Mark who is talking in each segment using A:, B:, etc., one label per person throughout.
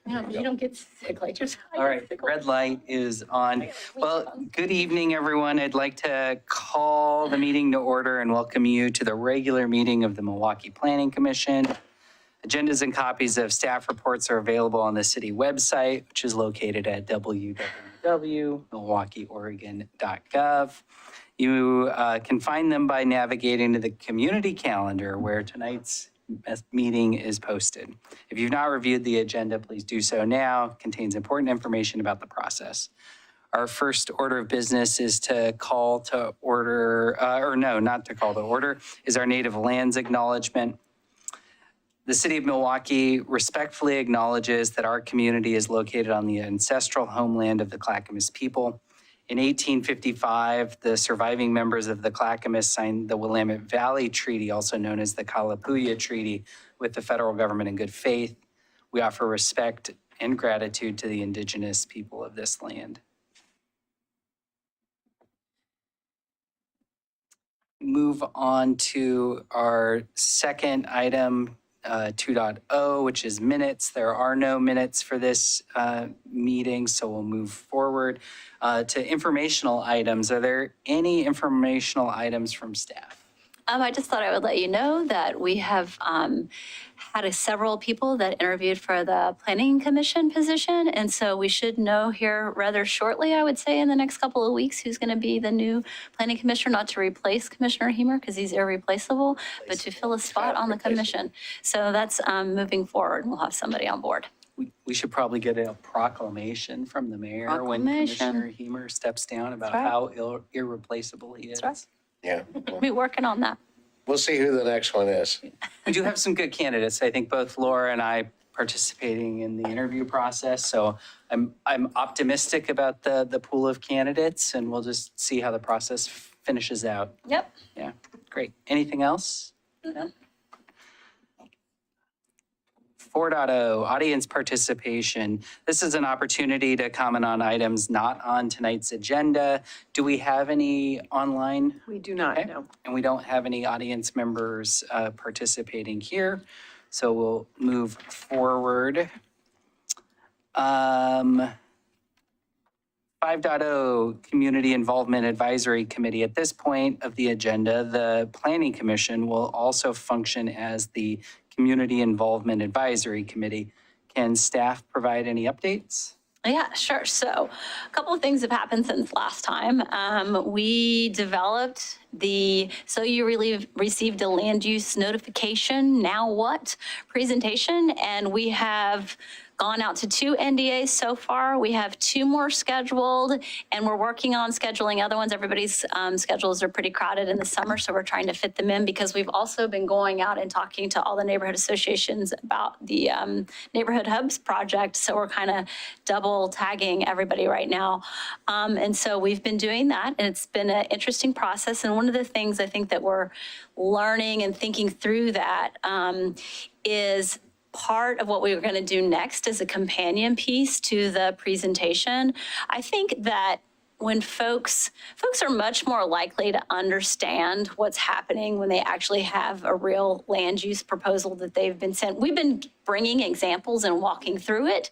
A: No, you don't get sick like yourself.
B: All right, red light is on. Well, good evening, everyone. I'd like to call the meeting to order and welcome you to the regular meeting of the Milwaukie Planning Commission. Agendas and copies of staff reports are available on the city website, which is located at www.milwaukeeoregon.gov. You can find them by navigating to the community calendar where tonight's meeting is posted. If you've not reviewed the agenda, please do so now. It contains important information about the process. Our first order of business is to call to order, not to call to order, is our native lands acknowledgement. The city of Milwaukie respectfully acknowledges that our community is located on the ancestral homeland of the Clackamas people. In 1855, the surviving members of the Clackamas signed the Willamette Valley Treaty, also known as the Kalapuya Treaty, with the federal government in good faith. We offer respect and gratitude to the indigenous people of this land. Move on to our second item, 2.0, which is minutes. There are no minutes for this meeting, so we'll move forward to informational items. Are there any informational items from staff?
A: I just thought I would let you know that we have had several people that interviewed for the Planning Commission position, and so we should know here rather shortly, I would say in the next couple of weeks, who's going to be the new Planning Commissioner, not to replace Commissioner Hemer because he's irreplaceable, but to fill a spot on the commission. So that's moving forward. We'll have somebody on board.
B: We should probably get a proclamation from the mayor when Commissioner Hemer steps down about how irreplaceable he is.
A: That's right.
C: Yeah.
A: We'll be working on that.
C: We'll see who the next one is.
B: We do have some good candidates. I think both Laura and I participating in the interview process. So I'm optimistic about the pool of candidates, and we'll just see how the process finishes out.
A: Yep.
B: Yeah, great. Anything else? No? 4.0, audience participation. This is an opportunity to comment on items not on tonight's agenda. Do we have any online?
D: We do not, no.
B: And we don't have any audience members participating here, so we'll move forward. 5.0, Community Involvement Advisory Committee. At this point of the agenda, the Planning Commission will also function as the Community Involvement Advisory Committee. Can staff provide any updates?
A: Yeah, sure. So a couple of things have happened since last time. We developed so you really received a land use notification, now what, presentation, and we have gone out to 2 NDAs so far. We have 2 more scheduled, and we're working on scheduling other ones. Everybody's schedules are pretty crowded in the summer, so we're trying to fit them in because we've also been going out and talking to all the neighborhood associations about the Neighborhood Hubs project. So we're kind of double tagging everybody right now. And so we've been doing that, and it's been an interesting process. And one of the things I think that we're learning and thinking through that is part of what we were going to do next as a companion piece to the presentation. I think that when folks are much more likely to understand what's happening when they actually have a real land use proposal that they've been sent. We've been bringing examples and walking through it,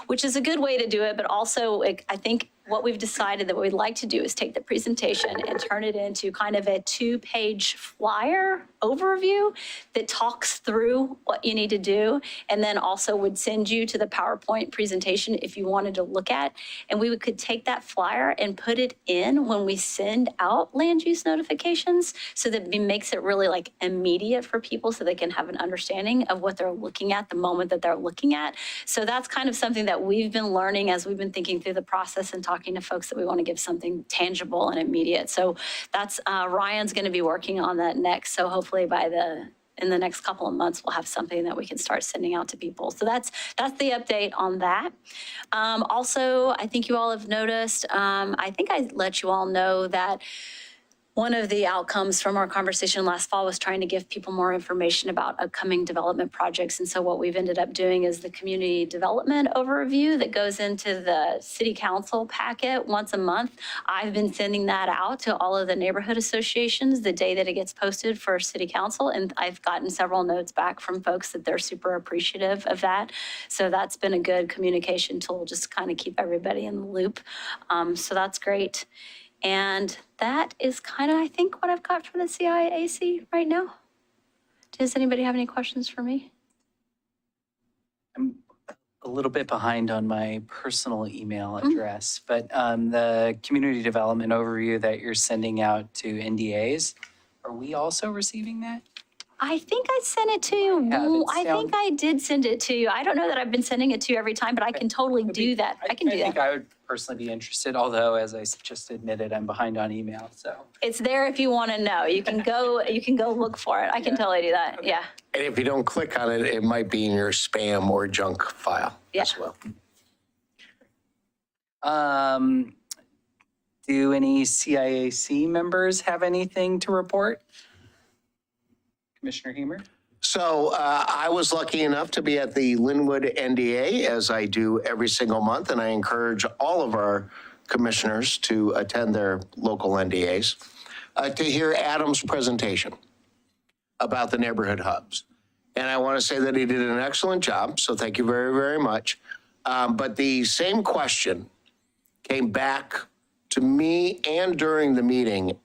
A: which is a good way to do it, but also I think what we've decided that what we'd like to do is take the presentation and turn it into kind of a 2-page flyer overview that talks through what you need to do, and then also would send you to the PowerPoint presentation if you wanted to look at. And we could take that flyer and put it in when we send out land use notifications, so that it makes it really like immediate for people so they can have an understanding of what they're looking at the moment that they're looking at. So that's kind of something that we've been learning as we've been thinking through the process and talking to folks, that we want to give something tangible and immediate. So that's Ryan's going to be working on that next. So hopefully in the next couple of months, we'll have something that we can start sending out to people. So that's the update on that. Also, I think you all have noticed, I think I let you all know that One of the outcomes from our conversation last fall was trying to give people more information about upcoming development projects. And so what we've ended up doing is the community development overview that goes into the city council packet once a month. I've been sending that out to all of the neighborhood associations the day that it gets posted for city council. And I've gotten several notes back from folks that they're super appreciative of that. So that's been a good communication tool, just kind of keep everybody in the loop. So that's great. And that is kind of, I think, what I've got for the CIAC right now. Does anybody have any questions for me?
B: I'm a little bit behind on my personal email address, but the community development overview that you're sending out to NDAs, are we also receiving that?
A: I think I sent it to you.
B: have. It
A: I think I did send it to you. I don't know that I've been sending it to you every time, but I can totally do that. I can do
B: I think
A: that.
B: I would personally be interested, although as I just admitted, I'm behind on email, so.
A: It's there if you want to know. You can go look for it. I can totally do that. Yeah.
C: And if you don't click on it, it might be in your spam or junk file as well.
B: Do any CIAC members have anything to report? Commissioner Hemer?
C: So I was lucky enough to be at the Linwood NDA, as I do every single month, and I encourage all of our commissioners to attend their local NDAs to hear Adam's presentation about the neighborhood hubs. And I want to say that he did an excellent job, so thank you very, very much. But the same question came back to me and during the meeting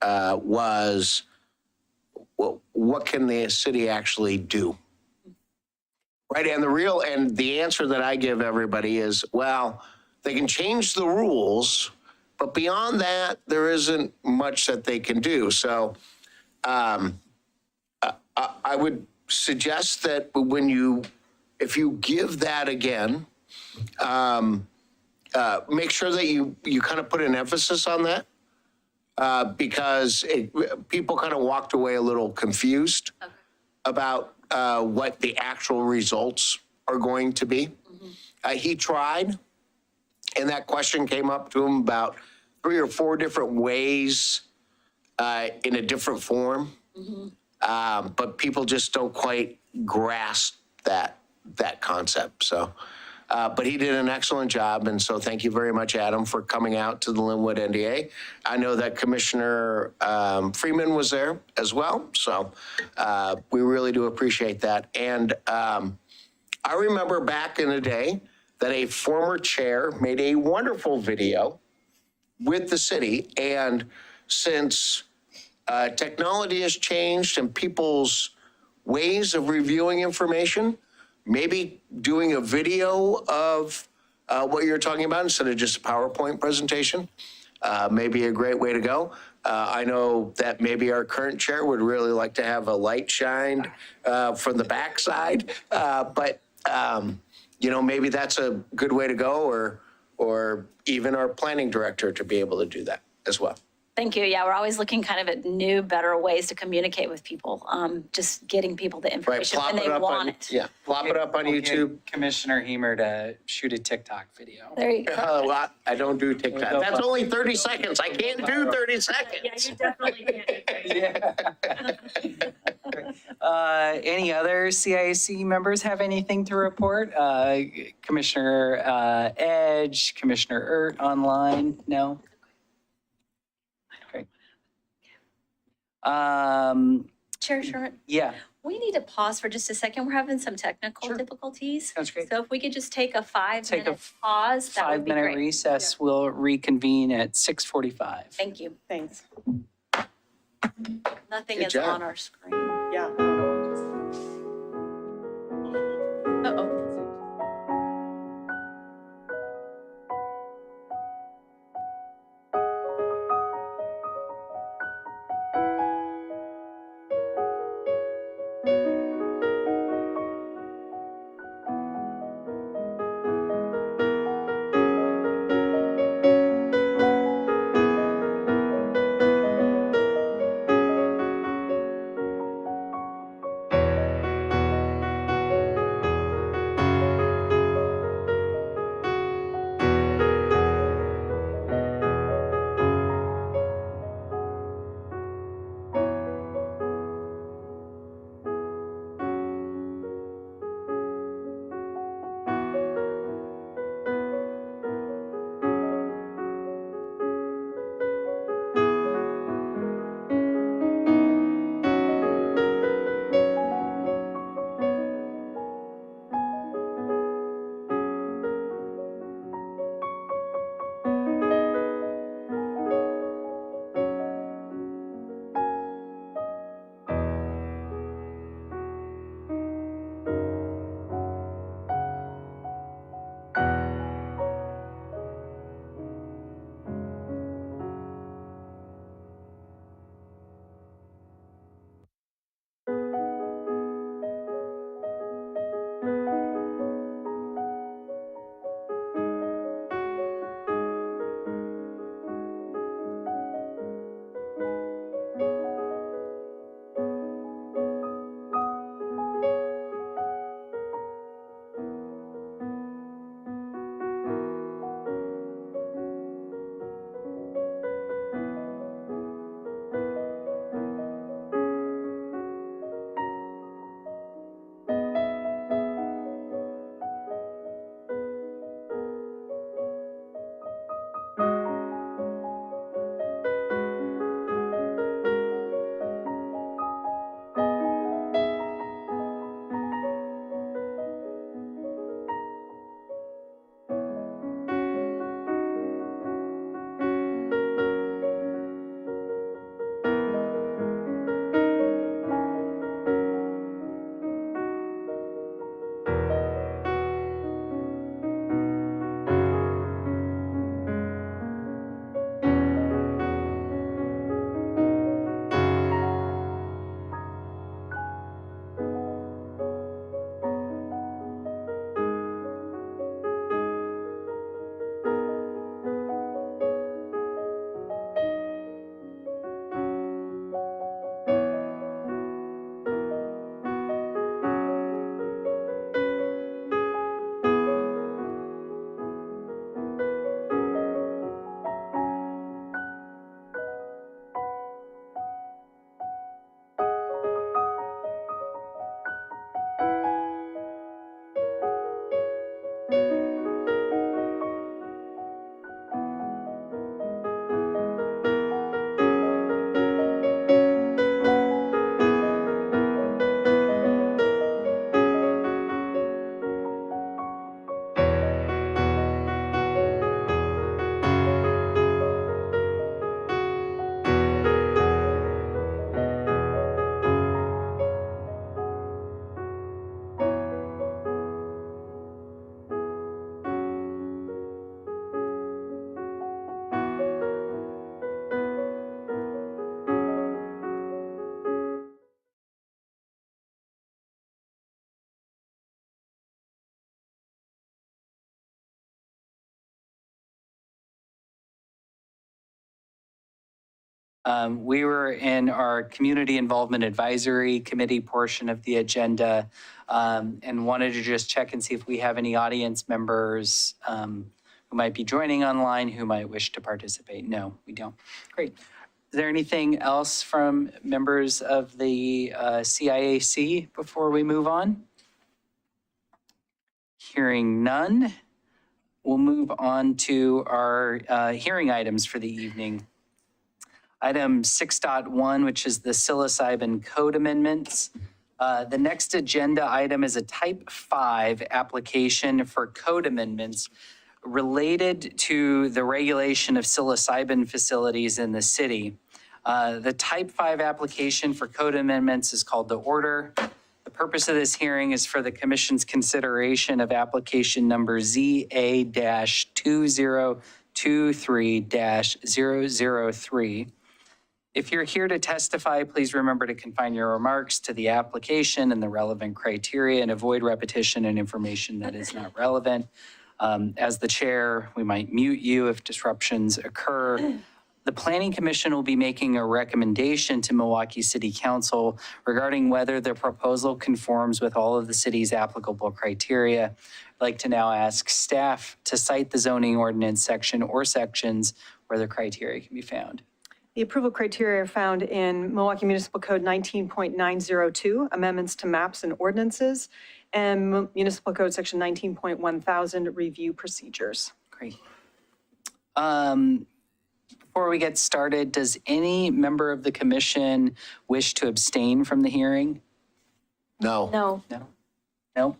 C: was, well, what can the city actually do? Right, and the answer that I give everybody is, well, they can change the rules, but beyond that, there isn't much that they can do. So I would suggest that if you give that again, make sure that you kind of put an emphasis on that. Because people kind of walked away a little confused about what the actual results are going to be. He tried, and that question came up to him about 3 or 4 different ways in a different form. But people just don't quite grasp that concept. So. But he did an excellent job, and so thank you very much, Adam, for coming out to the Linwood NDA. I know that Commissioner Freeman was there as well, so we really do appreciate that. And I remember back in the day that a former chair made a wonderful video with the city, and since technology has changed and people's ways of reviewing information, maybe doing a video of what you're talking about instead of just a PowerPoint presentation may be a great way to go. I know that maybe our current chair would really like to have a light shined from the backside, but maybe that's a good way to go, or even our planning director to be able to do that as well.
A: Thank you. Yeah, we're always looking kind of at new, better ways to communicate with people. Just getting people the information when they want it.
C: Yeah, plop it up on
B: We'll
C: YouTube.
B: get Commissioner Hemer to shoot a TikTok video.
A: There you go.
C: Well, I don't do TikTok. That's only 30 seconds. I can't do 30 seconds.
A: Yeah, you definitely can.
B: Any other CIAC members have anything to report? Commissioner Edge, Commissioner Ert online? No? Great.
A: Chair Sherman,
B: Yeah,
A: we need to pause for just a second. We're having some technical difficulties.
B: sounds great.
A: So if we could just take a 5-minute
B: Take a
A: pause, that would be
B: 5-minute
A: great.
B: recess. We'll reconvene at 6:45.
A: Thank you.
D: Thanks.
A: Nothing
C: Good
A: is
C: job.
A: on our screen.
D: Yeah.
A: Uh-oh.
B: We were in our Community Involvement Advisory Committee portion of the agenda and wanted to just check and see if we have any audience members who might be joining online who might wish to participate. No, we don't. Great. Is there anything else from members of the CIAC before we move on? Hearing none, we'll move on to our hearing items for the evening. Item 6.1, which is the Psilocybin Code Amendments. The next agenda item is a Type 5 application for code amendments related to the regulation of psilocybin facilities in the city. The Type 5 application for code amendments is called the Order. The purpose of this hearing is for the Commission's consideration of application number ZA-2023-003. If you're here to testify, please remember to confine your remarks to the application and the relevant criteria and avoid repetition and information that is not relevant. As the chair, we might mute you if disruptions occur. The Planning Commission will be making a recommendation to Milwaukie City Council regarding whether the proposal conforms with all of the city's applicable criteria. I'd like to now ask staff to cite the zoning ordinance section or sections where the criteria can be found.
D: The approval criteria are found in Milwaukie Municipal Code 19.902, amendments to maps and ordinances, and Municipal Code Section 19.1000, review procedures.
B: Great. Before we get started, does any member of the commission wish to abstain from the hearing?
C: No.
D: No.
B: No?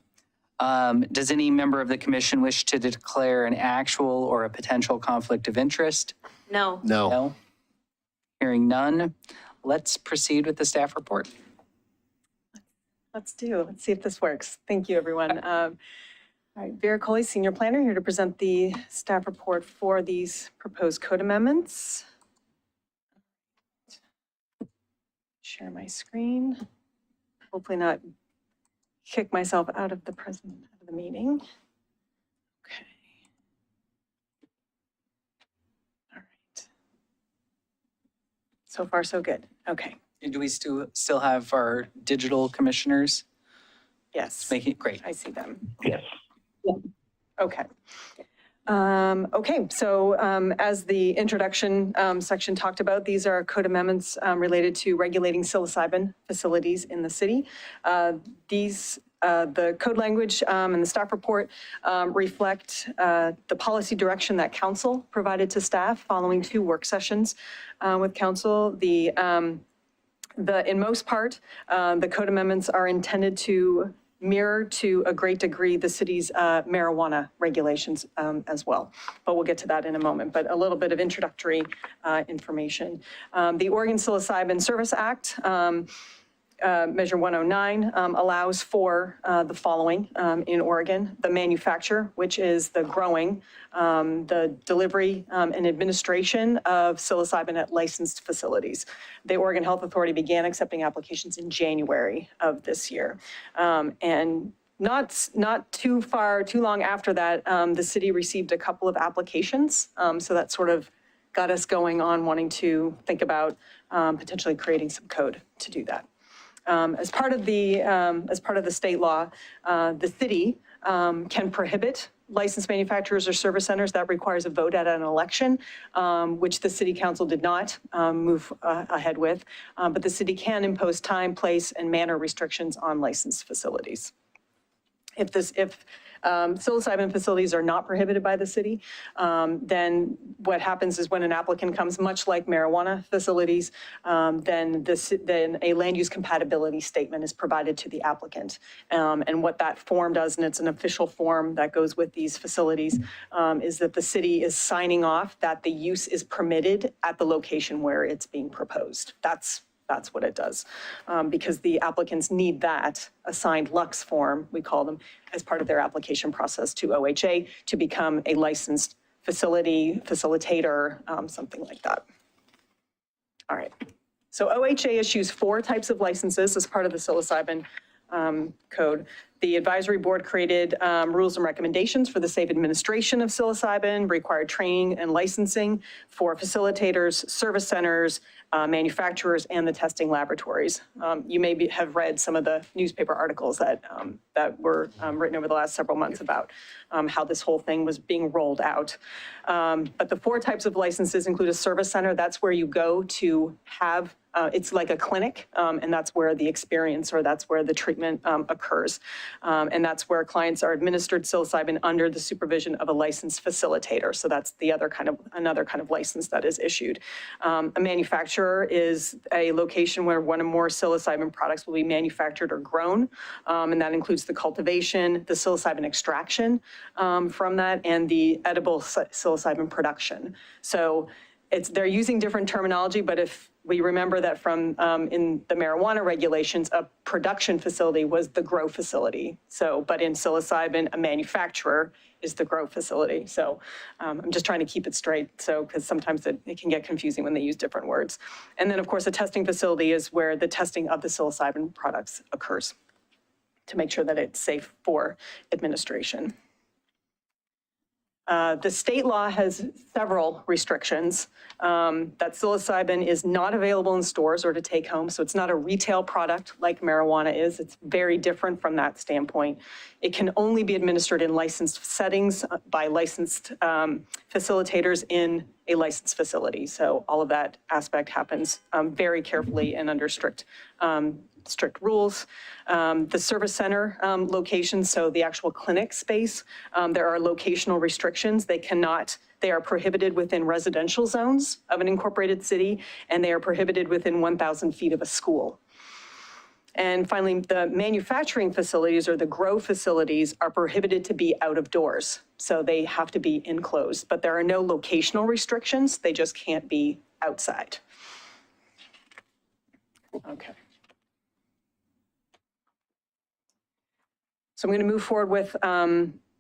B: Does any member of the commission wish to declare an actual or a potential conflict of interest?
D: No.
C: No.
B: No? Hearing none, let's proceed with the staff report.
D: Let's see if this works. Thank you, everyone. All right, Vera Coley, Senior Planner, here to present the staff report for these proposed code amendments. Share my screen. Hopefully not kick myself out of the meeting. Okay. All right. So far, so good. Okay.
B: And do we still have our digital commissioners?
D: Yes.
B: Making it great.
D: I see them.
C: Yes.
D: Okay. Okay, so as the introduction section talked about, these are code amendments related to regulating psilocybin facilities in the city. The code language and the staff report reflect the policy direction that council provided to staff following 2 work sessions with council. In most part, the code amendments are intended to mirror to a great degree the city's marijuana regulations as well. But we'll get to that in a moment, but a little bit of introductory information. The Oregon Psilocybin Service Act, Measure 109, allows for the following in Oregon: the manufacture, which is the growing, the delivery and administration of psilocybin at licensed facilities. The Oregon Health Authority began accepting applications in January of this year. And not too long after that, the city received a couple of applications. So that sort of got us going on wanting to think about potentially creating some code to do that. As part of the state law, the city can prohibit licensed manufacturers or service centers. That requires a vote at an election, which the city council did not move ahead with. But the city can impose time, place, and manner restrictions on licensed facilities. If psilocybin facilities are not prohibited by the city, then what happens is when an applicant comes, much like marijuana facilities, then a land use compatibility statement is provided to the applicant. And what that form does, and it's an official form that goes with these facilities, is that the city is signing off that the use is permitted at the location where it's being proposed. That's what it does, because the applicants need that assigned Lux form, we call them, as part of their application process to OHA to become a licensed facilitator, something like that. All right. So OHA issues 4 types of licenses as part of the psilocybin code. The advisory board created rules and recommendations for the safe administration of psilocybin, required training and licensing for facilitators, service centers, manufacturers, and the testing laboratories. You may have read some of the newspaper articles that were written over the last several months about how this whole thing was being rolled out. But the 4 types of licenses include a service center. That's where you go to have it's like a clinic, and that's where the experience or that's where the treatment occurs. And that's where clients are administered psilocybin under the supervision of a licensed facilitator. So that's the other another kind of license that is issued. A manufacturer is a location where one or more psilocybin products will be manufactured or grown. And that includes the cultivation, the psilocybin extraction from that, and the edible psilocybin production. So they're using different terminology, but if we remember that from in the marijuana regulations, a production facility was the grow facility. So, but in psilocybin, a manufacturer is the grow facility. So I'm just trying to keep it straight. So, because sometimes it can get confusing when they use different words. And then of course, a testing facility is where the testing of the psilocybin products occurs to make sure that it's safe for administration. The state law has several restrictions that psilocybin is not available in stores or to take home. So it's not a retail product like marijuana is. It's very different from that standpoint. It can only be administered in licensed settings by licensed facilitators in a licensed facility. So all of that aspect happens very carefully and under strict rules. The service center location, so the actual clinic space, there are locational restrictions. They are prohibited within residential zones of an incorporated city, and they are prohibited within 1,000 feet of a school. And finally, the manufacturing facilities or the grow facilities are prohibited to be out of doors. So they have to be enclosed, but there are no locational restrictions. They just can't be outside. Okay. So I'm going to move forward with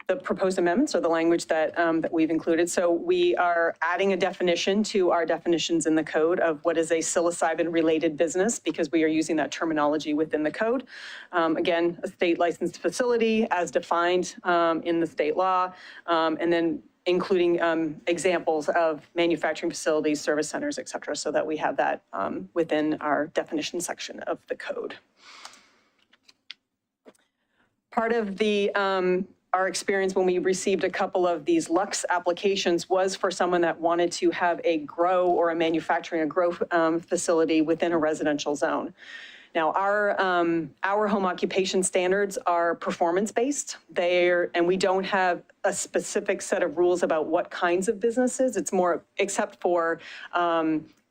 D: the proposed amendments or the language that we've included. So we are adding a definition to our definitions in the code of what is a psilocybin-related business, because we are using that terminology within the code. Again, a state licensed facility as defined in the state law, and then including examples of manufacturing facilities, service centers, et cetera, so that we have that within our definition section of the code. Part of our experience when we received a couple of these Lux applications was for someone that wanted to have a grow or a manufacturing facility within a residential zone. Now, our home occupation standards are performance-based. And we don't have a specific set of rules about what kinds of businesses. It's more, except for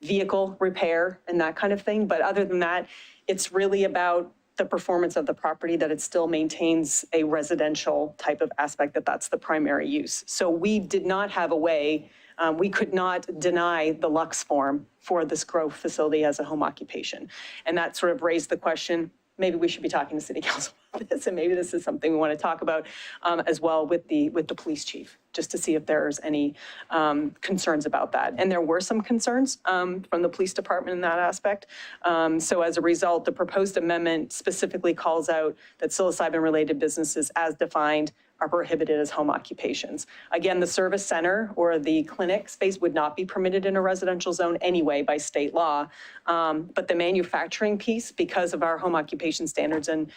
D: vehicle repair and that kind of thing. But other than that, it's really about the performance of the property, that it still maintains a residential type of aspect, that's the primary use. So we did not have a way, we could not deny the Lux form for this grow facility as a home occupation. And that sort of raised the question, maybe we should be talking to City Council about this, and maybe this is something we want to talk about as well with the police chief, just to see if there's any concerns about that. And there were some concerns from the police department in that aspect. So as a result, the proposed amendment specifically calls out that psilocybin-related businesses as defined are prohibited as home occupations. Again, the service center or the clinic space would not be permitted in a residential zone anyway by state law. But the manufacturing piece, because of our home occupation standards, and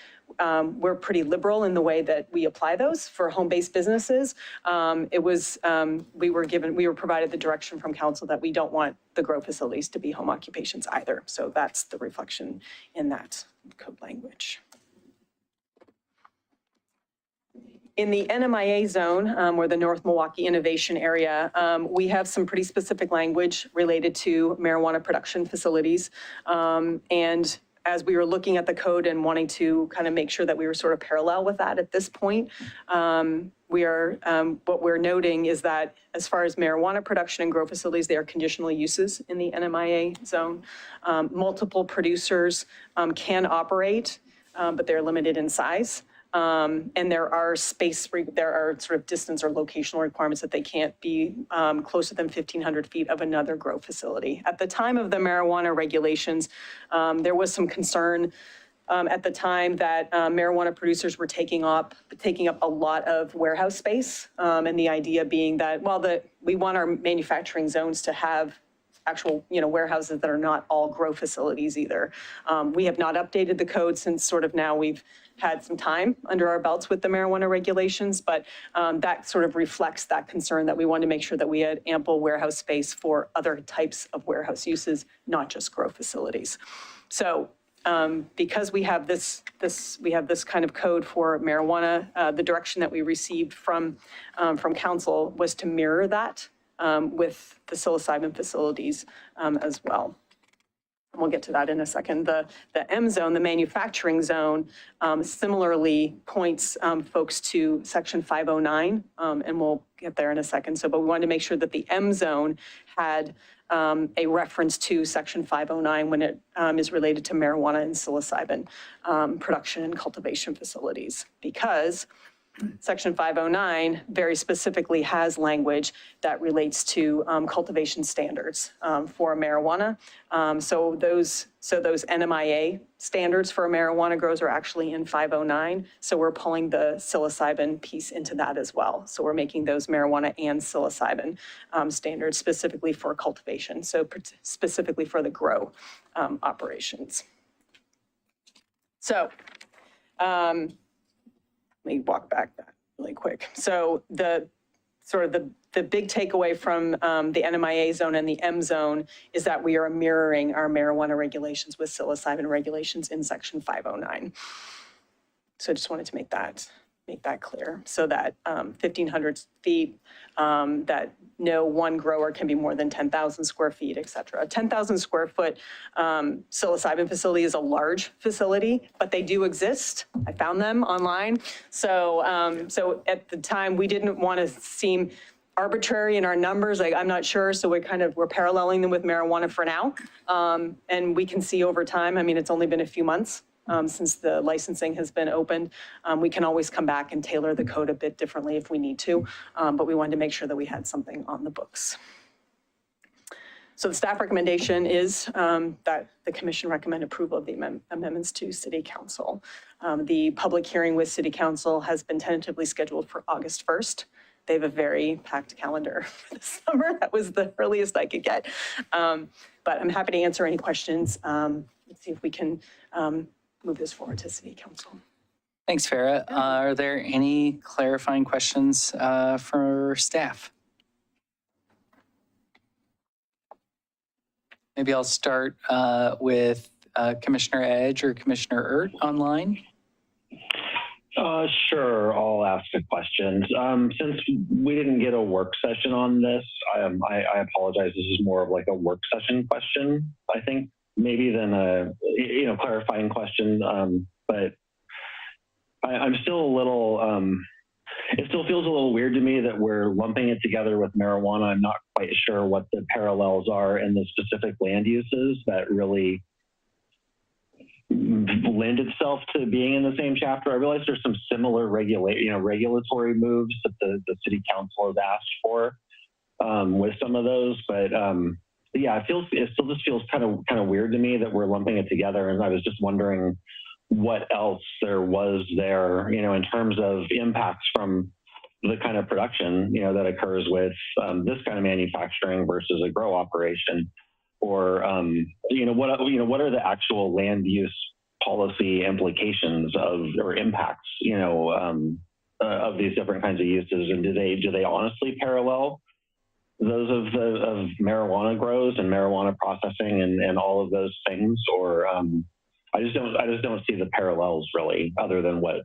D: we're pretty liberal in the way that we apply those for home-based businesses. We were provided the direction from council that we don't want the grow facilities to be home occupations either. So that's the reflection in that code language. In the NMIA zone, or the North Milwaukie Innovation Area, we have some pretty specific language related to marijuana production facilities. And as we were looking at the code and wanting to kind of make sure that we were sort of parallel with that at this point, what we're noting is that as far as marijuana production and grow facilities, they are conditional uses in the NMIA zone. Multiple producers can operate, but they're limited in size. And there are sort of distance or locational requirements that they can't be closer than 1,500 feet of another grow facility. At the time of the marijuana regulations, there was some concern at the time that marijuana producers were taking up a lot of warehouse space. And the idea being that, well, we want our manufacturing zones to have actual, warehouses that are not all grow facilities either. We have not updated the code since sort of now we've had some time under our belts with the marijuana regulations, but that sort of reflects that concern that we wanted to make sure that we had ample warehouse space for other types of warehouse uses, not just grow facilities. So because we have this kind of code for marijuana, the direction that we received from council was to mirror that with the psilocybin facilities as well. And we'll get to that in a second. The M zone, the manufacturing zone, similarly points folks to section 509, and we'll get there in a second. So, but we wanted to make sure that the M zone had a reference to section 509 when it is related to marijuana and psilocybin production and cultivation facilities, because section 509 very specifically has language that relates to cultivation standards for marijuana. So those NMIA standards for marijuana grows are actually in 509. So we're pulling the psilocybin piece into that as well. So we're making those marijuana and psilocybin standards specifically for cultivation. So specifically for the grow operations. So, let me walk back that really quick. So the big takeaway from the NMIA zone and the M zone is that we are mirroring our marijuana regulations with psilocybin regulations in section 509. So I just wanted to make that clear, so that 1,500 feet, that no one grower can be more than 10,000 square feet, et cetera. 10,000 square foot psilocybin facility is a large facility, but they do exist. I found them online. So, so at the time, we didn't want to seem arbitrary in our numbers. Like, I'm not sure. So we're paralleling them with marijuana for now. And we can see over time, I mean, it's only been a few months since the licensing has been opened. We can always come back and tailor the code a bit differently if we need to, but we wanted to make sure that we had something on the books. So the staff recommendation is that the commission recommend approval of the amendments to City Council. The public hearing with City Council has been tentatively scheduled for August 1st. They have a very packed calendar for the summer. That was the earliest I could get. But I'm happy to answer any questions. Let's see if we can move this forward to City Council.
B: Thanks, Farah. Are there any clarifying questions for staff? Maybe I'll start with Commissioner Edge or Commissioner Ert online.
E: Sure, I'll ask a question. Since we didn't get a work session on this, I apologize. This is more of like a work session question, I think, maybe than a clarifying question. But I'm still a little. It still feels a little weird to me that we're lumping it together with marijuana. I'm not quite sure what the parallels are in the specific land uses that really lend itself to being in the same chapter. I realize there's some similar regulatory moves that the City Council has asked for with some of those, but yeah, it still just feels kind of weird to me that we're lumping it together. And I was just wondering what else there was there, in terms of impacts from the kind of production, that occurs with this kind of manufacturing versus a grow operation, or what are the actual land use policy implications or impacts, of these different kinds of uses, and do they honestly parallel those of marijuana grows and marijuana processing and all of those things, or I just don't see the parallels really, other than what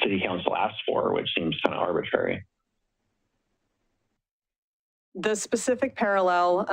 E: City Council asked for, which seems kind of arbitrary.
D: The specific parallel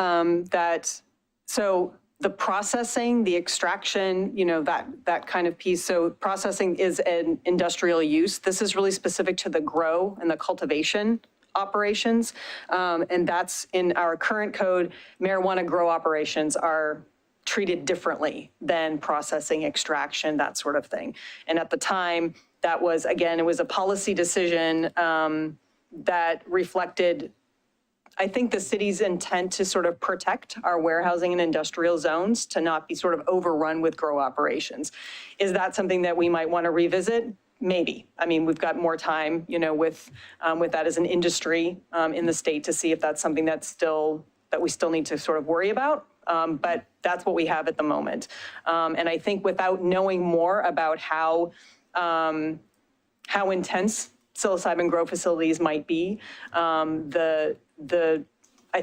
D: so the processing, the extraction, that kind of piece. So processing is an industrial use. This is really specific to the grow and the cultivation operations. And that's in our current code. Marijuana grow operations are treated differently than processing, extraction, that sort of thing. And at the time, that was, again, it was a policy decision that reflected I think the city's intent to sort of protect our warehousing and industrial zones to not be sort of overrun with grow operations. Is that something that we might want to revisit? Maybe. I mean, we've got more time, with that as an industry in the state to see if that's something that we still need to sort of worry about. But that's what we have at the moment. And I think without knowing more about how intense psilocybin grow facilities might be, I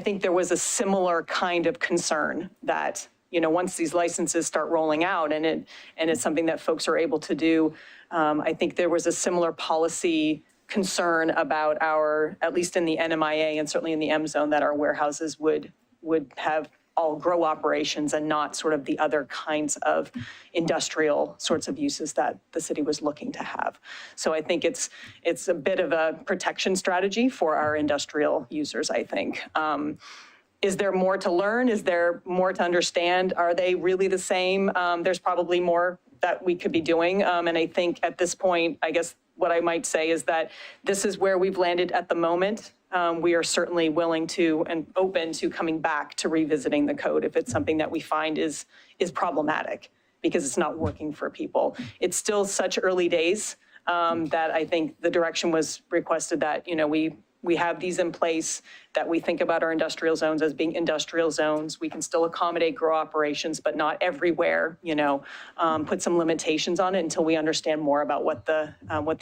D: think there was a similar kind of concern that, once these licenses start rolling out and it's something that folks are able to do, I think there was a similar policy concern about at least in the NMIA and certainly in the M zone, that our warehouses would have all grow operations and not sort of the other kinds of industrial sorts of uses that the city was looking to have. So I think it's a bit of a protection strategy for our industrial users, I think. Is there more to learn? Is there more to understand? Are they really the same? There's probably more that we could be doing. And I think at this point, I guess what I might say is that this is where we've landed at the moment. We are certainly willing to and open to coming back to revisiting the code if it's something that we find is problematic because it's not working for people. It's still such early days that I think the direction was requested that, we have these in place, that we think about our industrial zones as being industrial zones. We can still accommodate grow operations, but not everywhere, put some limitations on it until we understand more about what the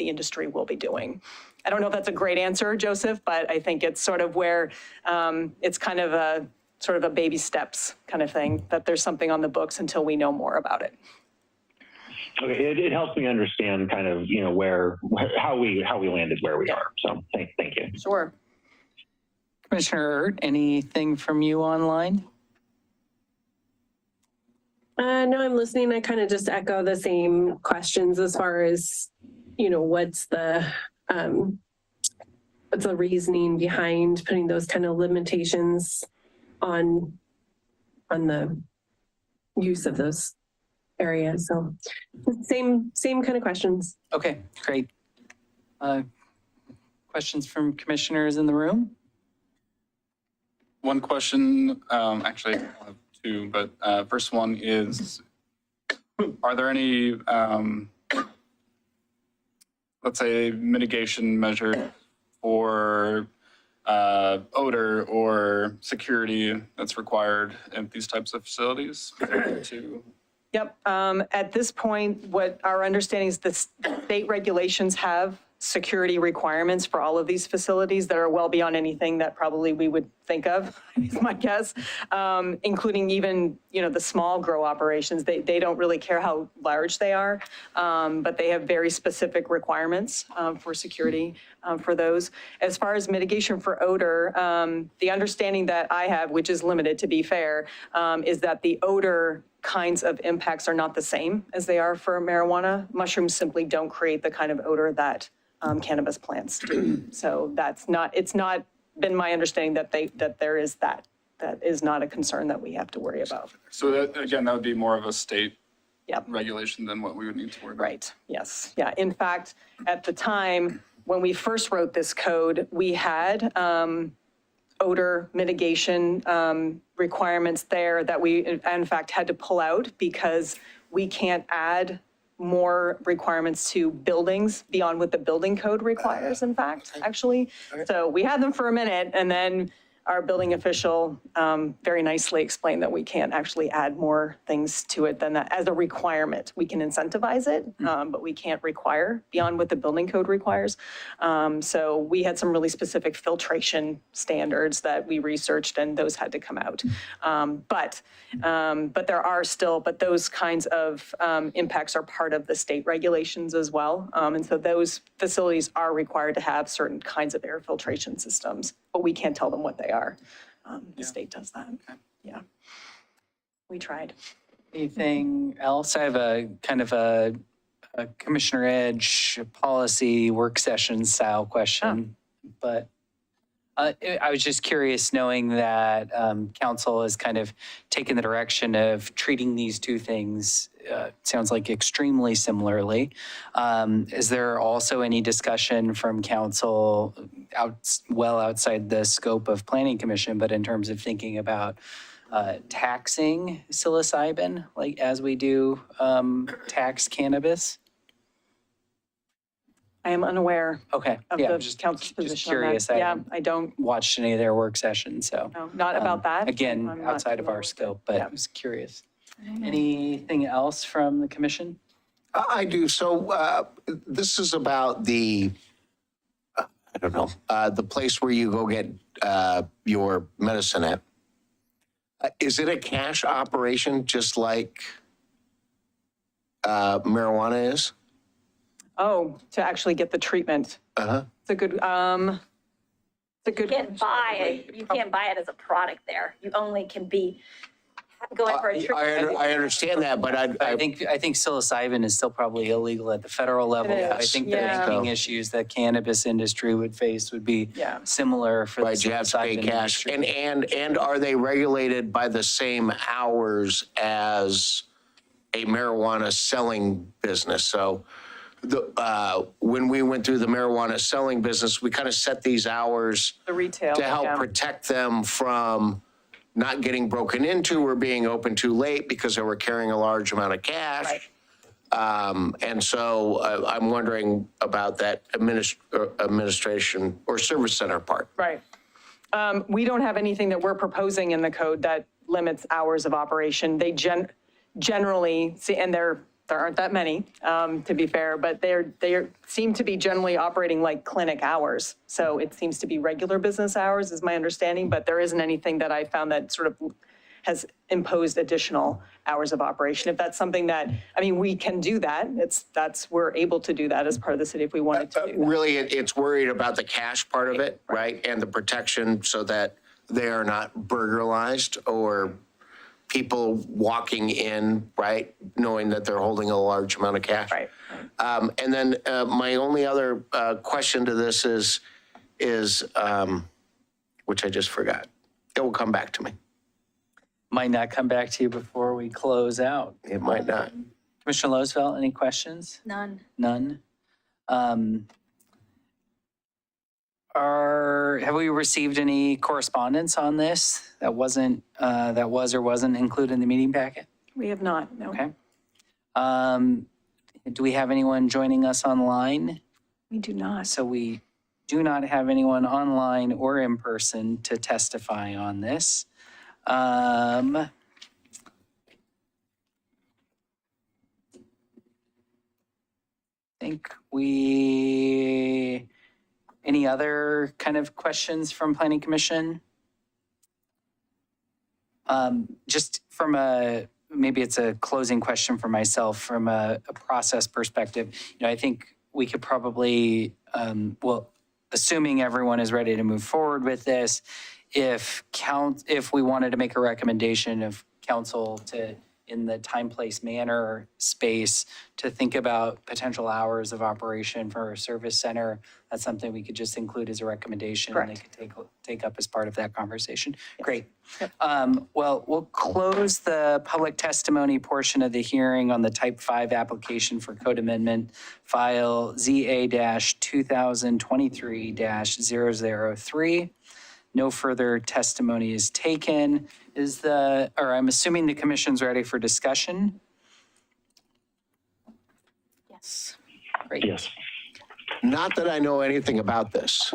D: industry will be doing. I don't know if that's a great answer, Joseph, but I think it's sort of where it's kind of a sort of a baby steps kind of thing, that there's something on the books until we know more about it.
E: Okay, it helps me understand kind of, how we landed where we are. So thank you.
D: Sure.
B: Commissioner Ert, anything from you online?
F: No, I'm listening. I kind of just echo the same questions as far as, what's the reasoning behind putting those kind of limitations on the use of those areas. So same kind of questions.
B: Okay, great. Questions from commissioners in the room?
G: One question, actually, I'll have two, but first one is, are there any, let's say, mitigation measures for odor or security that's required in these types of facilities
D: Yep. At this point, what our understanding is the state regulations have security requirements for all of these facilities that are well beyond anything that probably we would think of, is my guess, including even, the small grow operations. They don't really care how large they are, but they have very specific requirements for security for those. As far as mitigation for odor, the understanding that I have, which is limited to be fair, is that the odor kinds of impacts are not the same as they are for marijuana. Mushrooms simply don't create the kind of odor that cannabis plants do. So it's not been my understanding that there is that is not a concern that we have to worry about.
G: So that, again, that would be more of a state
D: Yep.
G: regulation than what we would need to worry about.
D: Right, yes, yeah. In fact, at the time, when we first wrote this code, we had odor mitigation requirements there that we, in fact, had to pull out because we can't add more requirements to buildings beyond what the building code requires, in fact, actually. So we had them for a minute, and then our building official very nicely explained that we can't actually add more things to it than that as a requirement. We can incentivize it, but we can't require beyond what the building code requires. So we had some really specific filtration standards that we researched, and those had to come out. But those kinds of impacts are part of the state regulations as well. And so those facilities are required to have certain kinds of air filtration systems, but we can't tell them what they are. The state does that.
G: Okay.
D: Yeah. We tried.
B: Anything else? I have a kind of a Commissioner Edge policy work session style question, but I was just curious, knowing that council has kind of taken the direction of treating these two things, sounds like extremely similarly. Is there also any discussion from council outside the scope of planning commission, but in terms of thinking about taxing psilocybin, like as we do tax cannabis?
D: I am unaware
B: Okay,
D: of
B: yeah,
D: the
B: I'm just
D: council's position on that.
B: curious.
D: Yeah, I don't,
B: Watched any of their work sessions, so.
D: no, not about that.
B: Again,
D: I'm not
B: outside of
D: familiar
B: our
D: with it.
B: scope, but
D: Yeah.
B: I was curious. Anything else from the commission?
C: I do. So this is about the, I don't know, the place where you go get your medicine at. Is it a cash operation just like marijuana is?
D: Oh, to actually get the treatment.
C: Uh-huh.
D: It's a good, it's a good.
A: You can't buy it as a product there. You only can be going for a treatment.
C: I understand that, but
B: I think psilocybin is still probably illegal at the federal level.
D: It
B: I
D: is,
B: think the
D: yeah.
B: banking issues that cannabis industry would face would be
D: Yeah.
B: similar for the
C: right, you have to pay
B: psilocybin
C: cash.
B: industry.
C: And are they regulated by the same hours as a marijuana selling business? So when we went through the marijuana selling business, we kind of set these hours
D: The retail.
C: to help
D: yeah.
C: protect them from not getting broken into or being open too late because they were carrying a large amount of cash. And so I'm wondering about that administration or service center part.
D: Right. We don't have anything that we're proposing in the code that limits hours of operation. They generally, see, and there aren't that many, to be fair, but they seem to be generally operating like clinic hours. So it seems to be regular business hours is my understanding, but there isn't anything that I found that sort of has imposed additional hours of operation. If that's something that, I mean, we can do that. We're able to do that as part of the city if we wanted to do that.
C: Really, it's worried about the cash part of it, right? And the protection so that they are not burglarized or people walking in, right, knowing that they're holding a large amount of cash.
D: Right.
C: And then my only other question to this is which I just forgot. It will come back to me.
B: Might not come back to you before we close out.
C: It might not.
B: Commissioner Losevelt, any questions?
A: None.
B: None? Have we received any correspondence on this that was or wasn't included in the meeting packet?
D: We have not, no.
B: Okay. Do we have anyone joining us online?
D: We do not.
B: So we do not have anyone online or in person to testify on this. Any other kind of questions from Planning Commission? Just from maybe it's a closing question for myself from a process perspective. I think we could probably, assuming everyone is ready to move forward with this, if we wanted to make a recommendation of council to, in the time, place, manner space, to think about potential hours of operation for a service center, that's something we could just include as a recommendation. And they could take up as part of that conversation. Yes. Great. Yep. Well, we'll close the public testimony portion of the hearing on the Type 5 application for code amendment file ZA-2023-003. No further testimony is taken. I'm assuming the commission's ready for discussion?
A: Yes.
B: Great.
E: Yes.
C: Not that I know anything about this,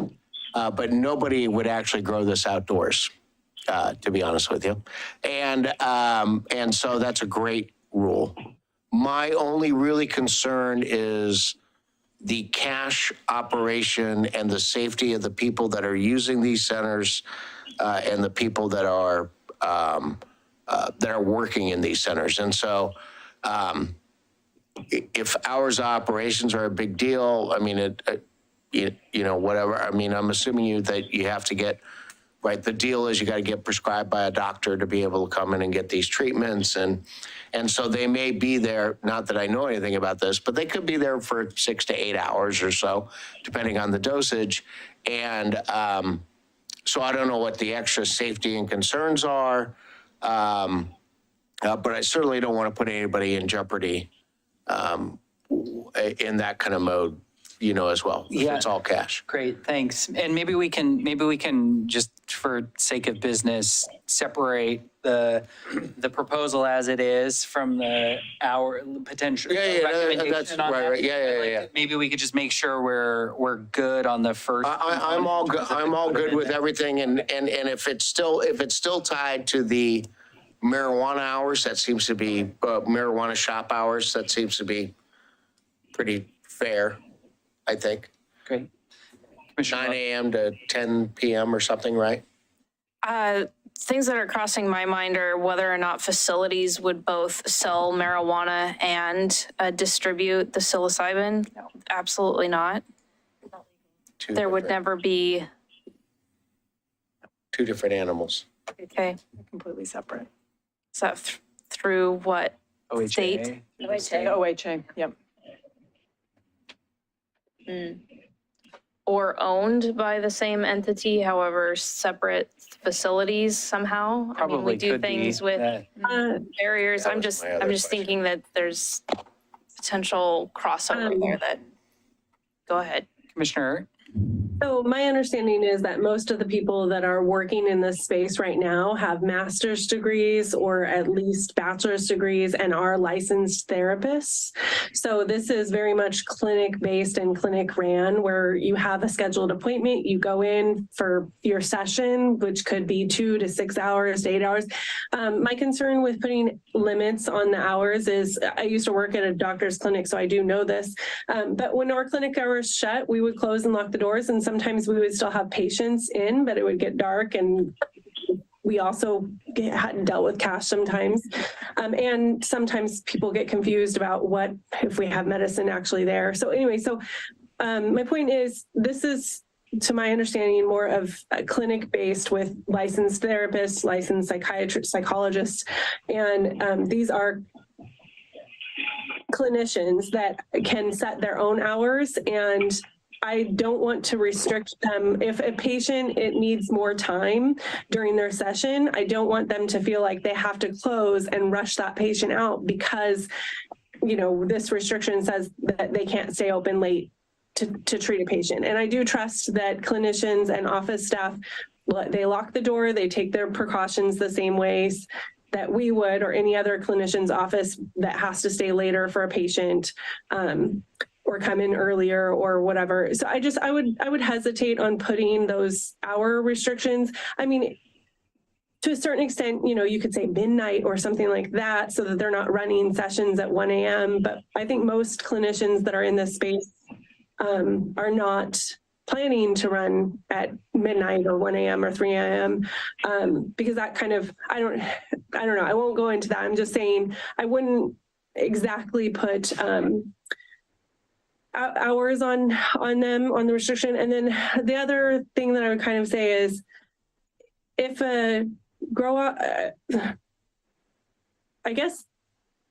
C: but nobody would actually grow this outdoors, to be honest with you. And so that's a great rule. My only really concern is the cash operation and the safety of the people that are using these centers and the people that are working in these centers. And so if hours of operations are a big deal, I mean, whatever. I mean, I'm assuming that you have to get, right, the deal is you got to get prescribed by a doctor to be able to come in and get these treatments. And so they may be there, not that I know anything about this, but they could be there for 6 to 8 hours or so, depending on the dosage. And So I don't know what the extra safety and concerns are. But I certainly don't want to put anybody in jeopardy in that kind of mode, as well. If
B: Yeah.
C: it's all cash.
B: Great, thanks. And maybe we can just, for sake of business, separate the proposal as it is from our potential
C: Yeah,
B: recommendation
C: that's
B: on that.
C: right. Yeah.
B: Maybe we could just make sure we're good on the first.
C: I'm all good. I'm all good with everything. And if it's still tied to the marijuana hours, that seems to be marijuana shop hours. That seems to be pretty fair, I think.
B: Great. Commissioner
C: 9 a.m. to 10 p.m. or something, right?
H: Things that are crossing my mind are whether or not facilities would both sell marijuana and distribute the psilocybin. No. Absolutely not. There would never be.
C: Two different animals.
H: Okay.
D: Completely separate.
H: Is that through what
B: OHA.
H: state?
D: OHA, yep.
H: Or owned by the same entity, however, separate facilities somehow? I mean, we
B: Probably
H: do
B: could be.
H: things with barriers.
C: That
H: I'm
C: was
H: just
C: my other question.
H: thinking that there's potential crossover there that, go ahead.
B: Commissioner,
F: So my understanding is that most of the people that are working in this space right now have master's degrees or at least bachelor's degrees and are licensed therapists. So this is very much clinic-based and clinic ran, where you have a scheduled appointment, you go in for your session, which could be 2 to 6 hours, to 8 hours. My concern with putting limits on the hours is, I used to work at a doctor's clinic, so I do know this. But when our clinic hours shut, we would close and lock the doors, and sometimes we would still have patients in, but it would get dark, and we also hadn't dealt with cash sometimes. And sometimes people get confused about what if we have medicine actually there. So anyway, my point is, this is, to my understanding, more of a clinic-based with licensed therapists, licensed psychiatrists, psychologists, and these are clinicians that can set their own hours, and I don't want to restrict them. If a patient, it needs more time during their session, I don't want them to feel like they have to close and rush that patient out because, this restriction says that they can't stay open late to treat a patient. And I do trust that clinicians and office staff, they lock the door, they take their precautions the same ways that we would, or any other clinician's office that has to stay later for a patient, or come in earlier or whatever. So I would hesitate on putting those hour restrictions. I mean, to a certain extent, you could say midnight or something like that so that they're not running sessions at 1 a.m. But I think most clinicians that are in this space are not planning to run at midnight or 1 a.m. or 3 a.m. Because that kind of, I don't know, I won't go into that. I'm just saying I wouldn't exactly put hours on them, on the restriction. And then the other thing that I would kind of say is, if a I guess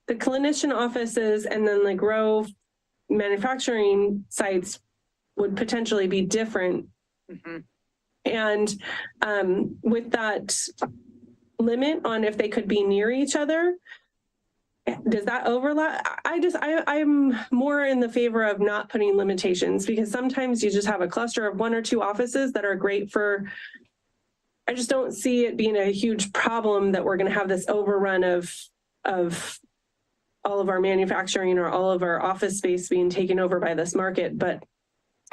F: the clinician offices and then the grow manufacturing sites would potentially be different. Mm-hmm. And with that limit on if they could be near each other, does that overlap? I'm more in the favor of not putting limitations, because sometimes you just have a cluster of 1 or 2 offices that are great for, I just don't see it being a huge problem that we're going to have this overrun of all of our manufacturing or all of our office space being taken over by this market.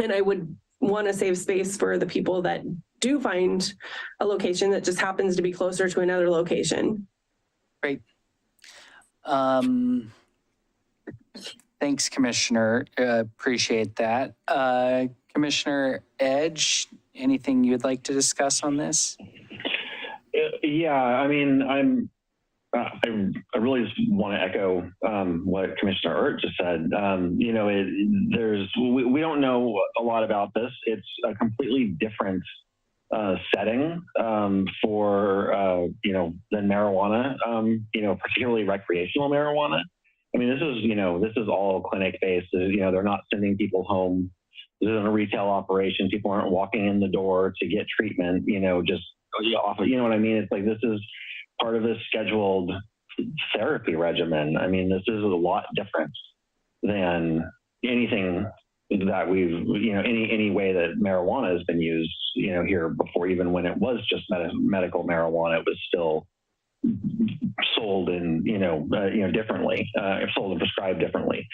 F: And I would want to save space for the people that do find a location that just happens to be closer to another location.
B: great. Thanks, Commissioner. Appreciate that. Commissioner Edge, anything you'd like to discuss on this?
E: Yeah, I mean, I really just want to echo what Commissioner Ert just said. We don't know a lot about this. It's a completely different setting for than marijuana. Particularly recreational marijuana. I mean, this is all clinic based. They're not sending people home This isn't a retail operation. People aren't walking in the door to get treatment, just off of, you know what I mean? It's like, this is part of a scheduled therapy regimen. I mean, this is a lot different than anything that we've, any way that marijuana has been used, here before, even when it was just medical marijuana, it was still sold and, differently, sold and prescribed differently.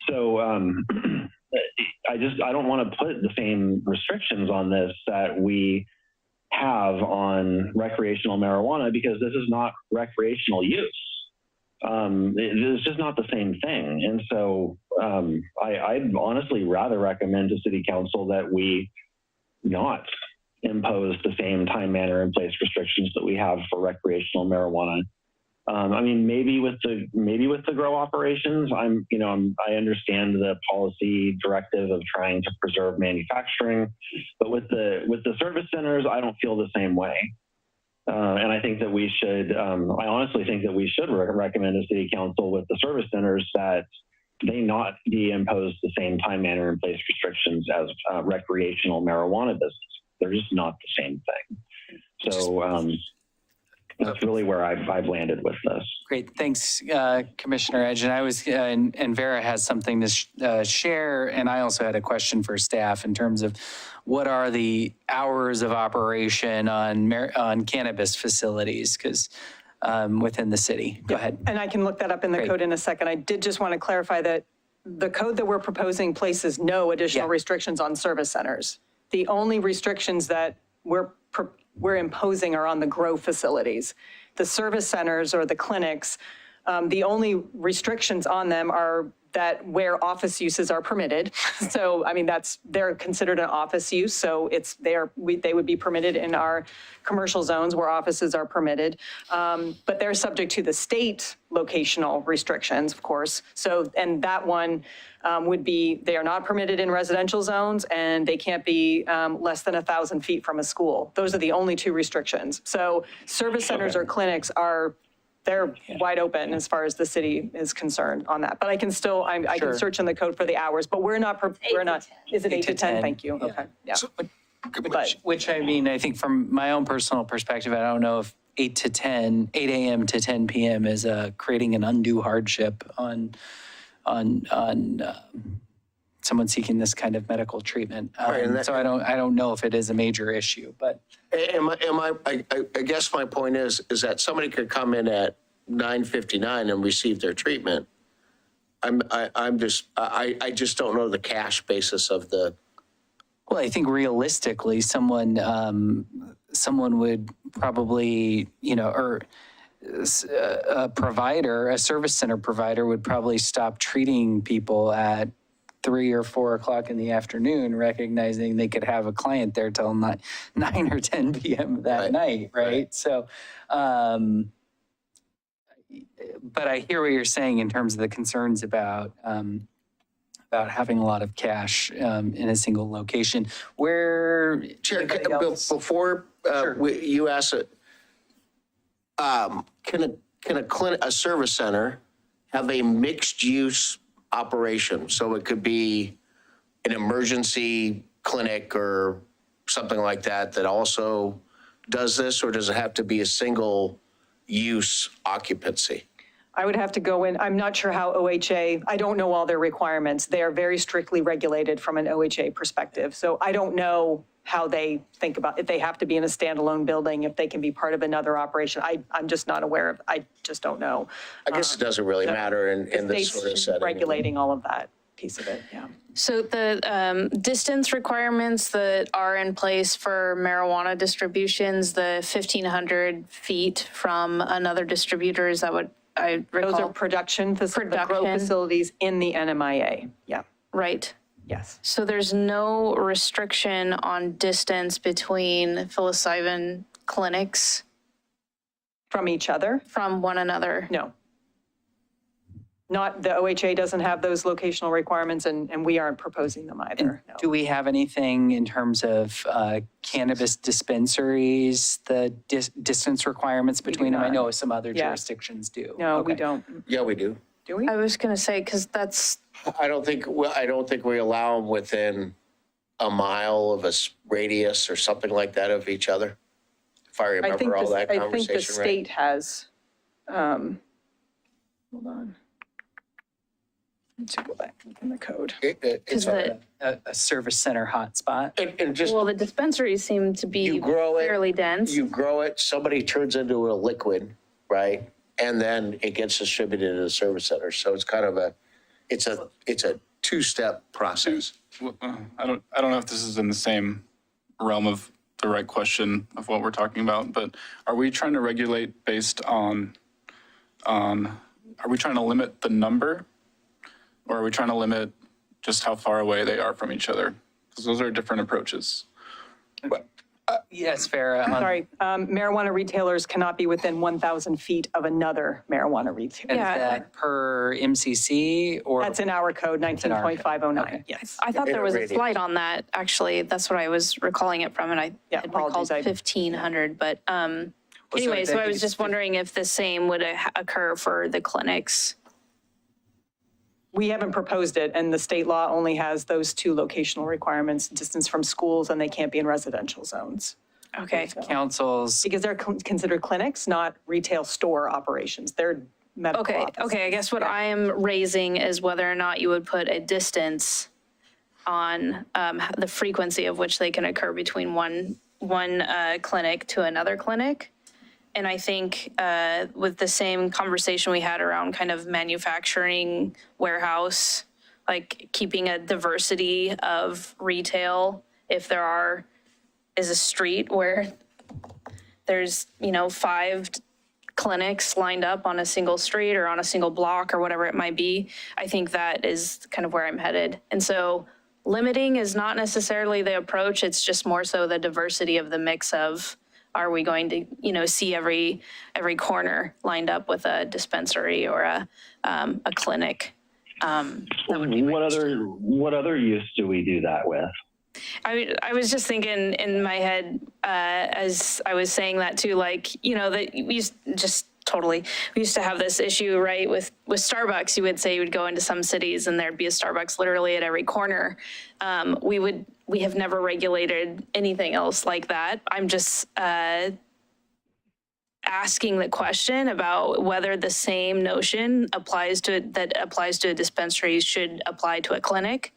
E: So I don't want to put the same restrictions on this that we have on recreational marijuana, because this is not recreational use. It's just not the same thing. And so I'd honestly rather recommend to City Council that we not impose the same time, manner, and place restrictions that we have for recreational marijuana. I mean, maybe with the grow operations, I understand the policy directive of trying to preserve manufacturing, but with the service centers, I don't feel the same way. And I think that we should, I honestly think that we should recommend to City Council with the service centers that they not be imposed the same time, manner, and place restrictions as recreational marijuana business. They're just not the same thing. So that's really where I've landed with this.
B: Great, thanks, Commissioner Edge. And I was, and Vera has something to share, and I also had a question for staff in terms of what are the hours of operation on cannabis facilities, because within the city. Go ahead.
D: And I can look that up in the code in a second. I did just want to clarify that the code that we're proposing places no additional restrictions on service centers. The only restrictions that we're imposing are on the grow facilities. The service centers or the clinics, the only restrictions on them are that where office uses are permitted. So, I mean, they're considered an office use. So they would be permitted in our commercial zones where offices are permitted. But they're subject to the state locational restrictions, of course. So, and that one would be, they are not permitted in residential zones, and they can't be less than 1,000 feet from a school. Those are the only two restrictions. So service centers or clinics they're wide open as far as the city is concerned on that. But I can still, I can search in the code for the hours, but we're not, is it 8 to 10? Thank you. Okay, yeah.
C: So,
B: Which I mean, I think from my own personal perspective, I don't know if 8 a.m. to 10 p.m. is creating an undue hardship on someone seeking this kind of medical treatment. So I don't know if it is a major issue, but.
C: I guess my point is that somebody could come in at 9:59 and receive their treatment. I just don't know the cash basis of the.
B: Well, I think realistically, someone would probably, or a service center provider would probably stop treating people at 3 or 4 o'clock in the afternoon, recognizing they could have a client there till 9 or 10 p.m. that night, right? So, but I hear what you're saying in terms of the concerns about having a lot of cash in a single location. Where
C: Chair, before you ask it, can a service center have a mixed use operation? So it could be an emergency clinic or something like that also does this, or does it have to be a single use occupancy?
D: I would have to go in. I'm not sure how OHA, I don't know all their requirements. They are very strictly regulated from an OHA perspective. So I don't know how they think about if they have to be in a standalone building, if they can be part of another operation. I'm just not aware of, I just don't know.
C: I guess it doesn't really matter in this sort of setting.
D: Regulating all of that piece of it, yeah.
H: So the distance requirements that are in place for marijuana distributions, the 1,500 feet from another distributor, is that what I recall?
D: Those are production facilities in the NMIA, yeah.
H: Right.
D: Yes.
H: So there's no restriction on distance between psilocybin clinics?
D: From each other?
H: From one another?
D: No. Not, the OHA doesn't have those locational requirements, and we aren't proposing them either. No.
B: Do we have anything in terms of cannabis dispensaries, the distance requirements between them? I know some other jurisdictions do.
D: No, we don't.
C: Yeah, we do.
D: Do we?
H: I was going to say, because that's.
C: I don't think we allow them within a mile of a radius or something like that of each other? If I remember all that
D: I think the
C: conversation right.
D: state has, hold on. Let's go back in the code.
C: It's
H: The-
B: A service center hotspot.
C: and just,
H: Well, the dispensaries seem to be
C: you grow it,
H: fairly dense.
C: you grow it, somebody turns into a liquid, right? And then it gets distributed to the service center. So it's kind of it's a two-step process.
G: Well, I don't know if this is in the same realm of the right question of what we're talking about, but are we trying to regulate based on, are we trying to limit the number? Or are we trying to limit just how far away they are from each other? Because those are different approaches.
B: Yes, Farah.
D: Sorry, marijuana retailers cannot be within 1,000 feet of another marijuana retailer.
B: And is
H: Yeah.
B: that per MCC or?
D: That's in our code,
B: in our code.
D: 19.509,
B: Okay.
D: yes.
H: I thought there was a
C: Iterating.
H: slide on that, actually. That's what I was recalling it from, and I
D: Yeah,
H: had recalled
D: apologies, I-
H: 1,500, but
B: so
H: anyway, so
B: I
H: I
B: think
H: was just wondering if the same would occur for the clinics.
D: We haven't proposed it, and the state law only has those two locational requirements, distance from schools, and they can't be in residential zones.
H: Okay.
B: Councils,
D: Because they're considered clinics, not retail store operations. They're medical
H: Okay,
D: offices.
H: okay, I guess what I am raising is whether or not you would put a distance on the frequency of which they can occur between one clinic to another clinic. And I think with the same conversation we had around kind of manufacturing, warehouse, like keeping a diversity of retail, if there is a street where there's, 5 clinics lined up on a single street or on a single block or whatever it might be, I think that is kind of where I'm headed. And so limiting is not necessarily the approach, it's just more so the diversity of the mix of, are we going to, see every corner lined up with a dispensary or a clinic?
E: What other use do we do that with?
H: I was just thinking in my head as I was saying that too, like, that we used to have this issue, right, with Starbucks. You would say you would go into some cities and there'd be a Starbucks literally at every corner. We have never regulated anything else like that. I'm just asking the question about whether the same notion applies to a dispensary should apply to a clinic,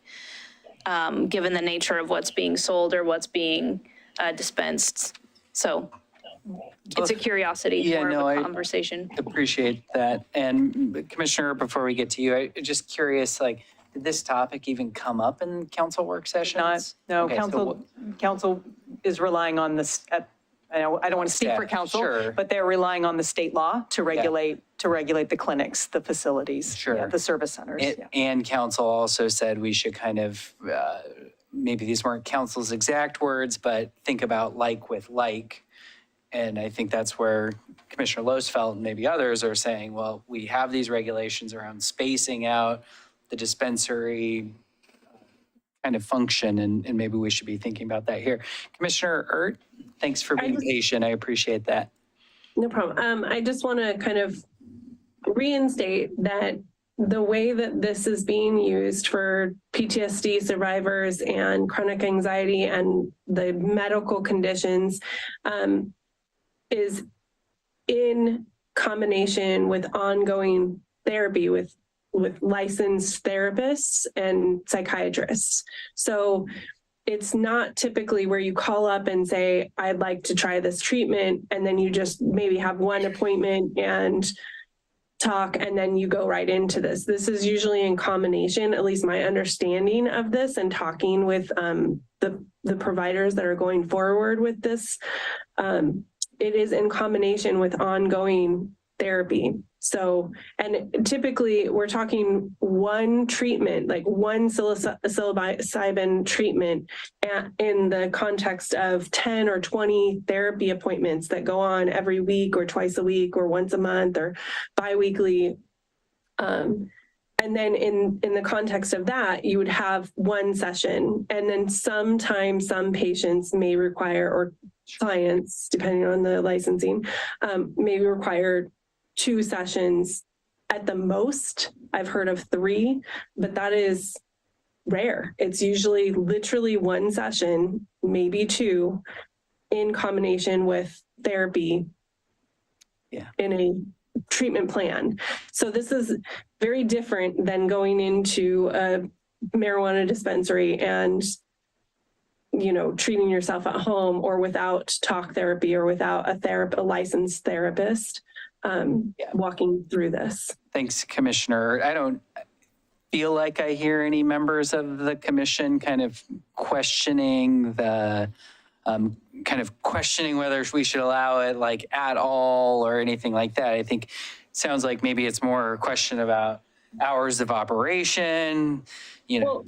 H: given the nature of what's being sold or what's being dispensed. So it's a curiosity,
B: Yeah,
H: more
B: no,
H: of a
B: I-
H: conversation.
B: appreciate that. And Commissioner, before we get to you, I'm just curious, did this topic even come up in council work sessions?
D: No,
B: Okay, so
D: council is relying on this, I don't want to speak for
B: Staff,
D: council,
B: sure.
D: but they're relying on the state law to regulate the clinics, the facilities,
B: Sure.
D: yeah, the service centers.
B: It-
D: yeah.
B: And council also said we should kind of, maybe these weren't council's exact words, but think about like with like. And I think that's where Commissioner Losfeld and maybe others are saying, well, we have these regulations around spacing out the dispensary kind of function, and maybe we should be thinking about that here. Commissioner Ert, thanks for being patient. I appreciate that.
F: No problem. I just want to kind of reinstate that the way that this is being used for PTSD survivors and chronic anxiety and the medical conditions is in combination with ongoing therapy with licensed therapists and psychiatrists. So it's not typically where you call up and say, I'd like to try this treatment, and then you just maybe have one appointment and talk, and then you go right into this. This is usually in combination, at least my understanding of this and talking with the providers that are going forward with this. It is in combination with ongoing therapy. So, and typically we're talking one treatment, like one psilocybin treatment in the context of 10 or 20 therapy appointments that go on every week or twice a week or once a month or biweekly. And then in the context of that, you would have one session, and then sometimes some patients may require, or clients, depending on the licensing, may require 2 sessions at the most. I've heard of 3, but that is rare. It's usually literally one session, maybe two, in combination with therapy in a treatment plan. So this is very different than going into a marijuana dispensary and, you know, treating yourself at home or without talk therapy or without a licensed therapist walking through this.
B: Thanks, Commissioner. I don't feel like I hear any members of the commission kind of questioning whether we should allow it like at all or anything like that. I think it sounds like maybe it's more a question about hours of operation. You know,
F: Well,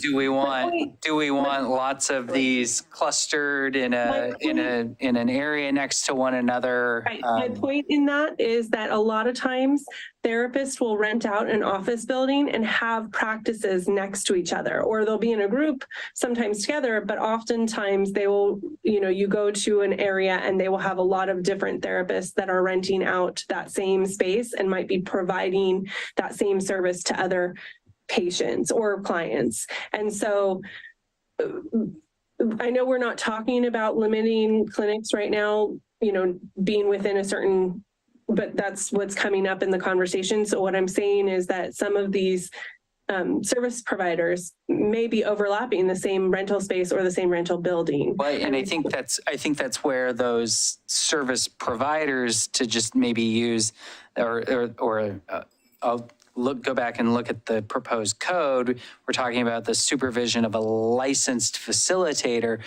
B: do we want lots of these clustered in an area next to one another?
F: Right. My point in that is that a lot of times therapists will rent out an office building and have practices next to each other, or they'll be in a group sometimes together, but oftentimes they will, you know, you go to an area and they will have a lot of different therapists that are renting out that same space and might be providing that same service to other patients or clients. And so I know we're not talking about limiting clinics right now, you know, being within a certain, but that's what's coming up in the conversation. So what I'm saying is that some of these service providers may be overlapping the same rental space or the same rental building.
B: Well, and I think that's where those service providers to just maybe use I'll go back and look at the proposed code. We're talking about the supervision of a licensed facilitator.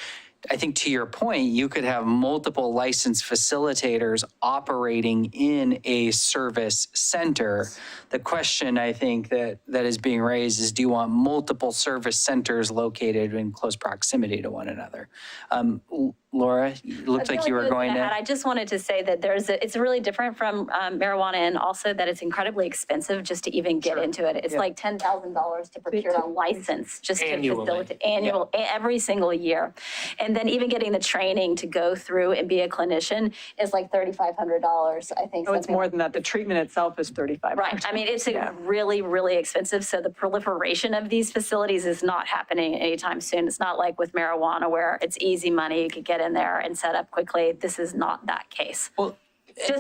B: I think to your point, you could have multiple licensed facilitators operating in a service center. The question I think that is being raised is, do you want multiple service centers located in close proximity to one another? Laura, it looked like you were going to.
A: I just wanted to say that it's really different from marijuana, and also that it's incredibly expensive just to even get into it. It's like $10,000 to procure a license just to facilitate every single year. And then even getting the training to go through and be a clinician is like $3,500, I think.
D: Oh, it's more than that. The treatment itself is $3,500.
A: Right. I mean, it's really, really expensive. So the proliferation of these facilities is not happening anytime soon. It's not like with marijuana where it's easy money. You could get in there and set up quickly. This is not that case.
B: Well,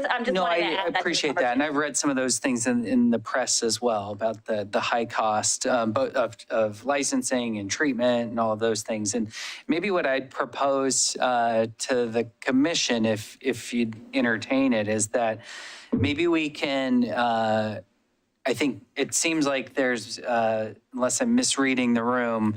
A: I'm just
B: no,
A: wanting to
B: I
A: add that to the
B: appreciate that. And I've read some of those things in the press as well about the high cost of licensing and treatment and all of those things. And maybe what I'd propose to the commission, if you'd entertain it, is that maybe we can, I think it seems like there's, unless I'm misreading the room,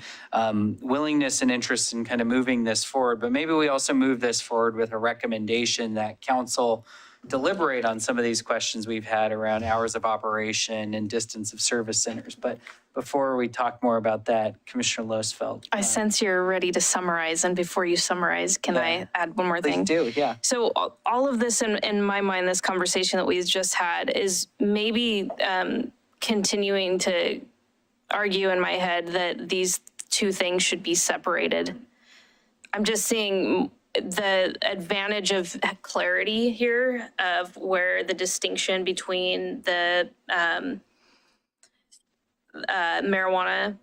B: willingness and interest in kind of moving this forward. But maybe we also move this forward with a recommendation that council deliberate on some of these questions we've had around hours of operation and distance of service centers. But before we talk more about that, Commissioner Losfeld.
H: I sense you're ready to summarize. And before you summarize, can I add one more thing?
B: Please do, yeah.
H: So all of this in my mind, this conversation that we've just had is maybe continuing to argue in my head that these two things should be separated. I'm just seeing the advantage of clarity here of where the distinction between the marijuana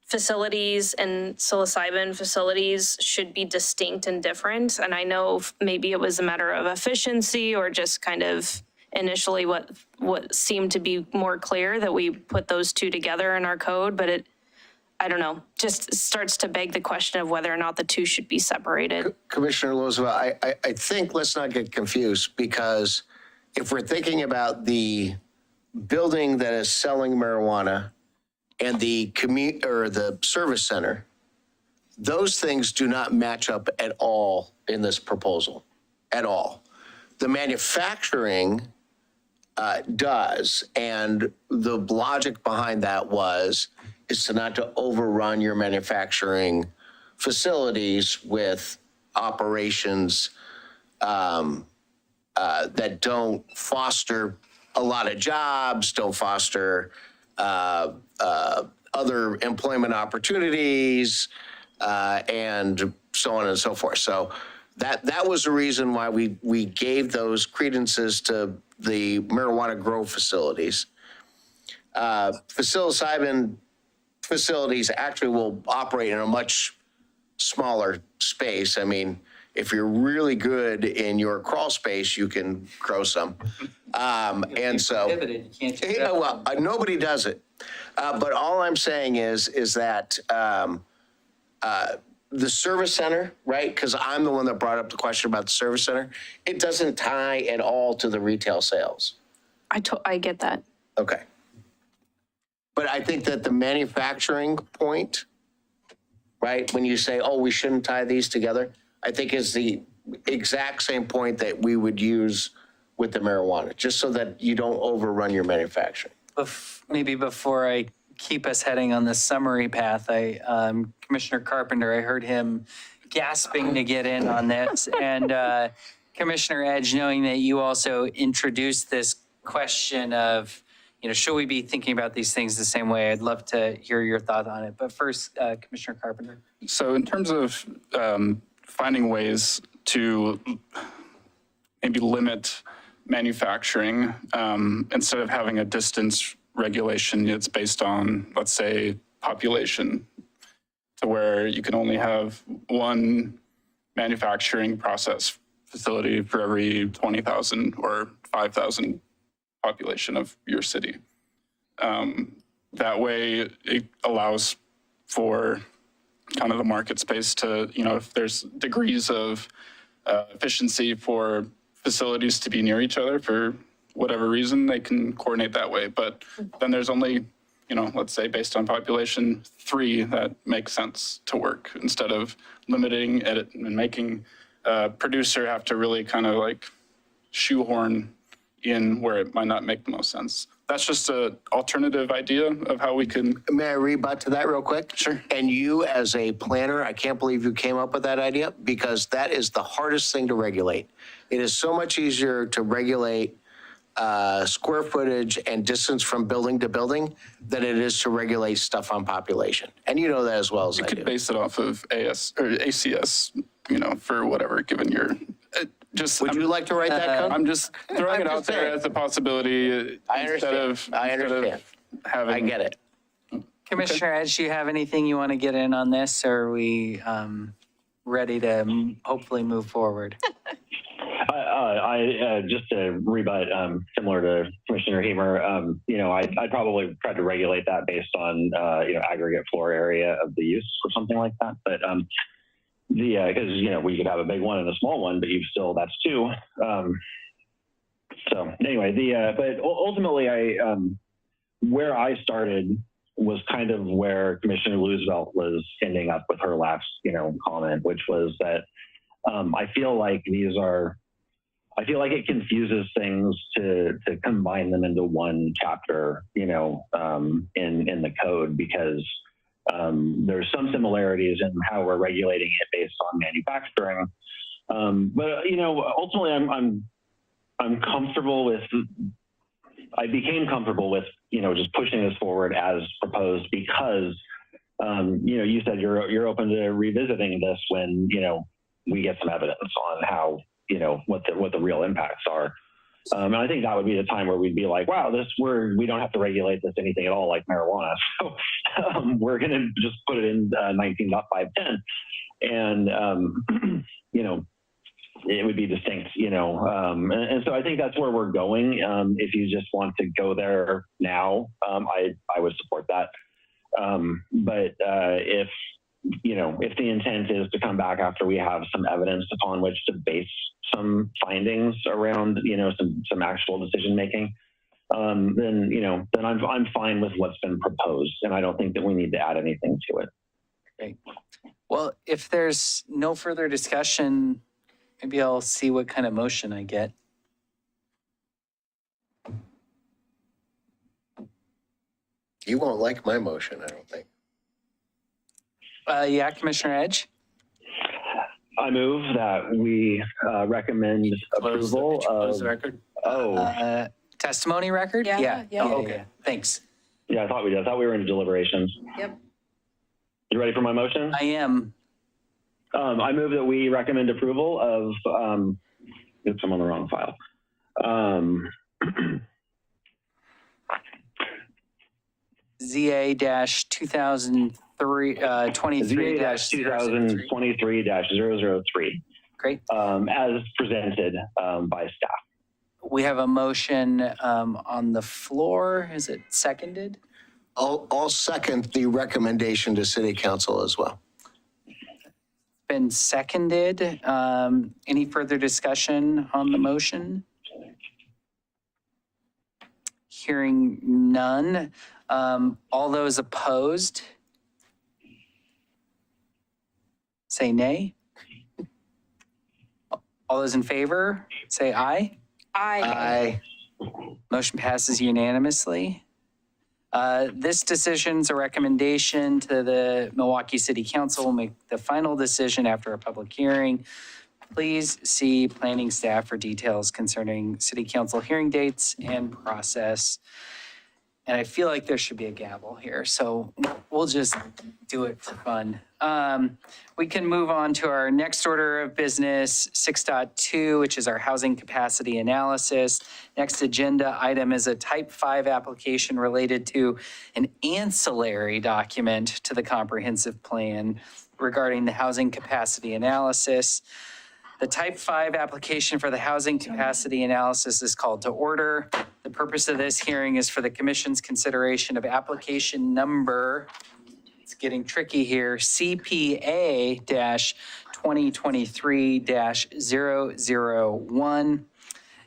H: facilities and psilocybin facilities should be distinct and different. And I know maybe it was a matter of efficiency or just kind of initially what seemed to be more clear that we put those two together in our code, but I don't know, just starts to beg the question of whether or not the two should be separated.
C: Commissioner Roosevelt, I think let's not get confused, because if we're thinking about the building that is selling marijuana and the service center, those things do not match up at all in this proposal, at all. The manufacturing does, and the logic behind that is to not to overrun your manufacturing facilities with operations that don't foster a lot of jobs, don't foster other employment opportunities, and so on and so forth. So that was the reason why we gave those credences to the marijuana grow facilities. Psilocybin facilities actually will operate in a much smaller space. I mean, if you're really good in your crawl space, you can grow some. And so,
B: Prohibited, you can't do
C: yeah,
B: that.
C: well, nobody does it. But all I'm saying is that the service center, right? Because I'm the one that brought up the question about the service center. It doesn't tie at all to the retail sales.
H: I get that.
C: Okay. But I think that the manufacturing point, right, when you say, oh, we shouldn't tie these together, I think is the exact same point that we would use with the marijuana, just so that you don't overrun your manufacturing.
B: Maybe before I keep us heading on this summary path, Commissioner Carpenter, I heard him gasping to get in on this. And Commissioner Edge, knowing that you also introduced this question of, should we be thinking about these things the same way? I'd love to hear your thought on it. But first, Commissioner Carpenter.
G: So in terms of finding ways to maybe limit manufacturing, instead of having a distance regulation, it's based on, let's say, population, to where you can only have one manufacturing process facility for every 20,000 or 5,000 population of your city. That way it allows for kind of the market space to, if there's degrees of efficiency for facilities to be near each other for whatever reason, they can coordinate that way. But then there's only, let's say based on population, 3 that make sense to work, instead of limiting it and making a producer have to really kind of like shoehorn in where it might not make the most sense. That's just an alternative idea of how we can.
C: May I rebut to that real quick?
G: Sure.
C: And you as a planner, I can't believe you came up with that idea, because that is the hardest thing to regulate. It is so much easier to regulate square footage and distance from building to building than it is to regulate stuff on population. And you know that as well as
G: You
C: I
G: could
C: do.
G: base it off of AS or ACS, for whatever, given your,
C: Would you like to write that code?
G: I'm just throwing
C: I'm
G: it out
C: just
G: there
C: saying.
G: as a possibility.
C: I
G: instead
C: understand.
G: of
C: I understand.
G: having.
C: I get it.
B: Commissioner Edge, do you have anything you want to get in on this? Or are we ready to hopefully move forward?
E: I just to rebut, similar to Commissioner Hemer, I'd probably try to regulate that based on, aggregate floor area of the use or something like that. But because, we could have a big one and a small one, but that's 2. So anyway, but ultimately where I started was kind of where Commissioner Roosevelt was ending up with her last, comment, which was that I feel like it confuses things to combine them into one chapter, in the code, because there's some similarities in how we're regulating it based on manufacturing. But ultimately I'm comfortable with, I became comfortable with, just pushing this forward as proposed, because, you said you're open to revisiting this when, we get some evidence on how, what the real impacts are. And I think that would be the time where we'd be like, wow, we don't have to regulate this anything at all like marijuana. So we're going to just put it in 19.510. And, it would be distinct, and so I think that's where we're going. If you just want to go there now, I would support that. But if the intent is to come back after we have some evidence upon which to base some findings around, some actual decision making, then I'm fine with what's been proposed, and I don't think that we need to add anything to it.
B: Great. Well, if there's no further discussion, maybe I'll see what kind of motion I get.
C: You won't like my motion, I don't think.
B: Yeah, Commissioner Edge?
E: I move that we recommend approval
B: Close
E: of.
B: the record.
E: Oh,
B: Testimony record?
H: Yeah.
B: Oh, okay, thanks.
E: yeah, I thought we did. I thought we were in deliberations.
H: Yep.
E: You ready for my motion?
B: I am.
E: I move that we recommend approval of, oops, I'm on the wrong file.
B: ZA-2023
E: ZA-2023-003,
B: Great.
E: as presented by staff.
B: We have a motion on the floor. Is it seconded?
C: I'll second the recommendation to city council as well.
B: Been seconded. Any further discussion on the motion? Hearing none. All those opposed? Say nay. All those in favor, say aye.
C: Aye.
B: Motion passes unanimously. This decision's a recommendation to the Milwaukee City Council. Will make the final decision after a public hearing. Please see planning staff for details concerning city council hearing dates and process. And I feel like there should be a gavel here, so we'll just do it for fun. We can move on to our next order of business, 6.2, which is our housing capacity analysis. Next agenda item is a type 5 application related to an ancillary document to the comprehensive plan regarding the housing capacity analysis. The type 5 application for the housing capacity analysis is called to order. The purpose of this hearing is for the commission's consideration of application number, it's getting tricky here, CPA-2023-001.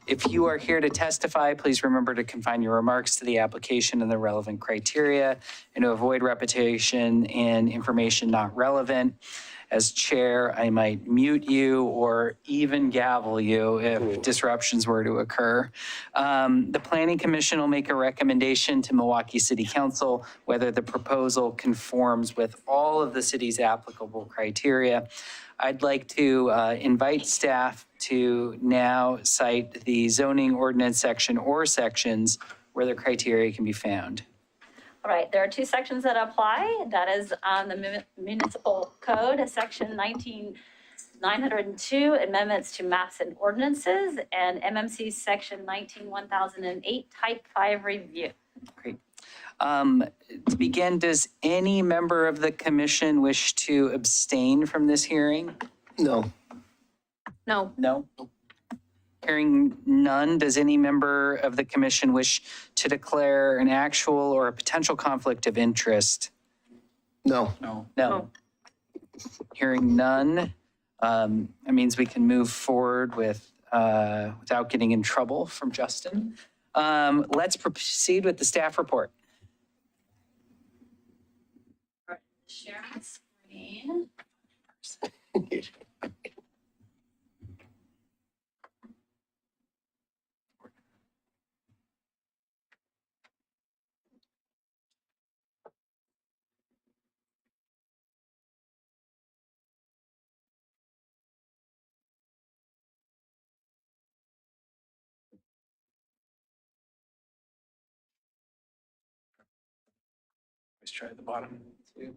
B: If you are here to testify, please remember to confine your remarks to the application and the relevant criteria and to avoid repetition and information not relevant. As chair, I might mute you or even gavel you if disruptions were to occur. The Planning Commission will make a recommendation to Milwaukee City Council whether the proposal conforms with all of the city's applicable criteria. I'd like to invite staff to now cite the zoning ordinance section or sections where the criteria can be found.
A: All right, there are two sections that apply. That is on the municipal code, section 19902, amendments to maps and ordinances, and MMC section 19-1008, type 5 review.
B: Great. To begin, does any member of the commission wish to abstain from this hearing?
C: No.
H: No.
B: No? Hearing none, does any member of the commission wish to declare an actual or a potential conflict of interest?
C: No.
B: No.
H: No.
B: Hearing none, that means we can move forward with, without getting in trouble from Justin. Let's proceed with the staff report.
A: Share my screen.
B: Let's try the bottom too.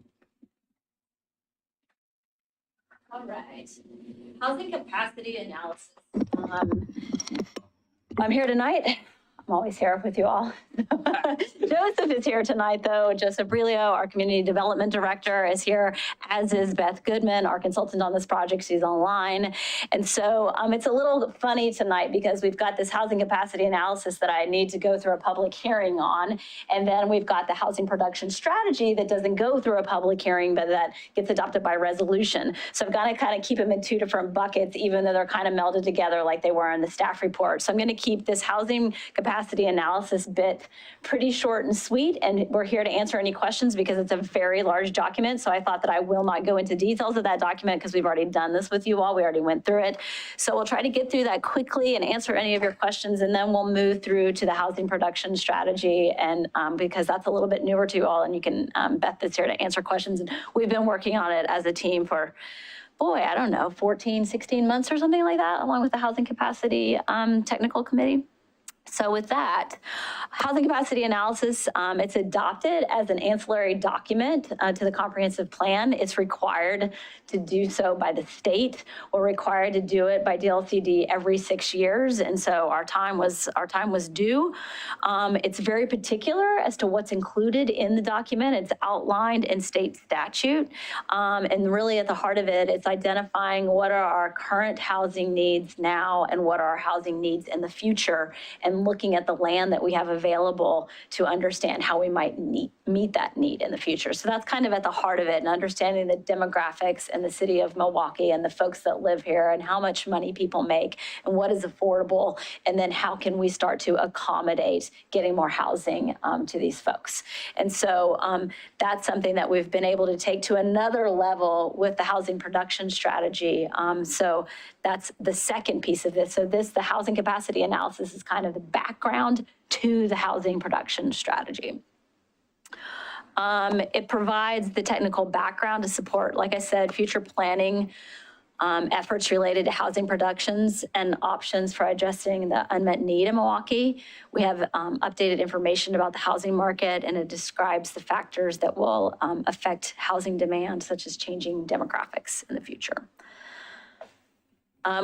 A: All right. Housing capacity analysis. I'm here tonight. I'm always here with you all. Joseph is here tonight, though. Joseph Brilio, our Community Development Director, is here, as is Beth Goodman, our consultant on this project. She's online. And so it's a little funny tonight because we've got this housing capacity analysis that I need to go through a public hearing on. And then we've got the housing production strategy that doesn't go through a public hearing, but that gets adopted by resolution. So I've got to kind of keep them in two different buckets, even though they're kind of melded together like they were in the staff report. So I'm going to keep this housing capacity analysis bit pretty short and sweet, and we're here to answer any questions because it's a very large document. So I thought that I will not go into details of that document because we've already done this with you all. We already went through it. So we'll try to get through that quickly and answer any of your questions, and then we'll move through to the housing production strategy, and because that's a little bit newer to you all, and you can, Beth is here to answer questions, and we've been working on it as a team for, boy, I don't know, 14, 16 months or something like that, along with the housing capacity technical committee. So with that, housing capacity analysis, it's adopted as an ancillary document to the comprehensive plan. It's required to do so by the state. We're required to do it by DLCD every 6 years. And so our time was due. It's very particular as to what's included in the document. It's outlined in state statute. And really at the heart of it, it's identifying what are our current housing needs now and what are our housing needs in the future, and looking at the land that we have available to understand how we might meet that need in the future. So that's kind of at the heart of it, and understanding the demographics in the city of Milwaukee and the folks that live here and how much money people make and what is affordable, and then how can we start to accommodate getting more housing to these folks. And so that's something that we've been able to take to another level with the housing production strategy. So that's the second piece of this. So the housing capacity analysis is kind of the background to the housing production strategy. It provides the technical background to support, like I said, future planning efforts related to housing productions and options for addressing the unmet need in Milwaukee. We have updated information about the housing market, and it describes the factors that will affect housing demand, such as changing demographics in the future.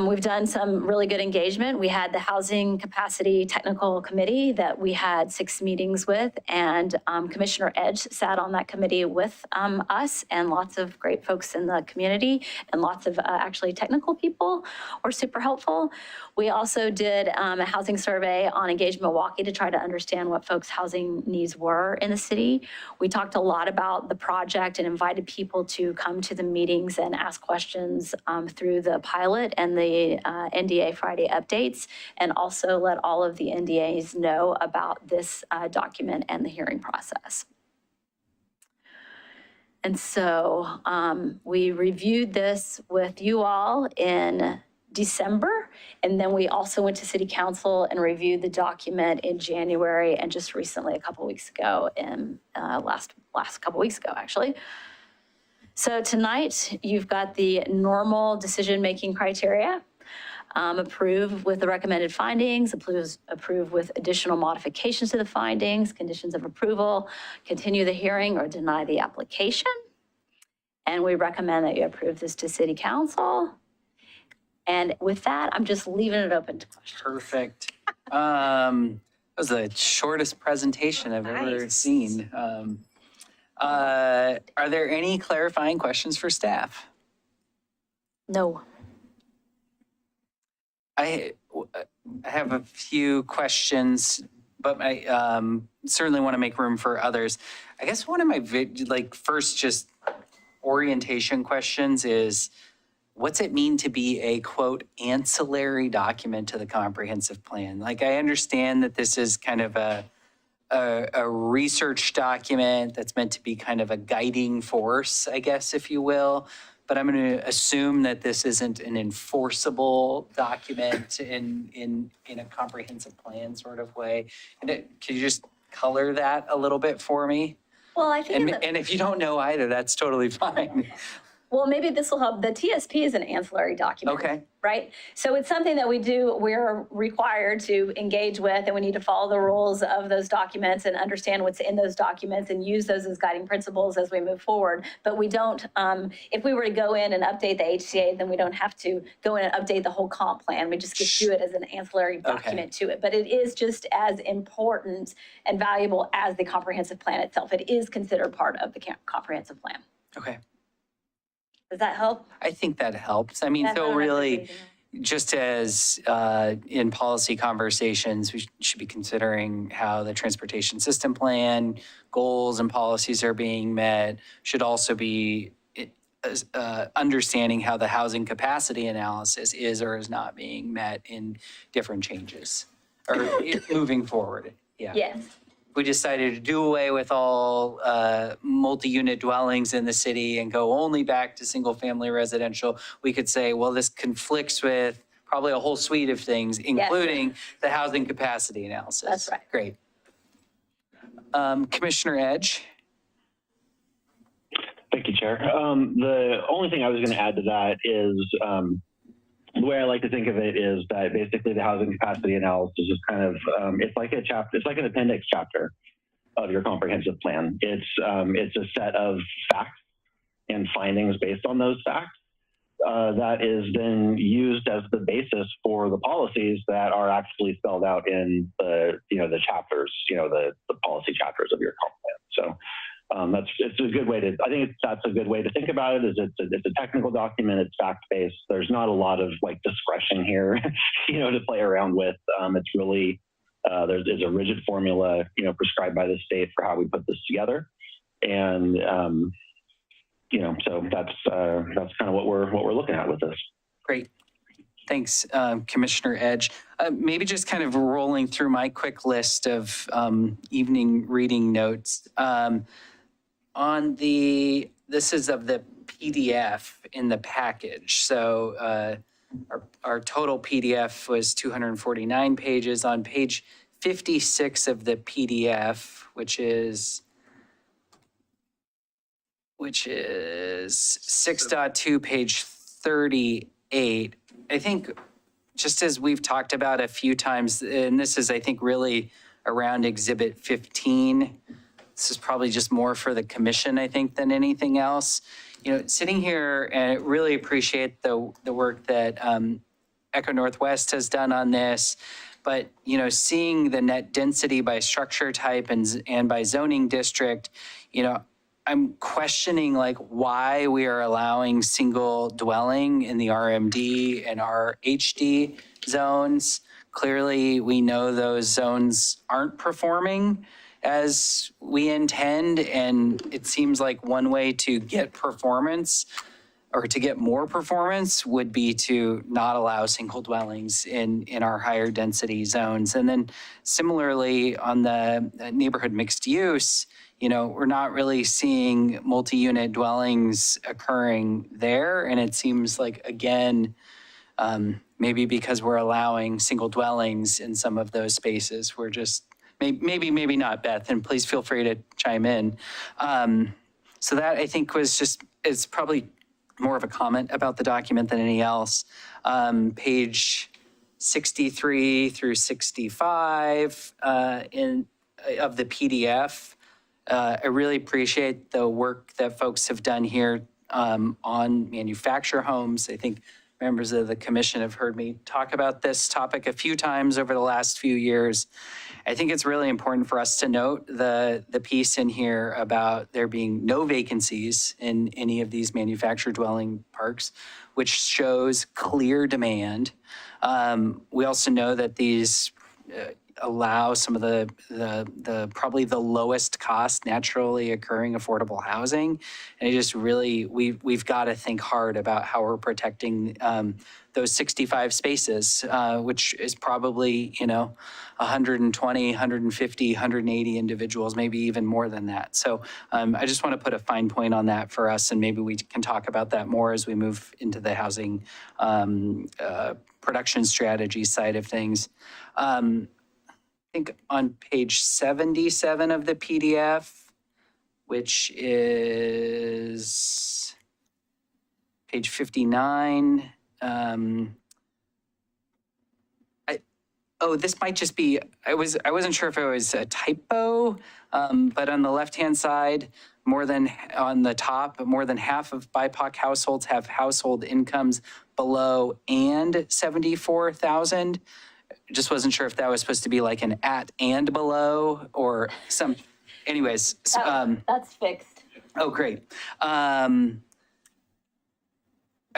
A: We've done some really good engagement. We had the Housing Capacity Technical Committee that we had 6 meetings with, and Commissioner Edge sat on that committee with us, and lots of great folks in the community, and lots of actually technical people were super helpful. We also did a housing survey on Engage Milwaukee to try to understand what folks' housing needs were in the city. We talked a lot about the project and invited people to come to the meetings and ask questions through the pilot and the NDA Friday updates, and also let all of the NDAs know about this document and the hearing process. And so we reviewed this with you all in December, and then we also went to City Council and reviewed the document in January, and just recently, a couple weeks ago, last couple weeks ago, actually. So tonight, you've got the normal decision-making criteria. Approve with the recommended findings, approve with additional modifications to the findings, conditions of approval, continue the hearing or deny the application. And we recommend that you approve this to City Council. And with that, I'm just leaving it open to questions.
B: Perfect. That was the shortest presentation I've ever seen. Are there any clarifying questions for staff?
A: No.
B: I have a few questions, but I certainly want to make room for others. I guess one of my first just orientation questions is, what's it mean to be a, quote, ancillary document to the comprehensive plan? Like, I understand that this is kind of a research document that's meant to be kind of a guiding force, I guess, if you will. But I'm going to assume that this isn't an enforceable document in a comprehensive plan sort of way. And can you just color that a little bit for me?
A: Well, I think.
B: And if you don't know either, that's totally fine.
A: Well, maybe this will help. The TSP is an ancillary document.
B: Okay.
A: Right? So it's something that we're required to engage with, and we need to follow the rules of those documents and understand what's in those documents and use those as guiding principles as we move forward. But we don't, if we were to go in and update the HCA, then we don't have to go in and update the whole comp plan. We just get to do it as an ancillary document to it. But it is just as important and valuable as the comprehensive plan itself. It is considered part of the comprehensive plan.
B: Okay.
A: Does that help?
B: I think that helps. I mean, so really, just as in policy conversations, we should be considering how the transportation system plan goals and policies are being met. Should also be understanding how the housing capacity analysis is or is not being met in different changes or moving forward. Yeah.
A: Yes.
B: We decided to do away with all multi-unit dwellings in the city and go only back to single-family residential, we could say, well, this conflicts with probably a whole suite of things, including the housing capacity analysis.
A: That's right.
B: Great. Commissioner Edge?
E: Thank you, Chair. The only thing I was going to add to that is the way I like to think of it is that basically the housing capacity analysis is kind of, it's like a chapter, it's like an appendix chapter of your comprehensive plan. It's a set of facts and findings based on those facts that is then used as the basis for the policies that are actually spelled out in the chapters, the policy chapters of your comp plan. So it's a good way to, I think that's a good way to think about it. Is it's a technical document, it's fact-based. There's not a lot of like discretion here, to play around with. It's really, there's a rigid formula, prescribed by the state for how we put this together. And, so that's kind of what we're looking at with this.
B: Great. Thanks, Commissioner Edge. Maybe just kind of rolling through my quick list of evening reading notes. This is of the PDF in the package. So our total PDF was 249 pages. On page 56 of the PDF, which is 6.2, page 38. I think just as we've talked about a few times, and this is, I think, really around Exhibit 15. This is probably just more for the commission, I think, than anything else. Sitting here, and really appreciate the work that Echo Northwest has done on this. But, seeing the net density by structure type and by zoning district, I'm questioning why we are allowing single dwelling in the RMD and RHD zones. Clearly, we know those zones aren't performing as we intend, and it seems like one way to get performance or to get more performance would be to not allow single dwellings in our higher density zones. And then similarly on the neighborhood mixed use, we're not really seeing multi-unit dwellings occurring there. And it seems like, again, maybe because we're allowing single dwellings in some of those spaces, we're just, maybe not, Beth, and please feel free to chime in. So that I think it's probably more of a comment about the document than any else. Page 63 through 65 of the PDF. I really appreciate the work that folks have done here on manufactured homes. I think members of the commission have heard me talk about this topic a few times over the last few years. I think it's really important for us to note the piece in here about there being no vacancies in any of these manufactured dwelling parks, which shows clear demand. We also know that these allow some of the probably the lowest cost naturally occurring affordable housing. And it just really, we've got to think hard about how we're protecting those 65 spaces, which is probably, 120, 150, 180 individuals, maybe even more than that. So I just want to put a fine point on that for us, and maybe we can talk about that more as we move into the housing production strategy side of things. I think on page 77 of the PDF, which is page 59. This might just be, I wasn't sure if it was a typo, but on the left-hand side, on the top, more than half of BIPOC households have household incomes below and 74,000. Just wasn't sure if that was supposed to be like an at and below or some, anyways.
A: That's fixed.
B: Oh, great. I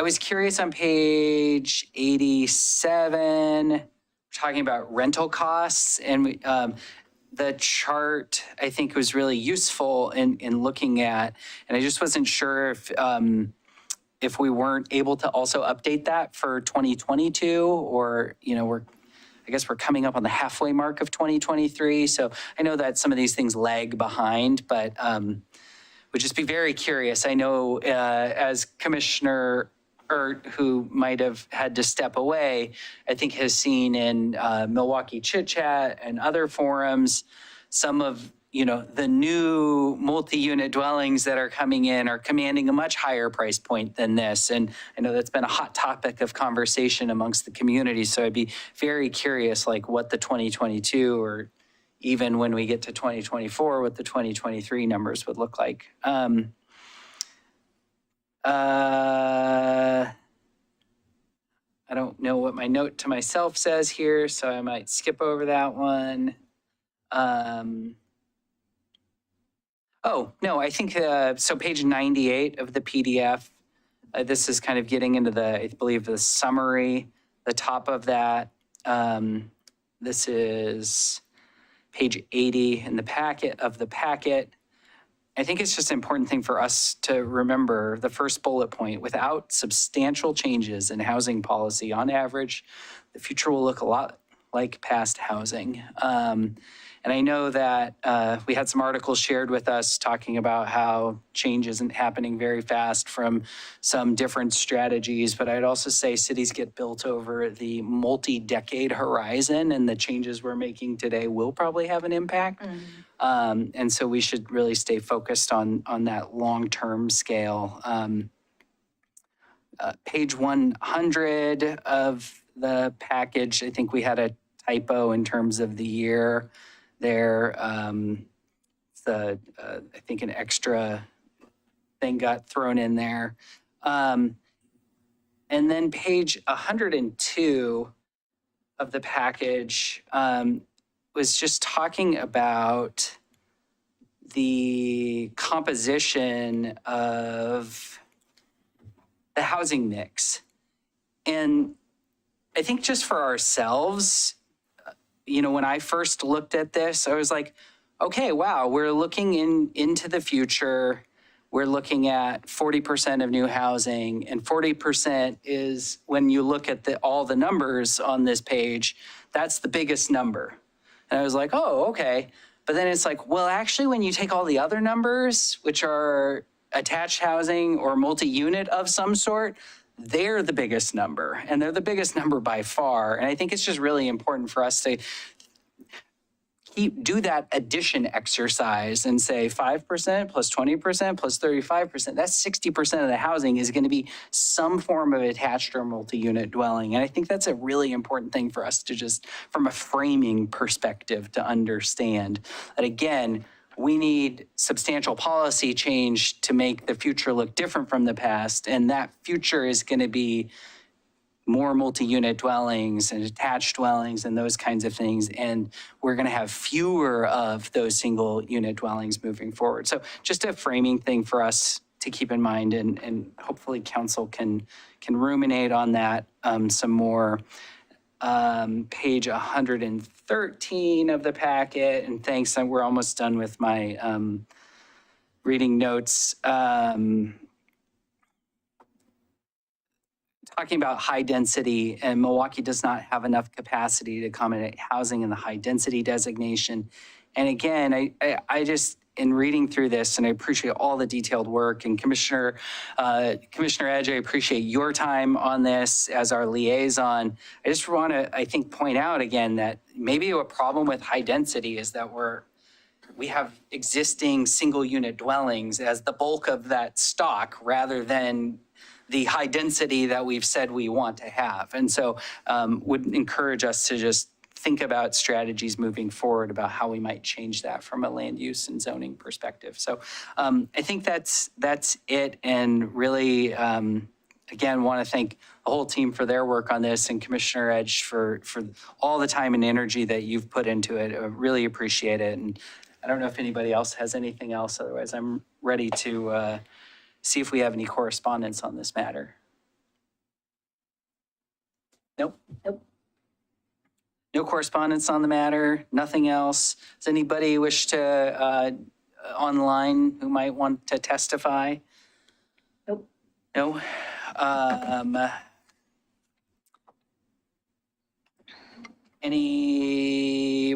B: was curious on page 87, talking about rental costs, and the chart I think was really useful in looking at, and I just wasn't sure if we weren't able to also update that for 2022, or I guess we're coming up on the halfway mark of 2023. So I know that some of these things lag behind, but would just be very curious. I know as Commissioner Ert, who might have had to step away, I think has seen in Milwaukie Chit Chat and other forums, some of the new multi-unit dwellings that are coming in are commanding a much higher price point than this. And I know that's been a hot topic of conversation amongst the community. So I'd be very curious, like what the 2022 or even when we get to 2024, what the 2023 numbers would look like. I don't know what my note to myself says here, so I might skip over that one. Oh, no, I think, so page 98 of the PDF, this is kind of getting into I believe, the summary, the top of that. This is page 80 in the packet. I think it's just an important thing for us to remember the first bullet point: without substantial changes in housing policy, on average, the future will look a lot like past housing. And I know that we had some articles shared with us talking about how change isn't happening very fast from some different strategies, but I'd also say cities get built over the multi-decade horizon, and the changes we're making today will probably have an impact. And so we should really stay focused on that long-term scale. Page 100 of the package, I think we had a typo in terms of the year there. I think an extra thing got thrown in there. And then page 102 of the package was just talking about the composition of the housing mix. And I think just for ourselves, when I first looked at this, I was like, okay, wow, we're looking into the future. We're looking at 40% of new housing, and 40% is, when you look at all the numbers on this page, that's the biggest number. And I was like, oh, okay. But then it's like, well, actually, when you take all the other numbers, which are attached housing or multi-unit of some sort, they're the biggest number, and they're the biggest number by far. And I think it's just really important for us to do that addition exercise and say 5% plus 20% plus 35%, that's 60% of the housing is going to be some form of attached or multi-unit dwelling. And I think that's a really important thing for us to just, from a framing perspective, to understand that, again, we need substantial policy change to make the future look different from the past. And that future is going to be more multi-unit dwellings and attached dwellings and those kinds of things. And we're going to have fewer of those single unit dwellings moving forward. So just a framing thing for us to keep in mind, and hopefully council can ruminate on that some more. Page 113 of the packet, and thanks, we're almost done with my reading notes. Talking about high density, and Milwaukie does not have enough capacity to accommodate housing in the high density designation. And again, I just, in reading through this, and I appreciate all the detailed work, and Commissioner Edge, I appreciate your time on this as our liaison. I just want to, I think, point out again that maybe a problem with high density is that we have existing single unit dwellings as the bulk of that stock, rather than the high density that we've said we want to have. And so would encourage us to just think about strategies moving forward about how we might change that from a land use and zoning perspective. So I think that's it. And really, again, want to thank the whole team for their work on this, and Commissioner Edge for all the time and energy that you've put into it. I really appreciate it. And I don't know if anybody else has anything else. Otherwise, I'm ready to see if we have any correspondence on this matter. Nope. No correspondence on the matter, nothing else. Does anybody wish to, online, who might want to testify?
A: Nope.
B: No?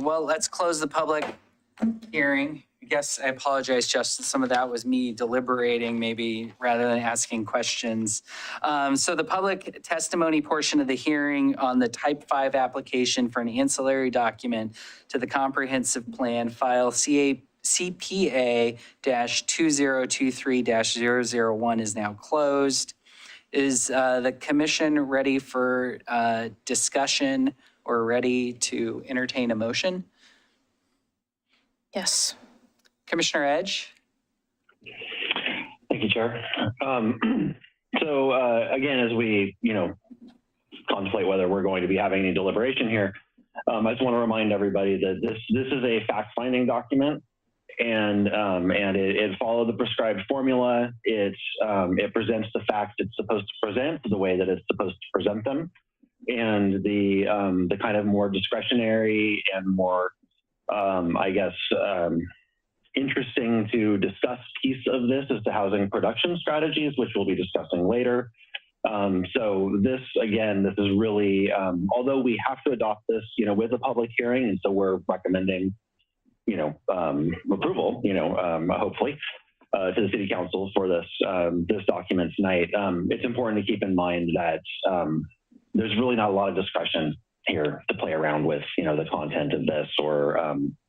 B: Well, let's close the public hearing. I guess I apologize, Justin. Some of that was me deliberating maybe rather than asking questions. So the public testimony portion of the hearing on the Type 5 application for an ancillary document to the comprehensive plan, file CIAC CPA-2023-001 is now closed. Is the commission ready for discussion or ready to entertain a motion?
H: Yes.
B: Commissioner Edge?
E: Thank you, Chair. So again, as we, contemplate whether we're going to be having any deliberation here, I just want to remind everybody that this is a fact-finding document, and it followed the prescribed formula. It presents the facts it's supposed to present the way that it's supposed to present them, and the kind of more discretionary and more, interesting to discuss piece of this is the housing production strategies, which we'll be discussing later. So this is really, although we have to adopt this, with a public hearing, and so we're recommending, approval, hopefully, to the city council for this document tonight. It's important to keep in mind that there's really not a lot of discretion here to play around with, the content of this, or,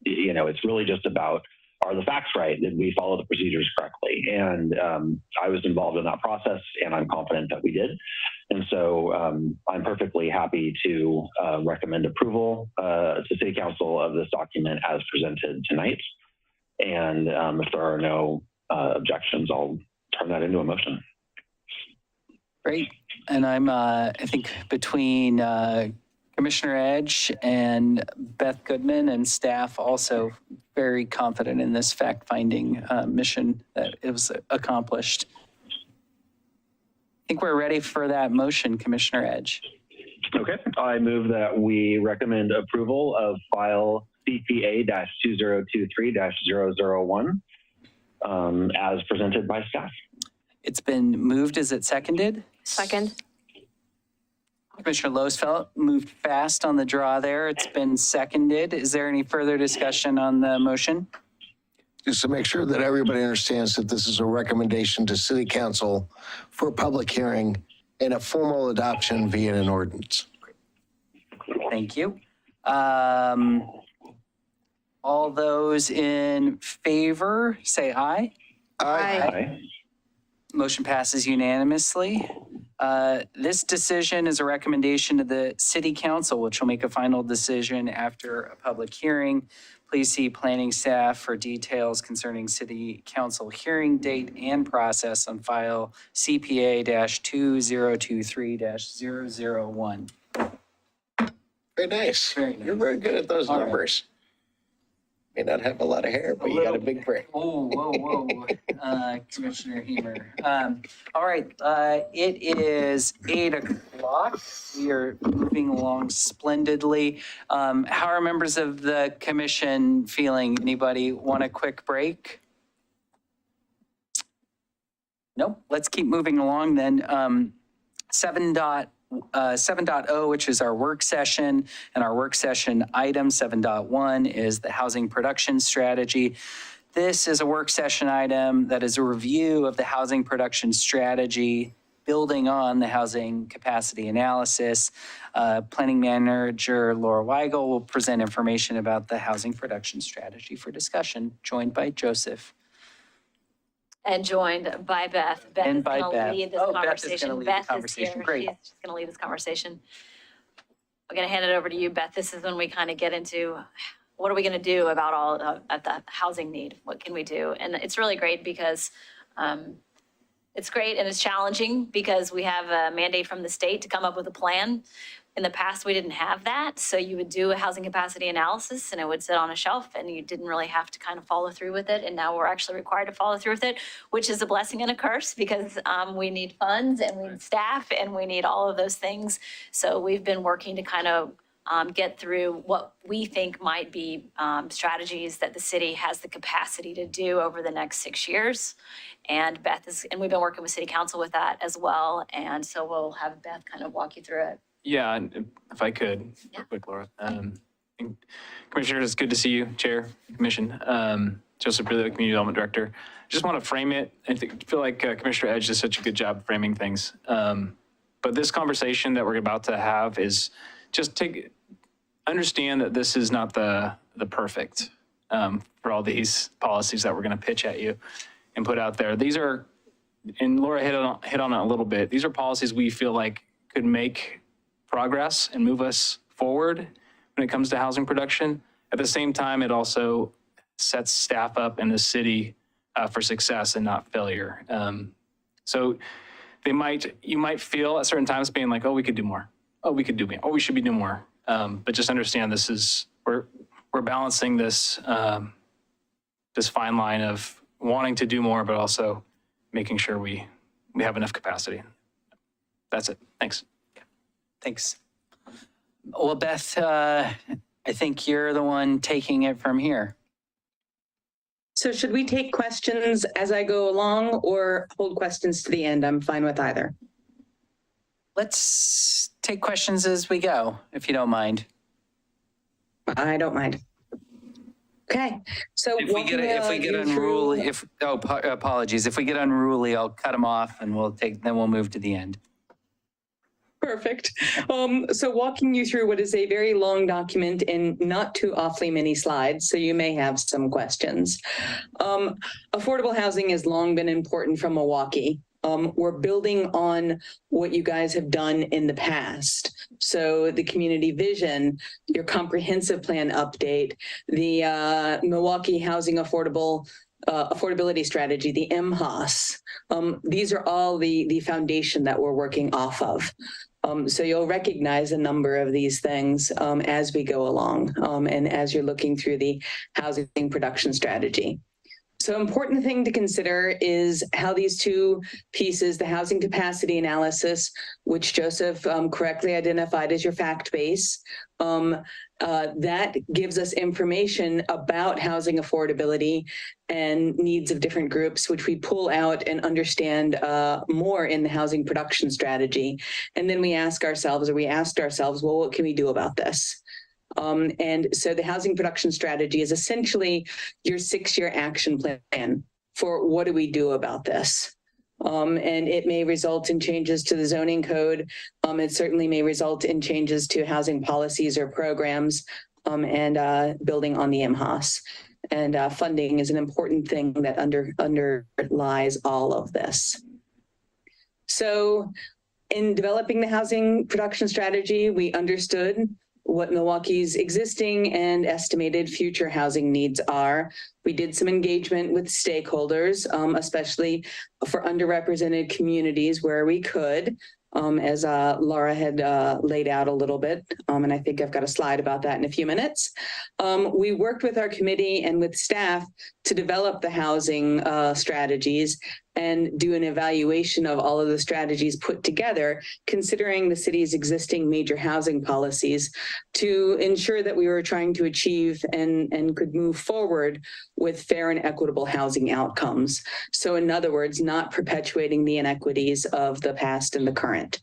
E: it's really just about, are the facts right? Did we follow the procedures correctly? And I was involved in that process, and I'm confident that we did. And so I'm perfectly happy to recommend approval to City Council of this document as presented tonight. And if there are no objections, I'll turn that into a motion.
B: Great. And I'm, I think, between Commissioner Edge and Beth Goodman and staff, also very confident in this fact-finding mission that it was accomplished. I think we're ready for that motion, Commissioner Edge.
E: Okay. I move that we recommend approval of file CPA-2023-001 as presented by staff.
B: It's been moved. Is it seconded?
H: Second.
B: Commissioner Losfeld moved fast on the draw there. It's been seconded. Is there any further discussion on the motion?
C: Just to make sure that everybody understands that this is a recommendation to City Council for a public hearing and a formal adoption via an ordinance.
B: Thank you. All those in favor, say aye.
E: Aye.
B: Motion passes unanimously. This decision is a recommendation to the City Council, which will make a final decision after a public hearing. Please see planning staff for details concerning City Council hearing date and process on file CPA-2023-001.
C: Very nice.
B: Very nice.
C: You're very good at those
B: All right.
C: numbers. May not have a lot of hair, but you got a big brain.
B: Oh, whoa, Commissioner Hemer. All right, it is 8 o'clock. We are moving along splendidly. How are members of the commission feeling? Anybody want a quick break? Nope, let's keep moving along then. 7.0, which is our work session, and our work session item 7.1 is the housing production strategy. This is a work session item that is a review of the housing production strategy, building on the housing capacity analysis. Planning Manager Laura Weigel will present information about the housing production strategy for discussion, joined by Joseph.
A: And joined by Beth. Beth
B: And
A: is
B: by
A: going
B: Beth.
A: to lead this
B: Oh,
A: conversation.
B: Beth is gonna lead the
A: Beth
B: conversation.
A: is here.
B: Great.
A: She's going to lead this conversation. We're going to hand it over to you, Beth. This is when we kind of get into what are we going to do about all of the housing need? What can we do? And it's really great because it's great and it's challenging because we have a mandate from the state to come up with a plan. In the past, we didn't have that. So you would do a housing capacity analysis and it would sit on a shelf and you didn't really have to kind of follow through with it. And now we're actually required to follow through with it, which is a blessing and a curse because we need funds and we need staff and we need all of those things. So we've been working to kind of get through what we think might be strategies that the city has the capacity to do over the next 6 years. And and we've been working with City Council with that as well. And so we'll have Beth kind of walk you through it.
I: Yeah, and if I could, real quick, Laura. Commissioner, it's good to see you, Chair, Commission. Joseph Brillo, Community Development Director. Just want to frame it. I feel like Commissioner Edge does such a good job framing things. But this conversation that we're about to have is just understand that this is not the perfect for all these policies that we're going to pitch at you and put out there. These are, and Laura hit on it a little bit, these are policies we feel like could make progress and move us forward when it comes to housing production. At the same time, it also sets staff up in the city for success and not failure. So you might feel at certain times being like, oh, we could do more. Oh, we could do more. Oh, we should be doing more. But just understand we're balancing this this fine line of wanting to do more, but also making sure we have enough capacity. That's it. Thanks.
B: Thanks. Well, Beth, I think you're the one taking it from here.
J: So should we take questions as I go along or hold questions to the end? I'm fine with either.
B: Let's take questions as we go, if you don't mind.
J: I don't mind. Okay, so
B: If we get unruly, apologies. If we get unruly, I'll cut them off and then we'll move to the end.
J: Perfect. So walking you through what is a very long document and not too awfully many slides, so you may have some questions. Affordable housing has long been important for Milwaukie. We're building on what you guys have done in the past. So the community vision, your comprehensive plan update, the Milwaukie Housing Affordability Strategy, the MHAS. These are all the foundation that we're working off of. So you'll recognize a number of these things as we go along and as you're looking through the housing production strategy. So important thing to consider is how these two pieces, the housing capacity analysis, which Joseph correctly identified as your fact base, that gives us information about housing affordability and needs of different groups, which we pull out and understand more in the housing production strategy. And then we asked ourselves, well, what can we do about this? And so the housing production strategy is essentially your 6-year action plan for what do we do about this? And it may result in changes to the zoning code. It certainly may result in changes to housing policies or programs and building on the MHAS. And funding is an important thing that underlies all of this. So in developing the housing production strategy, we understood what Milwaukee's existing and estimated future housing needs are. We did some engagement with stakeholders, especially for underrepresented communities where we could, as Laura had laid out a little bit, and I think I've got a slide about that in a few minutes. We worked with our committee and with staff to develop the housing strategies and do an evaluation of all of the strategies put together, considering the city's existing major housing policies to ensure that we were trying to achieve and could move forward with fair and equitable housing outcomes. So in other words, not perpetuating the inequities of the past and the current.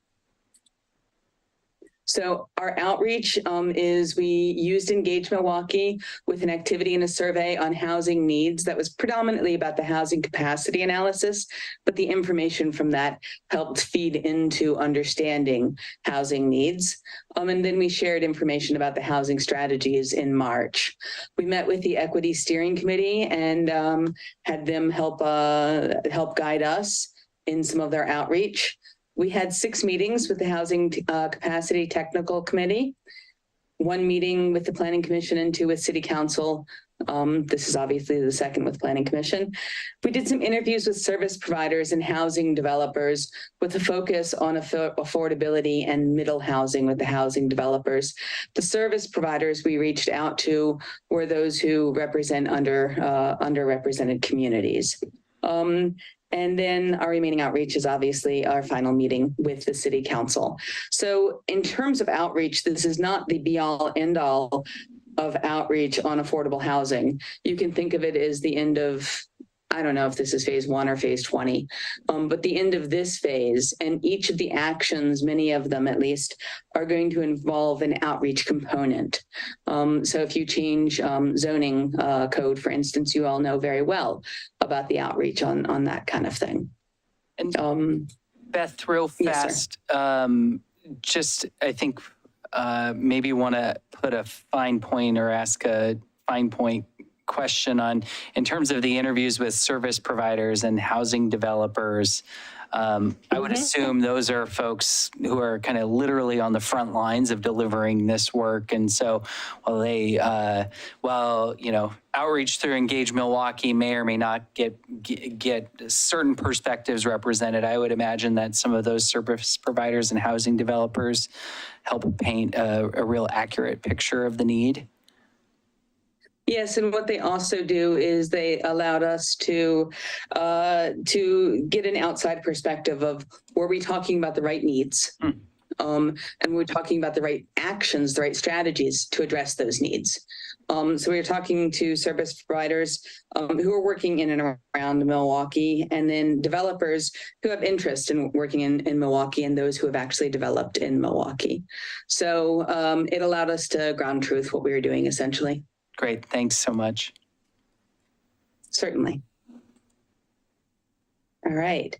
J: So our outreach is we used Engage Milwaukie with an activity and a survey on housing needs that was predominantly about the housing capacity analysis, but the information from that helped feed into understanding housing needs. And then we shared information about the housing strategies in March. We met with the Equity Steering Committee and had them help guide us in some of their outreach. We had 6 meetings with the Housing Capacity Technical Committee, 1 meeting with the Planning Commission and 2 with City Council. This is obviously the 2nd with Planning Commission. We did some interviews with service providers and housing developers with a focus on affordability and middle housing with the housing developers. The service providers we reached out to were those who represent underrepresented communities. And then our remaining outreach is obviously our final meeting with the City Council. So in terms of outreach, this is not the be-all, end-all of outreach on affordable housing. You can think of it as the end of, I don't know if this is phase 1 or phase 20, but the end of this phase, and each of the actions, many of them at least, are going to involve an outreach component. So if you change zoning code, for instance, you all know very well about the outreach on that kind of thing.
B: And Beth, real fast, yes, just I think maybe want to put a fine point or ask a fine point question on, in terms of the interviews with service providers and housing developers. I would assume those are folks who are kind of literally on the front lines of delivering this work. And so while outreach through Engage Milwaukie may or may not get certain perspectives represented, I would imagine that some of those service providers and housing developers help paint a real accurate picture of the need.
J: Yes, and what they also do is they allowed us to get an outside perspective of, were we talking about the right needs? And we're talking about the right actions, the right strategies to address those needs. So we were talking to service providers who are working in and around Milwaukie, and then developers who have interest in working in Milwaukie, and those who have actually developed in Milwaukie. So it allowed us to ground truth what we were doing, essentially.
B: Great, thanks so much.
J: Certainly. All right.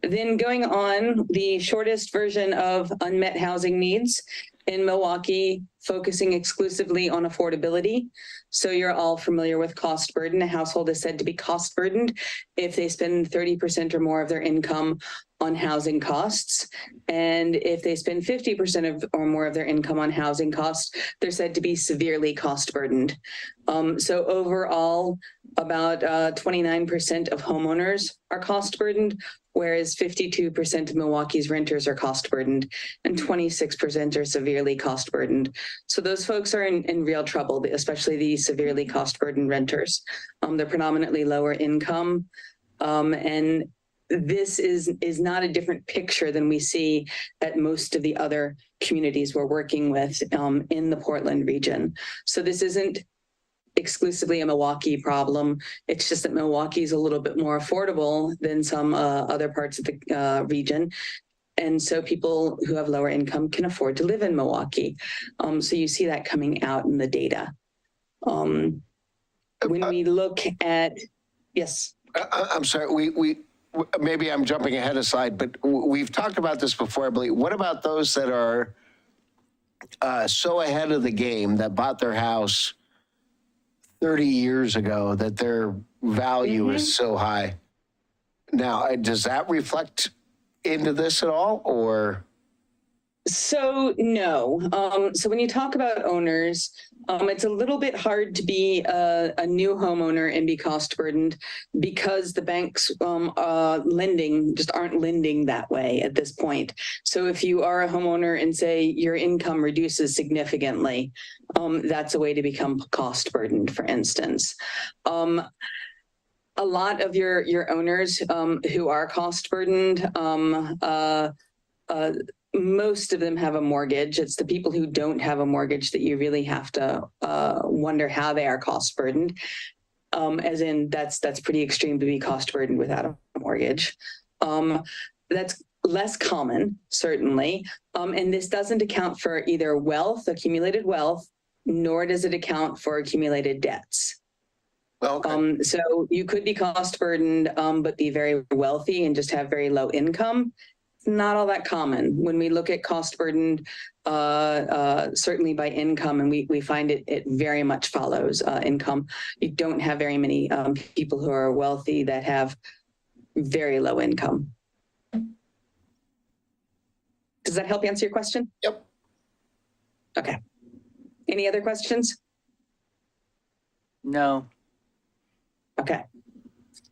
J: Then going on, the shortest version of unmet housing needs in Milwaukie, focusing exclusively on affordability. So you're all familiar with cost burden. A household is said to be cost burdened if they spend 30% or more of their income on housing costs. And if they spend 50% or more of their income on housing costs, they're said to be severely cost burdened. So overall, about 29% of homeowners are cost burdened, whereas 52% of Milwaukee's renters are cost burdened and 26% are severely cost burdened. So those folks are in real trouble, especially the severely cost burdened renters. They're predominantly lower income. And this is not a different picture than we see at most of the other communities we're working with in the Portland region. So this isn't exclusively a Milwaukie problem. It's just that Milwaukee is a little bit more affordable than some other parts of the region. And so people who have lower income can afford to live in Milwaukie. So you see that coming out in the data. When we look at, yes.
C: I'm sorry, we maybe I'm jumping ahead of slide, but we've talked about this before, I believe. What about those that are so ahead of the game that bought their house 30 years ago that their value is so high? Now, does that reflect into this at all, or?
J: So no. So when you talk about owners, it's a little bit hard to be a new homeowner and be cost burdened because the banks lending just aren't lending that way at this point. So if you are a homeowner and say your income reduces significantly, that's a way to become cost burdened, for instance. A lot of your owners who are cost burdened, most of them have a mortgage. It's the people who don't have a mortgage that you really have to wonder how they are cost burdened. As in, that's pretty extreme to be cost burdened without a mortgage. That's less common, certainly. And this doesn't account for either wealth, accumulated wealth, nor does it account for accumulated debts.
C: Okay.
J: So you could be cost burdened, but be very wealthy and just have very low income. Not all that common. When we look at cost burdened, certainly by income, and we find it very much follows income. You don't have very many people who are wealthy that have very low income. Does that help answer your question?
C: Yep.
J: Okay. Any other questions?
B: No.
J: Okay.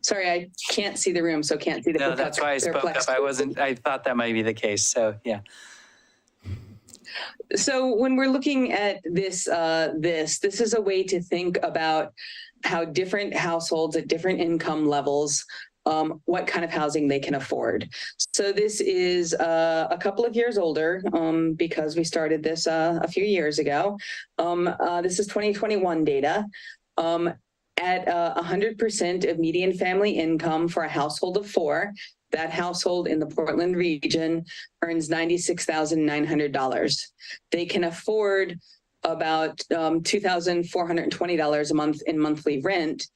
J: Sorry, I can't see the room, so can't see the.
B: No, that's why I spoke up. I thought that might be the case. So, yeah.
J: So when we're looking at this, this is a way to think about how different households at different income levels, what kind of housing they can afford. So this is a couple of years older because we started this a few years ago. This is 2021 data. At 100% of median family income for a household of 4, that household in the Portland region earns $96,900. They can afford about $2,420 a month in monthly rent.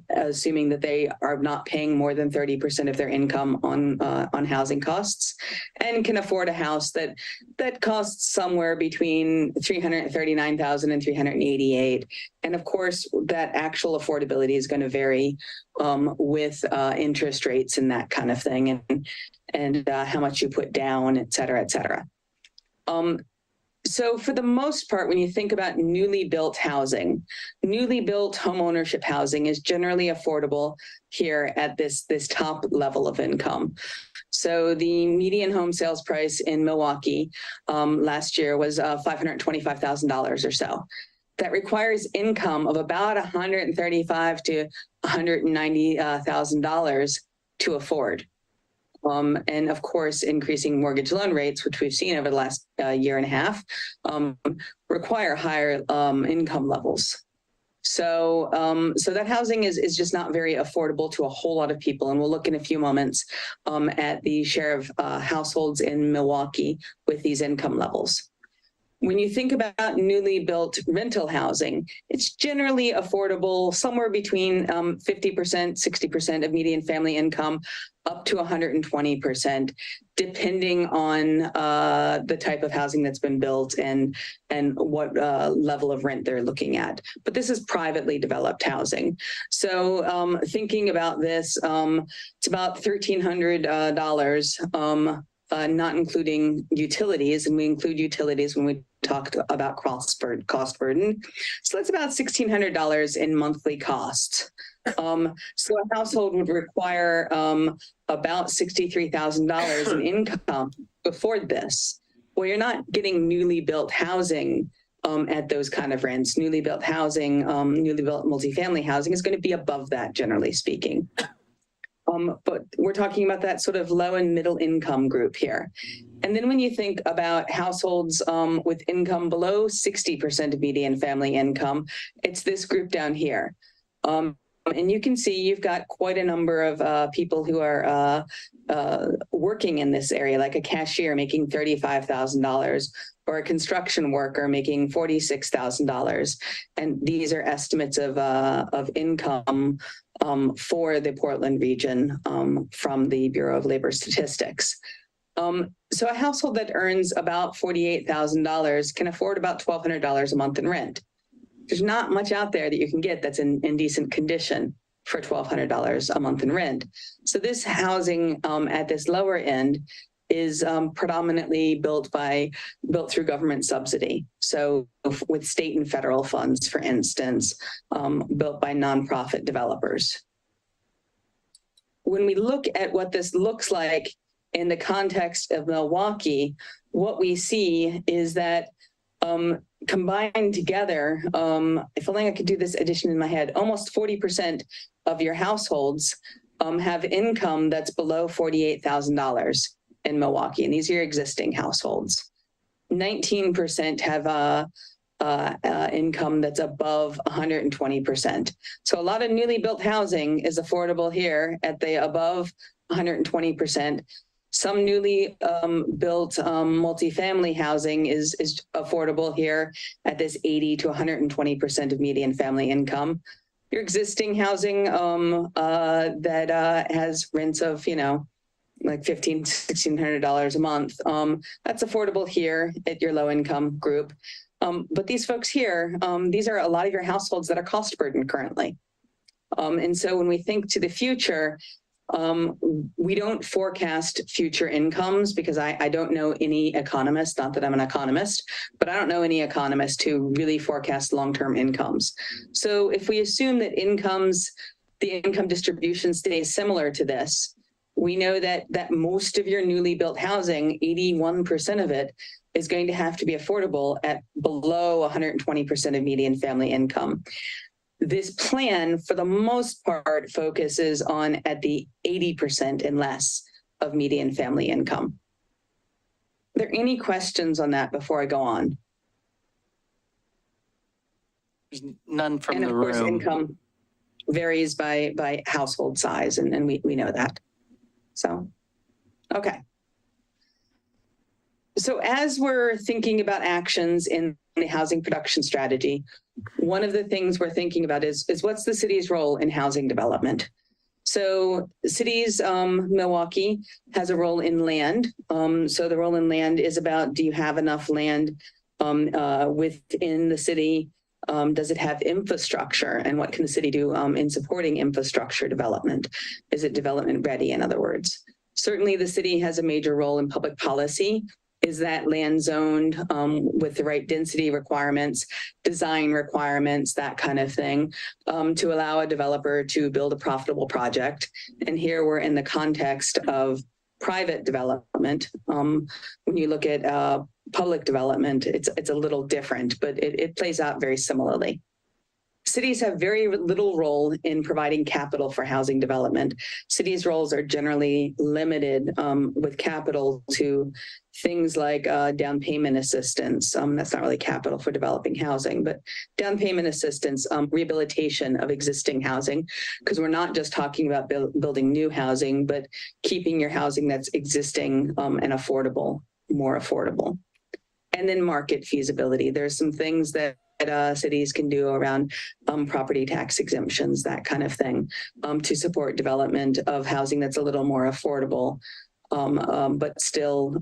J: assuming that they are not paying more than 30% of their income on housing costs, and can afford a house that costs somewhere between $339,000 and $388,000. And of course, that actual affordability is going to vary with interest rates and that kind of thing, and how much you put down, et cetera, et cetera. So for the most part, when you think about newly built housing, newly built home ownership housing is generally affordable here at this top level of income. So the median home sales price in Milwaukie last year was $525,000 or so. That requires income of about $135,000 to $190,000 to afford. And of course, increasing mortgage loan rates, which we've seen over the last year and a half, require higher income levels. So that housing is just not very affordable to a whole lot of people. And we'll look in a few moments at the share of households in Milwaukie with these income levels. When you think about newly built rental housing, it's generally affordable somewhere between 50%, 60% of median family income, up to 120%, depending on the type of housing that's been built and what level of rent they're looking at. But this is privately developed housing. So thinking about this, it's about $1,300, not including utilities, and we include utilities when we talked about cost burden. So that's about $1,600 in monthly costs. So a household would require about $63,000 in income to afford this. Well, you're not getting newly built housing at those kind of rents. Newly built housing, newly built multifamily housing is going to be above that, generally speaking. But we're talking about that sort of low and middle income group here. And then when you think about households with income below 60% of median family income, it's this group down here. And you can see you've got quite a number of people who are working in this area, like a cashier making $35,000 or a construction worker making $46,000. And these are estimates of income for the Portland region from the Bureau of Labor Statistics. So a household that earns about $48,000 can afford about $1,200 a month in rent. There's not much out there that you can get that's in decent condition for $1,200 a month in rent. So this housing at this lower end is predominantly built through government subsidy. So with state and federal funds, for instance, built by nonprofit developers. When we look at what this looks like in the context of Milwaukie, what we see is that combined together, if only I could do this addition in my head, almost 40% of your households have income that's below $48,000 in Milwaukie, and these are your existing households. 19% have income that's above 120%. So a lot of newly built housing is affordable here at the above 120%. Some newly built multifamily housing is affordable here at this 80 to 120% of median family income. Your existing housing that has rents of, like $1,500, $1,600 a month, that's affordable here at your low income group. But these folks here, these are a lot of your households that are cost burdened currently. And so when we think to the future, we don't forecast future incomes because I don't know any economist, not that I'm an economist, but I don't know any economist who really forecast long-term incomes. So if we assume that the income distribution stays similar to this, we know that most of your newly built housing, 81% of it, is going to have to be affordable at below 120% of median family income. This plan, for the most part, focuses on at the 80% and less of median family income. Are there any questions on that before I go on?
B: There's none from
J: and
B: the
J: of course,
B: room.
J: income varies by household size, and we know that. So, okay. So as we're thinking about actions in the housing production strategy, one of the things we're thinking about is what's the city's role in housing development? So the city's Milwaukie has a role in land. So the role in land is about, do you have enough land within the city? Does it have infrastructure? And what can the city do in supporting infrastructure development? Is it development ready, in other words? Certainly the city has a major role in public policy. Is that land zoned with the right density requirements, design requirements, that kind of thing, to allow a developer to build a profitable project? And here we're in the context of private development. When you look at public development, it's a little different, but it plays out very similarly. Cities have very little role in providing capital for housing development. Cities' roles are generally limited with capital to things like down payment assistance. That's not really capital for developing housing, but down payment assistance, rehabilitation of existing housing, because we're not just talking about building new housing, but keeping your housing that's existing and affordable, more affordable. And then market feasibility. There's some things that cities can do around property tax exemptions, that kind of thing, to support development of housing that's a little more affordable, but still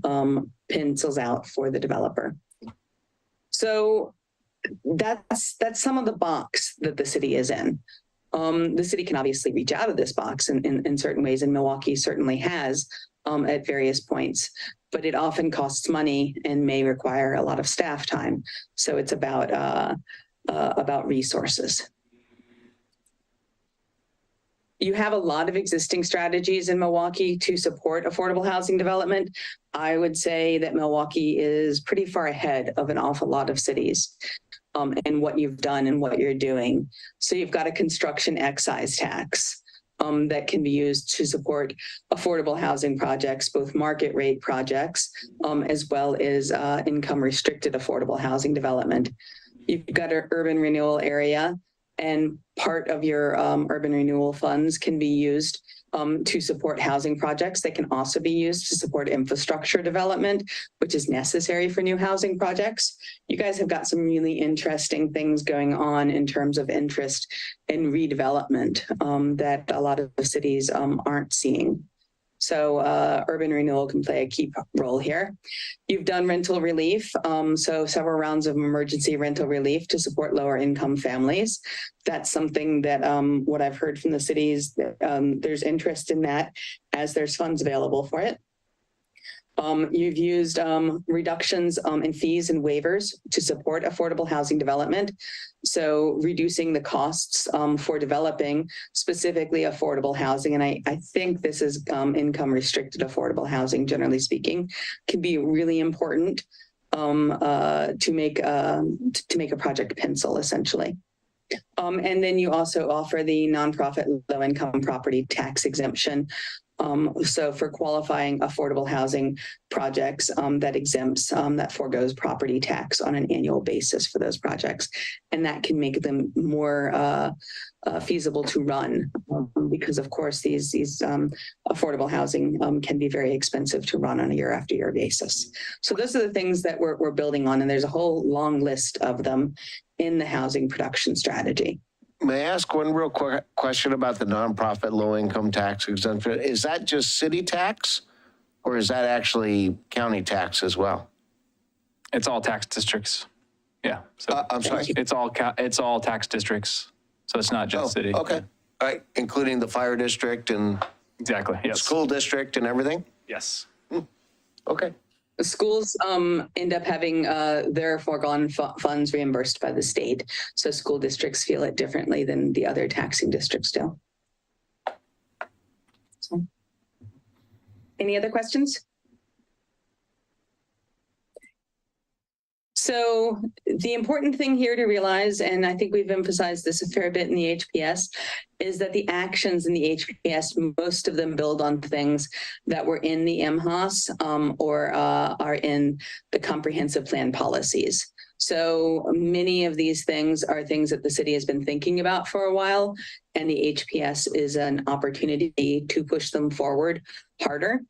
J: pencils out for the developer. So that's some of the box that the city is in. The city can obviously reach out of this box in certain ways, and Milwaukie certainly has at various points, but it often costs money and may require a lot of staff time. So it's about resources. You have a lot of existing strategies in Milwaukie to support affordable housing development. I would say that Milwaukie is pretty far ahead of an awful lot of cities in what you've done and what you're doing. So you've got a construction excise tax that can be used to support affordable housing projects, both market rate projects, as well as income restricted affordable housing development. You've got an urban renewal area, and part of your urban renewal funds can be used to support housing projects. They can also be used to support infrastructure development, which is necessary for new housing projects. You guys have got some really interesting things going on in terms of interest in redevelopment that a lot of the cities aren't seeing. So urban renewal can play a key role here. You've done rental relief, so several rounds of emergency rental relief to support lower income families. That's something that what I've heard from the cities, there's interest in that as there's funds available for it. You've used reductions in fees and waivers to support affordable housing development. So reducing the costs for developing specifically affordable housing. And I think this is income restricted affordable housing, generally speaking, can be really important to make a project pencil, essentially. And then you also offer the nonprofit low income property tax exemption. So for qualifying affordable housing projects that exempts, that forgoes property tax on an annual basis for those projects. And that can make them more feasible to run because of course these affordable housing can be very expensive to run on a year after year basis. So those are the things that we're building on, and there's a whole long list of them in the housing production strategy.
C: May I ask one real quick question about the nonprofit low-income tax exemption? Is that just city tax, or is that actually county tax as well?
I: It's all tax districts. Yeah. So
C: I'm sorry?
I: it's all tax districts. So it's not just city.
C: Okay. All right, including the fire district and
I: Exactly. Yes.
C: school district and everything?
I: Yes.
C: Okay.
J: The schools end up having their foregone funds reimbursed by the state. So school districts feel it differently than the other taxing districts do. So, any other questions? So the important thing here to realize, and I think we've emphasized this a fair bit in the HPS, is that the actions in the HPS, most of them build on things that were in the MHAS or are in the comprehensive plan policies. So many of these things are things that the city has been thinking about for a while, and the HPS is an opportunity to push them forward harder.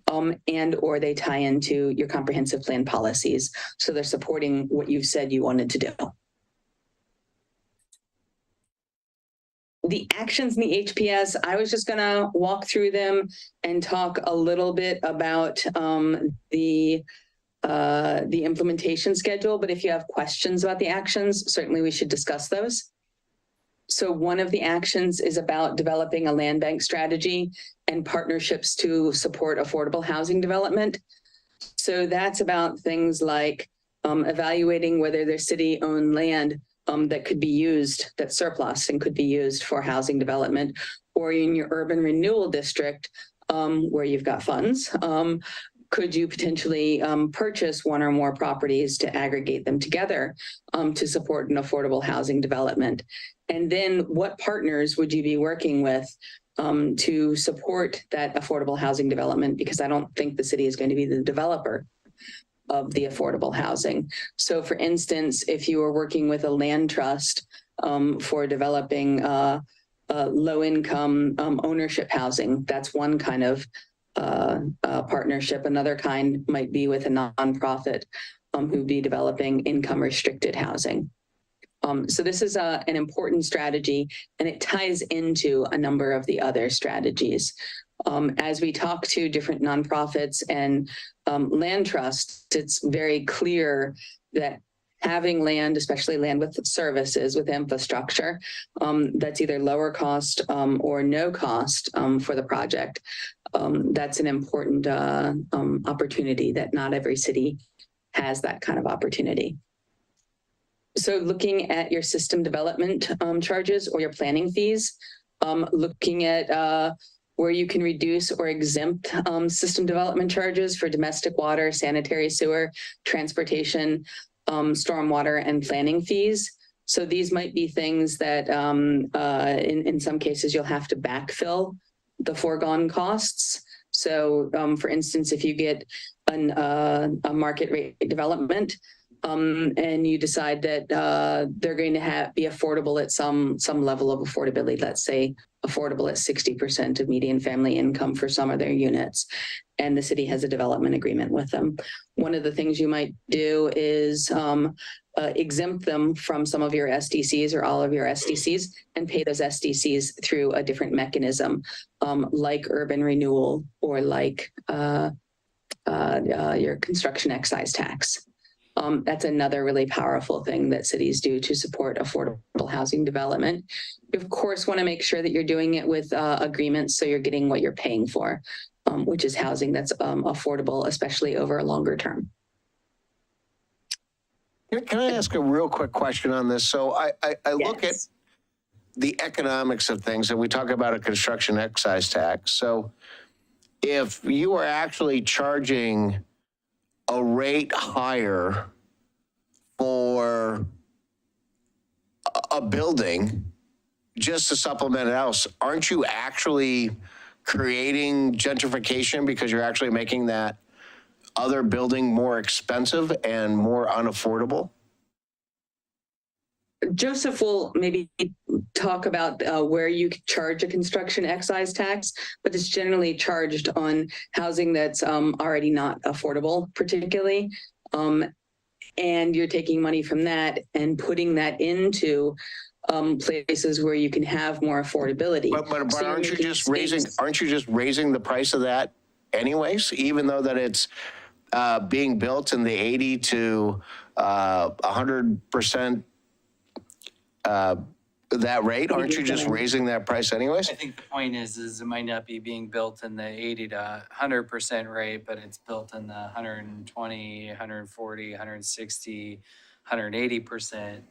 J: and or they tie into your comprehensive plan policies. So they're supporting what you've said you wanted to do. The actions in the HPS, I was just going to walk through them and talk a little bit about the implementation schedule. But if you have questions about the actions, certainly we should discuss those. So one of the actions is about developing a land bank strategy and partnerships to support affordable housing development. So that's about things like evaluating whether there's city-owned land that could be used, that's surplus and could be used for housing development, or in your urban renewal district where you've got funds, could you potentially purchase one or more properties to aggregate them together to support an affordable housing development? And then what partners would you be working with to support that affordable housing development? Because I don't think the city is going to be the developer of the affordable housing. So for instance, if you were working with a land trust for developing low-income ownership housing, that's one kind of partnership. Another kind might be with a nonprofit who'd be developing income-restricted housing. So this is an important strategy, and it ties into a number of the other strategies. As we talk to different nonprofits and land trusts, it's very clear that having land, especially land with services, with infrastructure, that's either lower cost or no cost for the project, that's an important opportunity that not every city has that kind of opportunity. So looking at your system development charges or your planning fees, looking at where you can reduce or exempt system development charges for domestic water, sanitary sewer, transportation, stormwater, and planning fees. So these might be things that in some cases you'll have to backfill the foregone costs. So for instance, if you get a market rate development, and you decide that they're going to be affordable at some level of affordability, let's say affordable at 60% of median family income for some of their units, and the city has a development agreement with them. One of the things you might do is exempt them from some of your SDCs or all of your SDCs and pay those SDCs through a different mechanism, like urban renewal or like your construction excise tax. That's another really powerful thing that cities do to support affordable housing development. You, of course, want to make sure that you're doing it with agreements so you're getting what you're paying for, which is housing that's affordable, especially over a longer term.
C: Can I ask a real quick question on this? So I look at
J: Yes.
C: the economics of things, and we talk about a construction excise tax. So if you are actually charging a rate higher for a building just to supplement it else, aren't you actually creating gentrification because you're actually making that other building more expensive and more unaffordable?
J: Joseph will maybe talk about where you charge a construction excise tax, but it's generally charged on housing that's already not affordable, particularly. And you're taking money from that and putting that into places where you can have more affordability.
C: But
J: So
C: aren't
J: you're
C: you just raising the price of that anyways, even though that it's being built in the 80 to 100% that rate? Aren't you just raising that price anyways?
B: I think the point is it might not be being built in the 80 to 100% rate, but it's built in the 120, 140, 160, 180%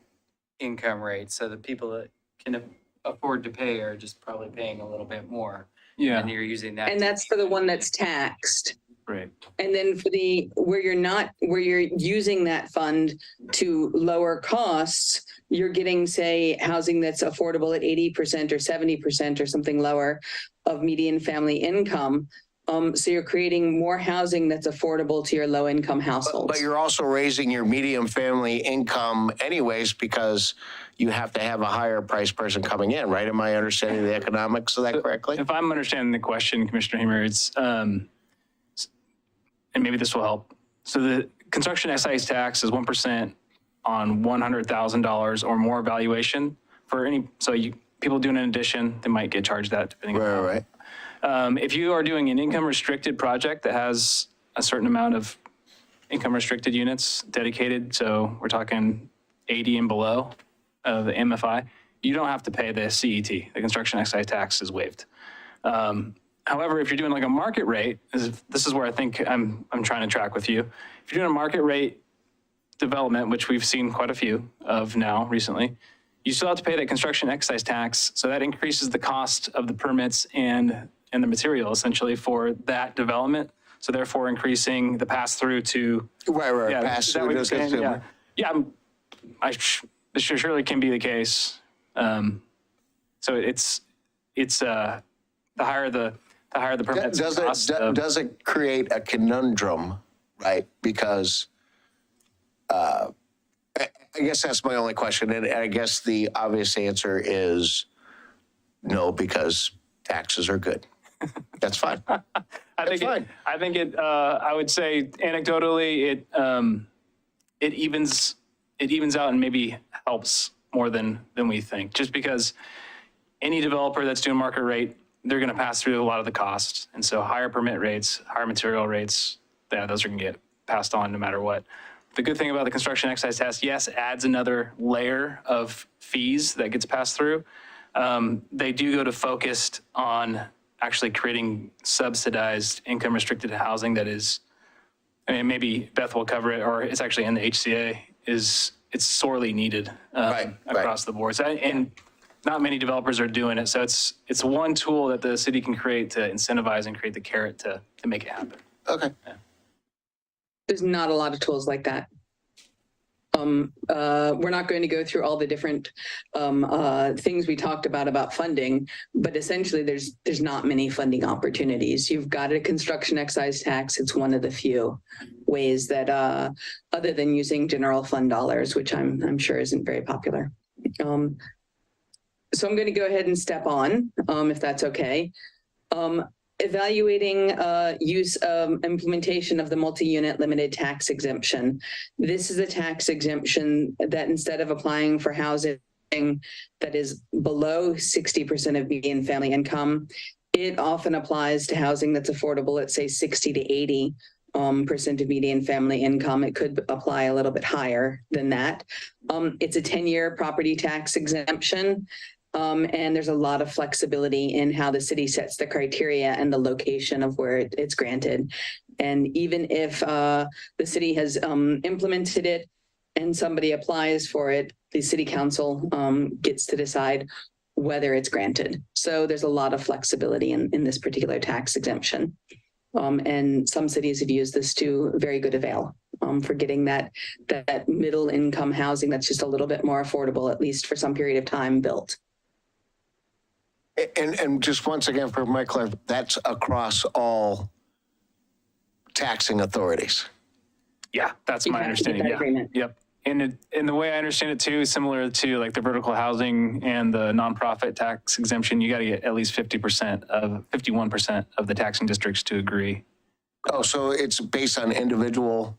B: income rate. So the people that can afford to pay are just probably paying a little bit more.
I: Yeah.
B: And you're using that.
J: And that's for the one that's taxed.
I: Right.
J: And then for the where you're using that fund to lower costs, you're getting, say, housing that's affordable at 80% or 70% or something lower of median family income. So you're creating more housing that's affordable to your low income households.
C: But you're also raising your median family income anyways because you have to have a higher price person coming in, right? Am I understanding the economics of that correctly?
I: If I'm understanding the question, Commissioner Hamer, it's and maybe this will help. So the construction excise tax is 1% on $100,000 or more valuation for any, people doing an addition, they might get charged that depending on.
C: Right.
I: If you are doing an income restricted project that has a certain amount of income restricted units dedicated, so we're talking 80 and below the MFI, you don't have to pay the CET. The construction excise tax is waived. However, if you're doing like a market rate, this is where I think I'm trying to track with you. If you're doing a market rate development, which we've seen quite a few of now recently, you still have to pay that construction excise tax. So that increases the cost of the permits and the material essentially for that development. So therefore increasing the pass through to.
C: Right.
I: Yeah,
C: Pass
I: is that
C: through
I: what
C: to
I: you're saying?
C: consumer.
I: Yeah. This surely can be the case. So it's the higher the permits.
C: Does it create a conundrum, right? Because I guess that's my only question. And I guess the obvious answer is no, because taxes are good. That's fine.
I: I think I would say anecdotally, it evens out and maybe helps more than we think. Just because any developer that's doing market rate, they're going to pass through a lot of the costs, and so higher permit rates, higher material rates, those are going to get passed on no matter what. The good thing about the construction excise tax, yes, adds another layer of fees that gets passed through. They do go to focused on actually creating subsidized income restricted housing that is, I mean, maybe Beth will cover it, or it's actually in the HCA, it's sorely needed across the board. So, and not many developers are doing it. So it's one tool that the city can create to incentivize and create the carrot to make it happen.
C: Okay.
I: Yeah.
J: There's not a lot of tools like that. We're not going to go through all the different things we talked about funding, but essentially there's not many funding opportunities. You've got a construction excise tax. It's one of the few ways that other than using general fund dollars, which I'm sure isn't very popular. So I'm going to go ahead and step on, if that's okay. Evaluating use of implementation of the multi-unit limited tax exemption. This is a tax exemption that instead of applying for housing that is below 60% of median family income, it often applies to housing that's affordable at say 60 to 80% of median family income. It could apply a little bit higher than that. It's a 10-year property tax exemption. And there's a lot of flexibility in how the city sets the criteria and the location of where it's granted. And even if the city has implemented it and somebody applies for it, the city council gets to decide whether it's granted. So there's a lot of flexibility in this particular tax exemption. And some cities have used this to very good avail for getting that middle income housing that's just a little bit more affordable, at least for some period of time, built.
C: And just once again, for my clarity, that's across all taxing authorities.
I: Yeah, that's my understanding. Yeah. Yep. And the way I understand it too, similar to like the vertical housing and the nonprofit tax exemption, you got to get at least 51% of the taxing districts to agree.
C: Oh, so it's based on individual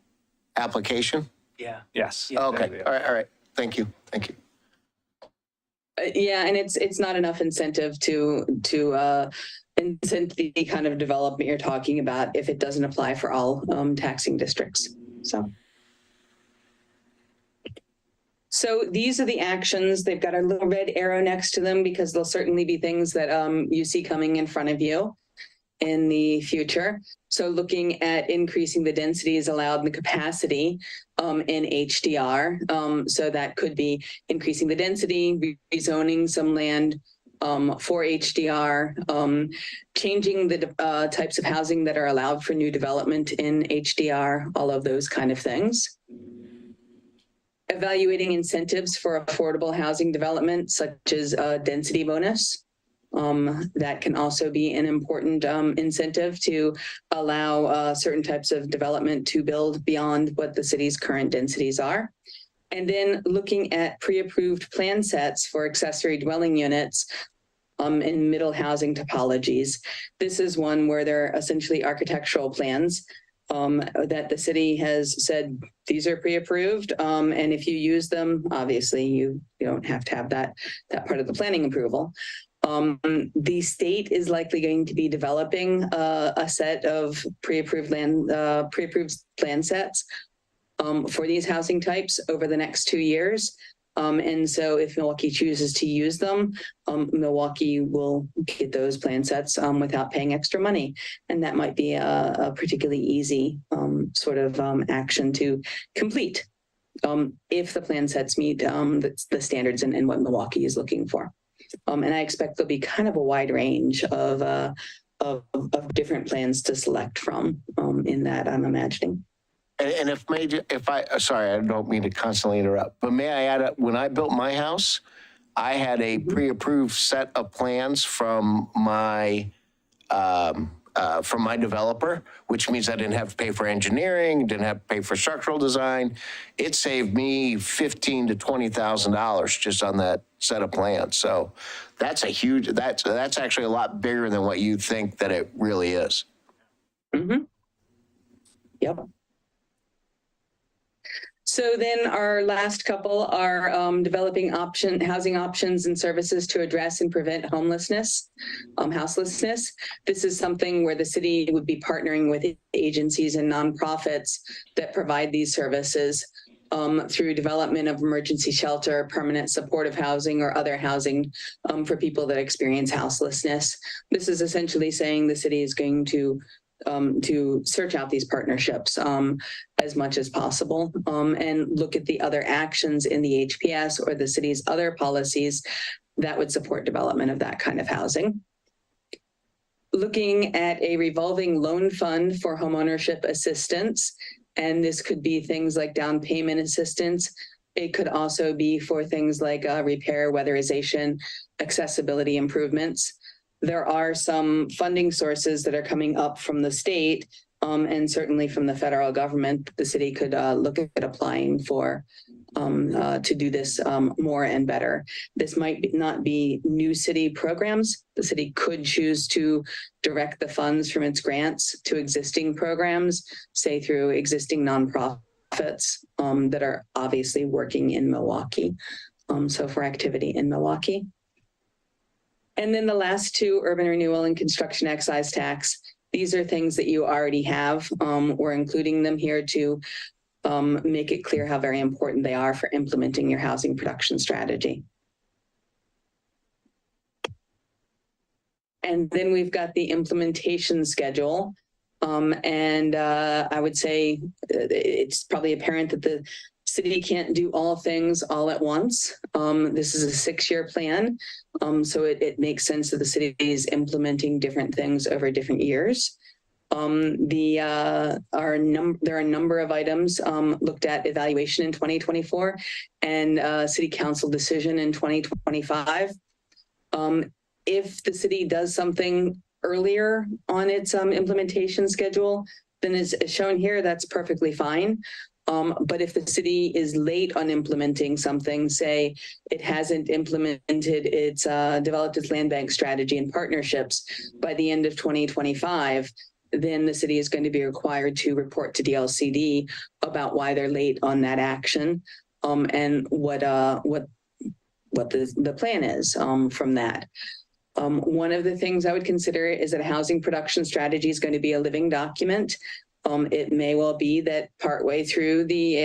C: application?
I: Yeah. Yes.
C: Okay. All right. Thank you.
J: Yeah, and it's not enough incentive to incent the kind of development you're talking about if it doesn't apply for all taxing districts. So these are the actions. They've got a little red arrow next to them because there'll certainly be things that you see coming in front of you in the future. So looking at increasing the densities allowed in the capacity in HDR. So that could be increasing the density, rezoning some land for HDR, changing the types of housing that are allowed for new development in HDR, all of those kind of things. Evaluating incentives for affordable housing development, such as a density bonus. That can also be an important incentive to allow certain types of development to build beyond what the city's current densities are. And then looking at pre-approved plan sets for accessory dwelling units in middle housing topologies. This is one where there are essentially architectural plans that the city has said, these are pre-approved. And if you use them, obviously you don't have to have that part of the planning approval. The state is likely going to be developing a set of pre-approved plan sets for these housing types over the next 2 years. And so if Milwaukie chooses to use them, Milwaukie will get those plan sets without paying extra money. And that might be a particularly easy sort of action to complete if the plan sets meet the standards and what Milwaukie is looking for. And I expect there'll be kind of a wide range of different plans to select from in that, I'm imagining.
C: And sorry, I don't mean to constantly interrupt, but may I add, when I built my house, I had a pre-approved set of plans from my developer, which means I didn't have to pay for engineering, didn't have to pay for structural design. It saved me $15,000 to $20,000 just on that set of plans. So that's that's actually a lot bigger than what you think that it really is.
J: Mm-hmm. Yep. So then our last couple are developing housing options and services to address and prevent homelessness, houselessness. This is something where the city would be partnering with agencies and nonprofits that provide these services through development of emergency shelter, permanent supportive housing, or other housing for people that experience houselessness. This is essentially saying the city is going to search out these partnerships as much as possible and look at the other actions in the HPS or the city's other policies that would support development of that kind of housing. Looking at a revolving loan fund for homeownership assistance, and this could be things like down payment assistance. It could also be for things like repair, weatherization, accessibility improvements. There are some funding sources that are coming up from the state and certainly from the federal government. The city could look at applying for to do this more and better. This might not be new city programs. The city could choose to direct the funds from its grants to existing programs, say through existing nonprofits that are obviously working in Milwaukie. So for activity in Milwaukie. And then the last two, urban renewal and construction excise tax. These are things that you already have. We're including them here to make it clear how very important they are for implementing your housing production strategy. And then we've got the implementation schedule. I would say it's probably apparent that the city can't do all things all at once. This is a 6-year plan. So it makes sense that the city is implementing different things over different years. There are a number of items looked at evaluation in 2024 and city council decision in 2025. If the city does something earlier on its implementation schedule, then as shown here, that's perfectly fine. But if the city is late on implementing something, say it hasn't implemented its developed its land bank strategy and partnerships by the end of 2025, then the city is going to be required to report to DLCD about why they're late on that action and what the plan is from that. One of the things I would consider is that a housing production strategy is going to be a living document. It may well be that partway through the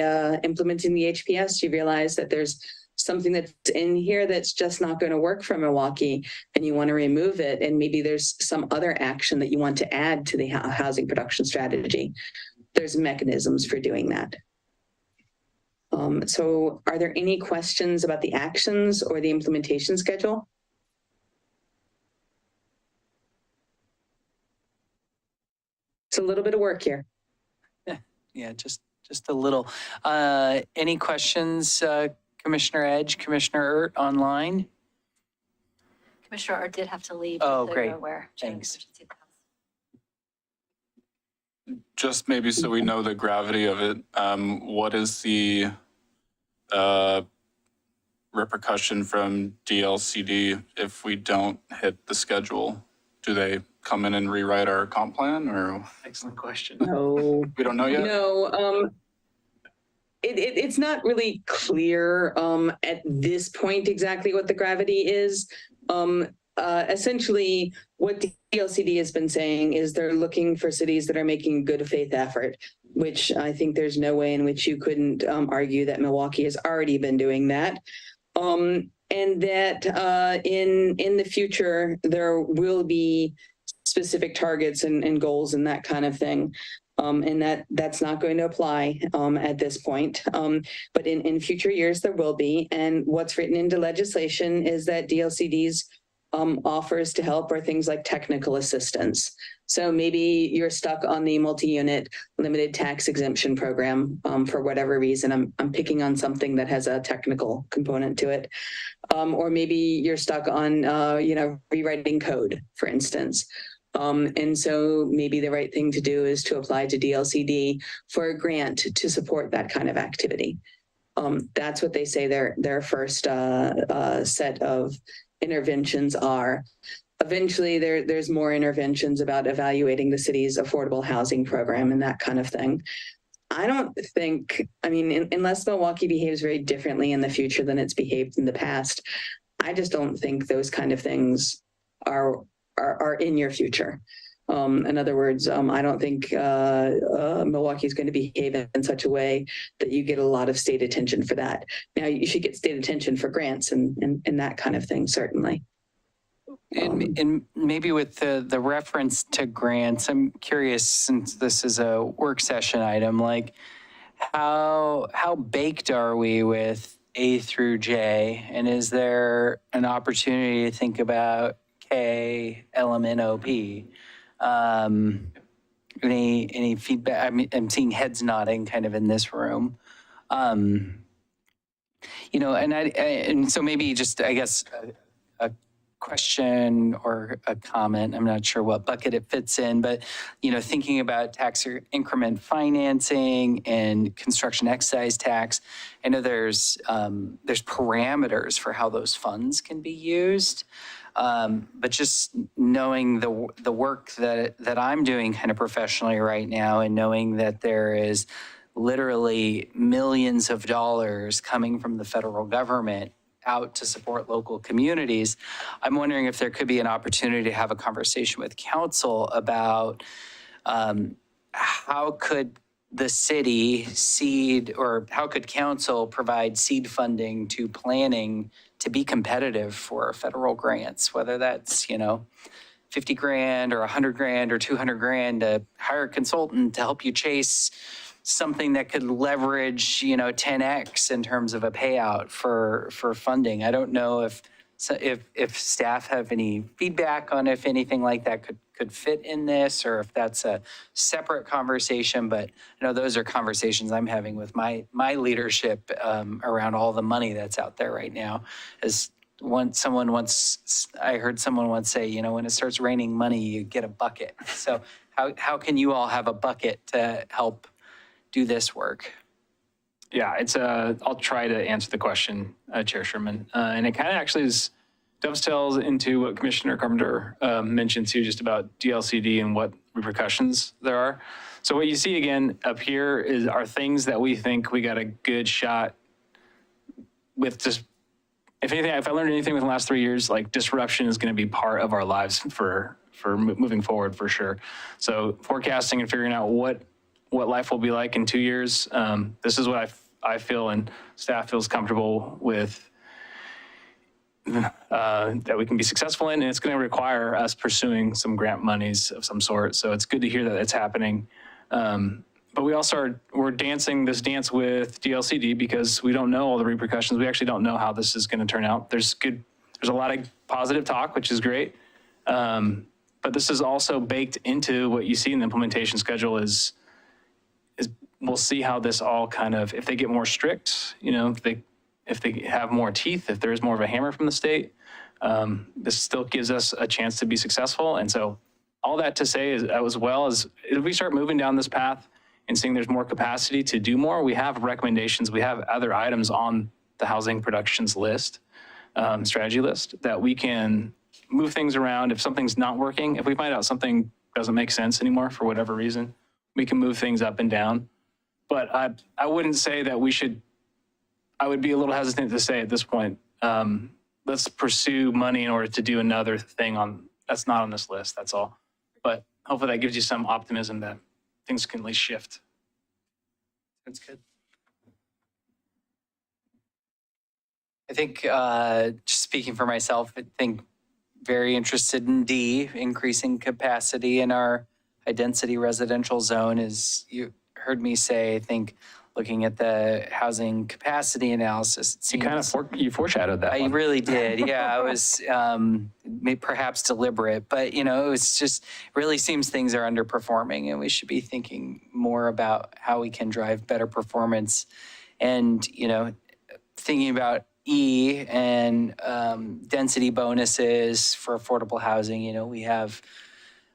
J: implementing the HPS, you realize that there's something that's in here that's just not going to work for Milwaukie and you want to remove it. And maybe there's some other action that you want to add to the housing production strategy. There's mechanisms for doing that. So are there any questions about the actions or the implementation schedule? It's a little bit of work here.
B: Yeah, just a little. Any questions, Commissioner Edge, Commissioner Ert, online?
A: Commissioner Art did have to leave.
B: Oh,
A: so you're
B: great.
A: aware during
B: Thanks.
A: emergency powers.
G: Just maybe so we know the gravity of it, what is the repercussion from DLCD if we don't hit the schedule? Do they come in and rewrite our comp plan, or
I: Excellent question.
J: No.
G: we don't know yet?
J: No, it's not really clear at this point exactly what the gravity is. Essentially, what DLCD has been saying is they're looking for cities that are making good faith effort, which I think there's no way in which you couldn't argue that Milwaukie has already been doing that. And that in the future, there will be specific targets and goals and that kind of thing. And that's not going to apply at this point. But in future years, there will be. And what's written into legislation is that DLCD's offers to help are things like technical assistance. So maybe you're stuck on the multi-unit limited tax exemption program for whatever reason. I'm picking on something that has a technical component to it. Or maybe you're stuck on, rewriting code, for instance. And so maybe the right thing to do is to apply to DLCD for a grant to support that kind of activity. That's what they say their first set of interventions are. Eventually, there's more interventions about evaluating the city's affordable housing program and that kind of thing. I don't think, unless Milwaukie behaves very differently in the future than it's behaved in the past, I just don't think those kind of things are in your future. In other words, I don't think Milwaukie is going to behave in such a way that you get a lot of state attention for that. Now, you should get state attention for grants and that kind of thing, certainly.
B: And maybe with the reference to grants, I'm curious, since this is a work session item, like how baked are we with A through J? And is there an opportunity to think about K, L, M, N, O, P? Any feedback? I'm seeing heads nodding kind of in this room. And so maybe just, I guess, a question or a comment, I'm not sure what bucket it fits in, but, thinking about tax increment financing and construction excise tax, I know there's parameters for how those funds can be used. But just knowing the work that I'm doing kind of professionally right now, and knowing that there is literally millions of dollars coming from the federal government out to support local communities, I'm wondering if there could be an opportunity to have a conversation with council about how could the city seed, or how could council provide seed funding to planning to be competitive for federal grants, whether that's, 50 grand or 100 grand or 200 grand to hire a consultant to help you chase something that could leverage, 10x in terms of a payout for funding. I don't know if staff have any feedback on if anything like that could fit in this, or if that's a separate conversation. But I know those are conversations I'm having with my leadership around all the money that's out there right now. I heard someone once say, when it starts raining money, you get a bucket. So how can you all have a bucket to help do this work?
I: Yeah, I'll try to answer the question, Chair Sherman. And it kind of actually dovetails into what Commissioner Carpenter mentioned too, just about DLCD and what repercussions there are. So what you see again up here are things that we think we got a good shot with. Just, if I learned anything within the last 3 years, like disruption is going to be part of our lives for moving forward for sure. So forecasting and figuring out what life will be like in 2 years. This is what I feel and staff feels comfortable with that we can be successful in, and it's going to require us pursuing some grant monies of some sort. So it's good to hear that it's happening. But we also we're dancing this dance with DLCD because we don't know all the repercussions. We actually don't know how this is going to turn out. There's a lot of positive talk, which is great. But this is also baked into what you see in the implementation schedule is we'll see how this all kind of, if they get more strict, if they have more teeth, if there is more of a hammer from the state, this still gives us a chance to be successful. And so all that to say is, as well as if we start moving down this path and seeing there's more capacity to do more, we have recommendations, we have other items on the housing productions list, strategy list, that we can move things around. If something's not working, if we find out something doesn't make sense anymore for whatever reason, we can move things up and down. But I wouldn't say that we should, I would be a little hesitant to say at this point, let's pursue money in order to do another thing that's not on this list, that's all. But hopefully that gives you some optimism that things can at least shift.
B: That's good. I think, just speaking for myself, I think very interested in D, increasing capacity in our high-density residential zone. As you heard me say, I think looking at the housing capacity analysis, it seems...
I: You foreshadowed that
B: I
I: one.
B: really did. Yeah, I was perhaps deliberate, but it's just really seems things are underperforming, and we should be thinking more about how we can drive better performance. And thinking about E and density bonuses for affordable housing. We have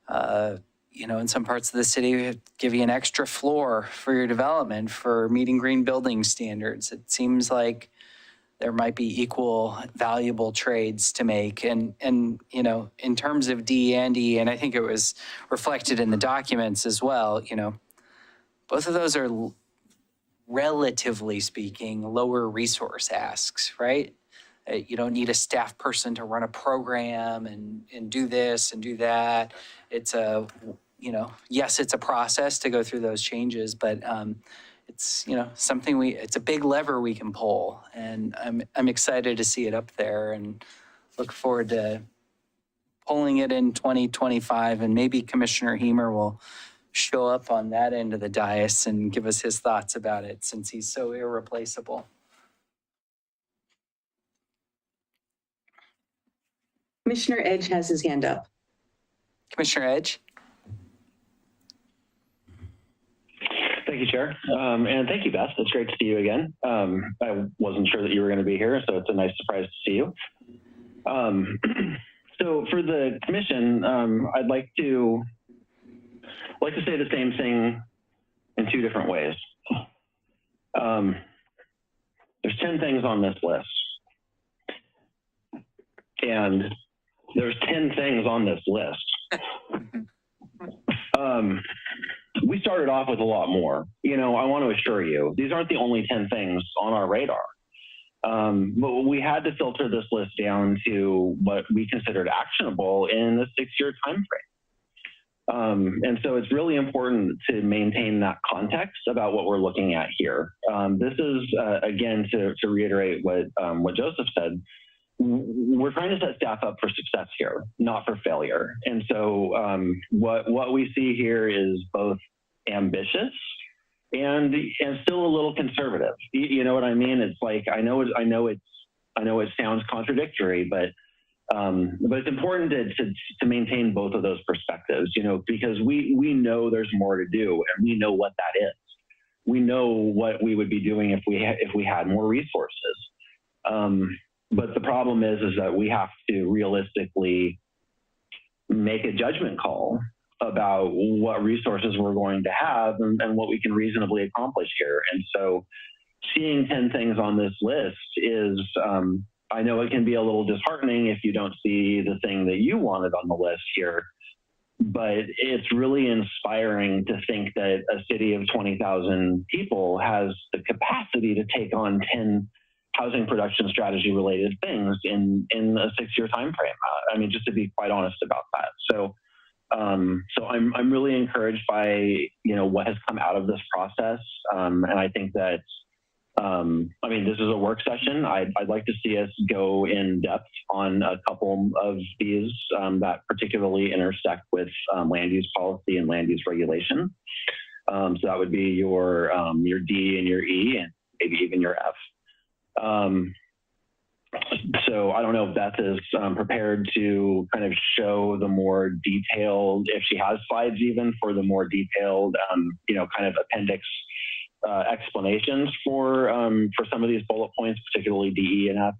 B: in some parts of the city, we give you an extra floor for your development for meeting green building standards. It seems like there might be equal valuable trades to make. And in terms of D and E, and I think it was reflected in the documents as well, both of those are, relatively speaking, lower resource asks, right? You don't need a staff person to run a program and do this and do that. It's yes, it's a process to go through those changes, but it's, something it's a big lever we can pull. And I'm excited to see it up there and look forward to pulling it in 2025. And maybe Commissioner Hemer will show up on that end of the dais and give us his thoughts about it, since he's so irreplaceable.
J: Commissioner Edge has his hand up.
B: Commissioner Edge?
E: Thank you, Chair. And thank you, Beth. It's great to see you again. I wasn't sure that you were going to be here, so it's a nice surprise to see you. So for the commission, I'd like to say the same thing in two different ways. There's 10 things on this list. And there's 10 things on this list. We started off with a lot more. I want to assure you, these aren't the only 10 things on our radar. But we had to filter this list down to what we considered actionable in a 6-year time frame. And so it's really important to maintain that context about what we're looking at here. This is, again, to reiterate what Joseph said, we're trying to set staff up for success here, not for failure. And so what we see here is both ambitious and still a little conservative. You know what I mean? It's like, I know it sounds contradictory, but it's important to maintain both of those perspectives, because we know there's more to do, and we know what that is. We know what we would be doing if we had more resources. But the problem is that we have to realistically make a judgment call about what resources we're going to have and what we can reasonably accomplish here. And so seeing 10 things on this list is, I know it can be a little disheartening if you don't see the thing that you wanted on the list here, but it's really inspiring to think that a city of 20,000 people has the capacity to take on 10 housing production strategy related things in a 6-year time frame. I mean, just to be quite honest about that. So I'm really encouraged by what has come out of this process, and I think that this is a work session. I'd like to see us go in depth on a couple of these that particularly intersect with land use policy and land use regulation. So that would be your D and your E, and maybe even your F. So I don't know if Beth is prepared to kind of show the more detailed, if she has slides even, for the more detailed, kind of appendix explanations for some of these bullet points, particularly D, E, and F.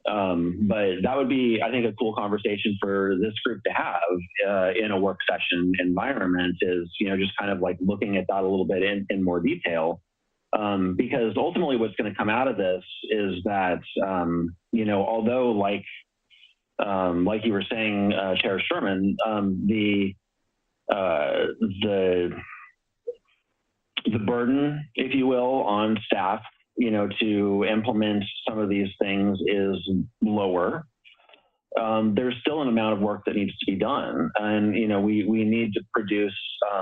E: But that would be, I think, a cool conversation for this group to have in a work session environment, is, just kind of like looking at that a little bit in more detail. Because ultimately what's going to come out of this is that, although like like you were saying, Chair Sherman, the burden, if you will, on staff, to implement some of these things is lower. There's still an amount of work that needs to be done, and we need to produce.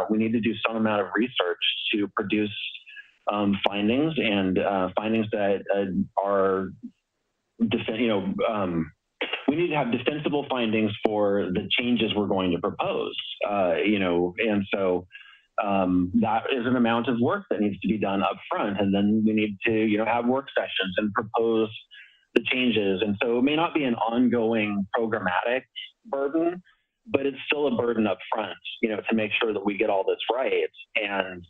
E: We need to do some amount of research to produce findings and findings that are, we need to have defensible findings for the changes we're going to propose. And so that is an amount of work that needs to be done up front, and then we need to have work sessions and propose the changes. And so it may not be an ongoing programmatic burden, but it's still a burden up front, to make sure that we get all this right and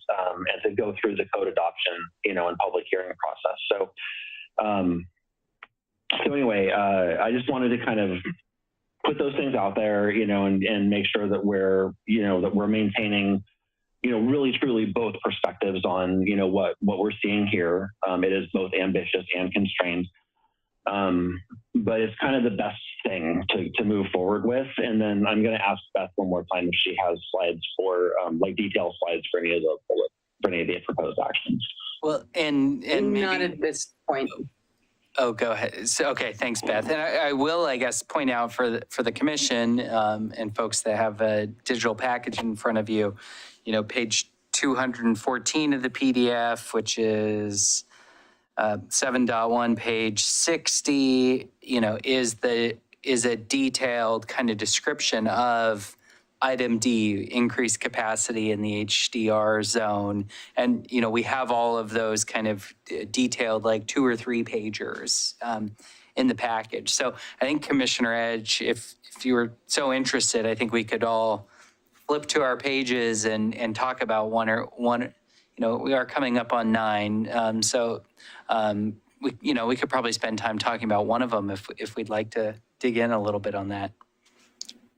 E: to go through the code adoption, and public hearing process. So anyway, I just wanted to kind of put those things out there, and make sure that we're maintaining, really truly both perspectives on, what we're seeing here. It is both ambitious and constrained. But it's kind of the best thing to move forward with. And then I'm going to ask Beth one more time if she has slides for detailed slides for any of the proposed actions.
B: Well, and maybe,
J: Not at this point.
B: oh, go ahead. So, okay, thanks, Beth. And I will, I guess, point out for the commission and folks that have a digital package in front of you, page 214 of the PDF, which is 7.1, page 60, is a detailed kind of description of item D, increased capacity in the HDR zone. And, we have all of those kind of detailed, like 2 or 3 pagers in the package. So I think Commissioner Edge, if you were so interested, I think we could all flip to our pages and talk about one. We are coming up on 9. We could probably spend time talking about one of them if we'd like to dig in a little bit on that.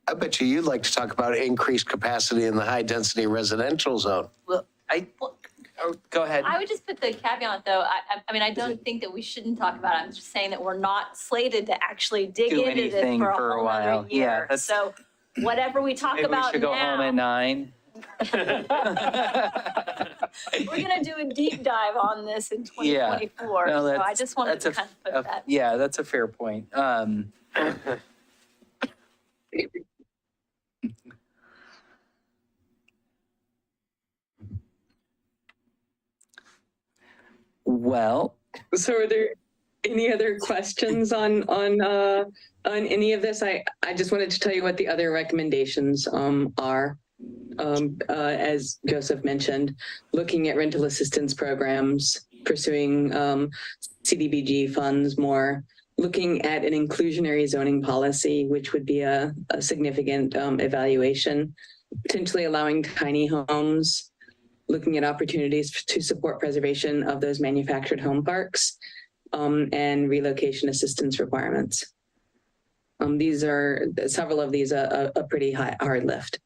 C: I bet you'd like to talk about increased capacity in the high-density residential zone.
B: Well, go ahead.
A: I would just put the caveat though, I don't think that we shouldn't talk about it. I'm just saying that we're not slated to actually dig
B: Do
A: into this
B: anything
A: for a
B: for a
A: whole
B: while.
A: nother year.
B: Yeah,
A: So whatever we talk
B: Maybe we
A: about
B: should go home at
A: now,
B: 9.
A: we're gonna do a deep dive on this in
B: Yeah.
A: 2024.
B: No,
A: So I just wanted to kind of put that.
B: Yeah, that's a fair point. Well,
J: So are there any other questions on any of this? I just wanted to tell you what the other recommendations are. As Joseph mentioned, looking at rental assistance programs, pursuing CDBG funds more, looking at an inclusionary zoning policy, which would be a significant evaluation, potentially allowing tiny homes, looking at opportunities to support preservation of those manufactured home parks, and relocation assistance requirements. These are several of these a pretty hard lift.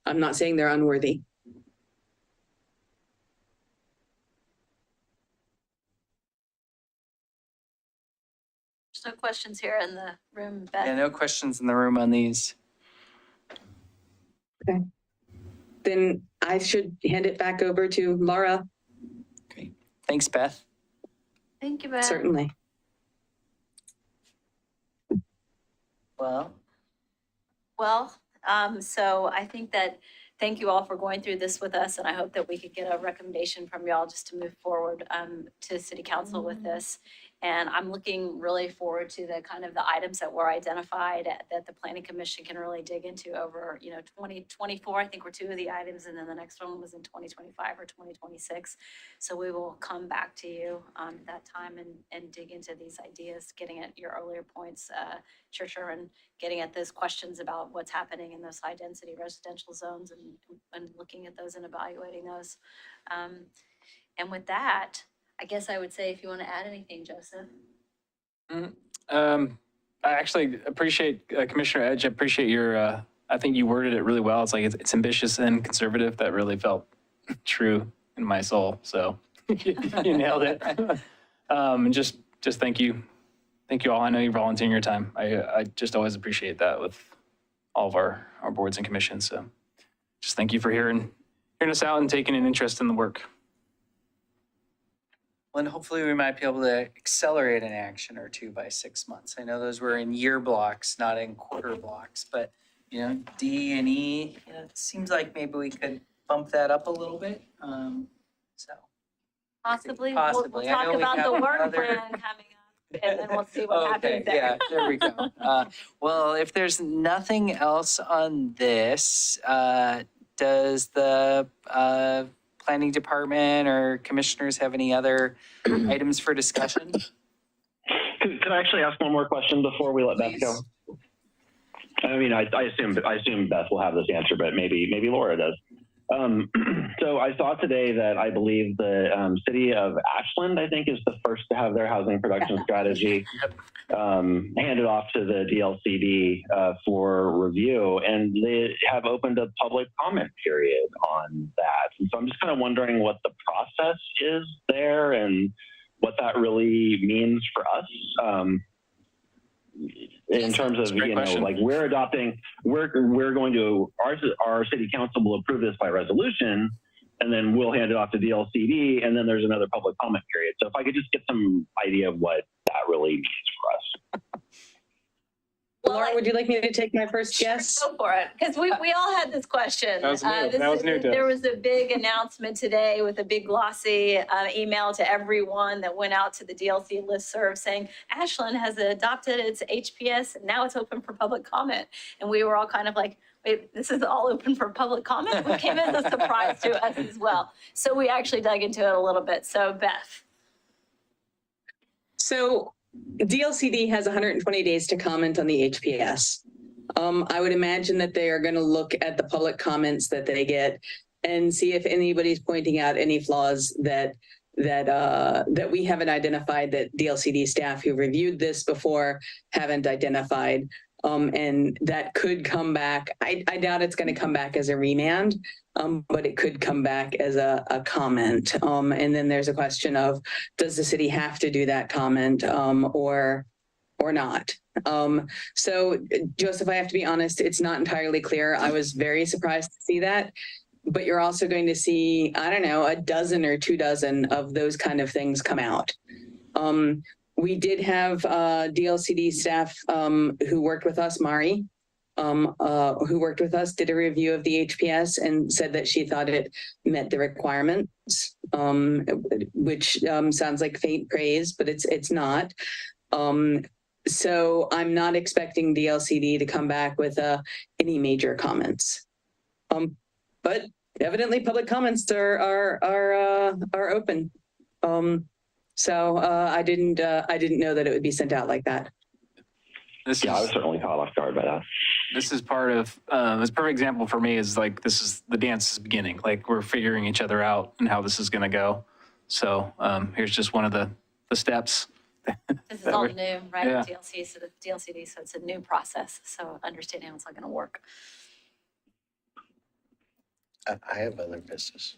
J: I'm not saying they're unworthy.
A: There's no questions here in the room, Beth.
B: yeah, no questions in the room on these.
J: Okay. Then I should hand it back over to Laura.
B: Great. Thanks, Beth.
A: Thank you, Beth.
J: Certainly.
B: Well,
A: So I think that, thank you all for going through this with us, and I hope that we could get a recommendation from y'all just to move forward to City Council with this. And I'm looking really forward to the kind of the items that were identified that the Planning Commission can really dig into over, 2024, I think were 2 of the items, and then the next one was in 2025 or 2026. So we will come back to you at that time and dig into these ideas, getting at your earlier points, Chair Sherman, getting at those questions about what's happening in those high-density residential zones and looking at those and evaluating those. And with that, I guess I would say if you want to add anything, Joseph.
I: I actually appreciate Commissioner Edge. I appreciate your, I think you worded it really well. It's like, it's ambitious and conservative. That really felt true in my soul. So you nailed it. And just thank you thank you all. I know you're volunteering your time. I just always appreciate that with all of our boards and commissions. So just thank you for hearing us out and taking an interest in the work.
B: Well, and hopefully we might be able to accelerate an action or two by 6 months. I know those were in year blocks, not in quarter blocks, but D and E, it seems like maybe we could bump that up a little bit. So
A: Possibly.
B: Possibly.
A: We'll
B: I know
A: talk
B: we
A: about
B: have
A: the work
B: other-
A: plan coming up, and then we'll see what happens there.
B: Yeah, there we go. Well, if there's nothing else on this, does the planning department or commissioners have any other items for discussion?
E: Could I actually ask one more question before we let Beth go? I mean, I assume Beth will have this answer, but maybe Laura does. So I saw today that I believe the city of Ashland, I think, is the first to have their housing production strategy handed off to the DLCD for review, and they have opened a public comment period on that. And so I'm just kind of wondering what the process is there and what that really means for us. In terms of, like we're going to, our city council will approve this by resolution, and then we'll hand it off to DLCD, and then there's another public comment period. So if I could just get some idea of what that really means for us.
J: Laura, would you like me to take my first guess?
A: Go for it, because we all had this question.
I: That was new. That was new to us.
A: There was a big announcement today with a big glossy email to everyone that went out to the DLC listserv saying Ashland has adopted its HPS, and now it's open for public comment. And we were all kind of like, wait, this is all open for public comment? Which came as a surprise to us as well. So we actually dug into it a little bit. So Beth.
J: So DLCD has 120 days to comment on the HPS. I would imagine that they are going to look at the public comments that they get and see if anybody's pointing out any flaws that we haven't identified, that DLCD staff who reviewed this before haven't identified. And that could come back. I doubt it's going to come back as a remand, but it could come back as a comment. And then there's a question of, does the city have to do that comment or not? So Joseph, I have to be honest, it's not entirely clear. I was very surprised to see that. But you're also going to see, I don't know, a dozen or 24 of those kind of things come out. We did have DLCD staff who worked with us, Mari, who worked with us, did a review of the HPS and said that she thought it met the requirements, which sounds like faint praise, but it's not. So I'm not expecting DLCD to come back with any major comments. But evidently public comments are open. So I didn't know that it would be sent out like that.
E: I was certainly caught off guard by that.
I: This is part of, this perfect example for me is like, this is the dance is beginning. Like we're figuring each other out and how this is going to go. So here's just one of the steps.
A: This is all new, right?
I: Yeah.
A: DLCD, so it's a new process. So understanding how it's not going to work.
C: I have other business.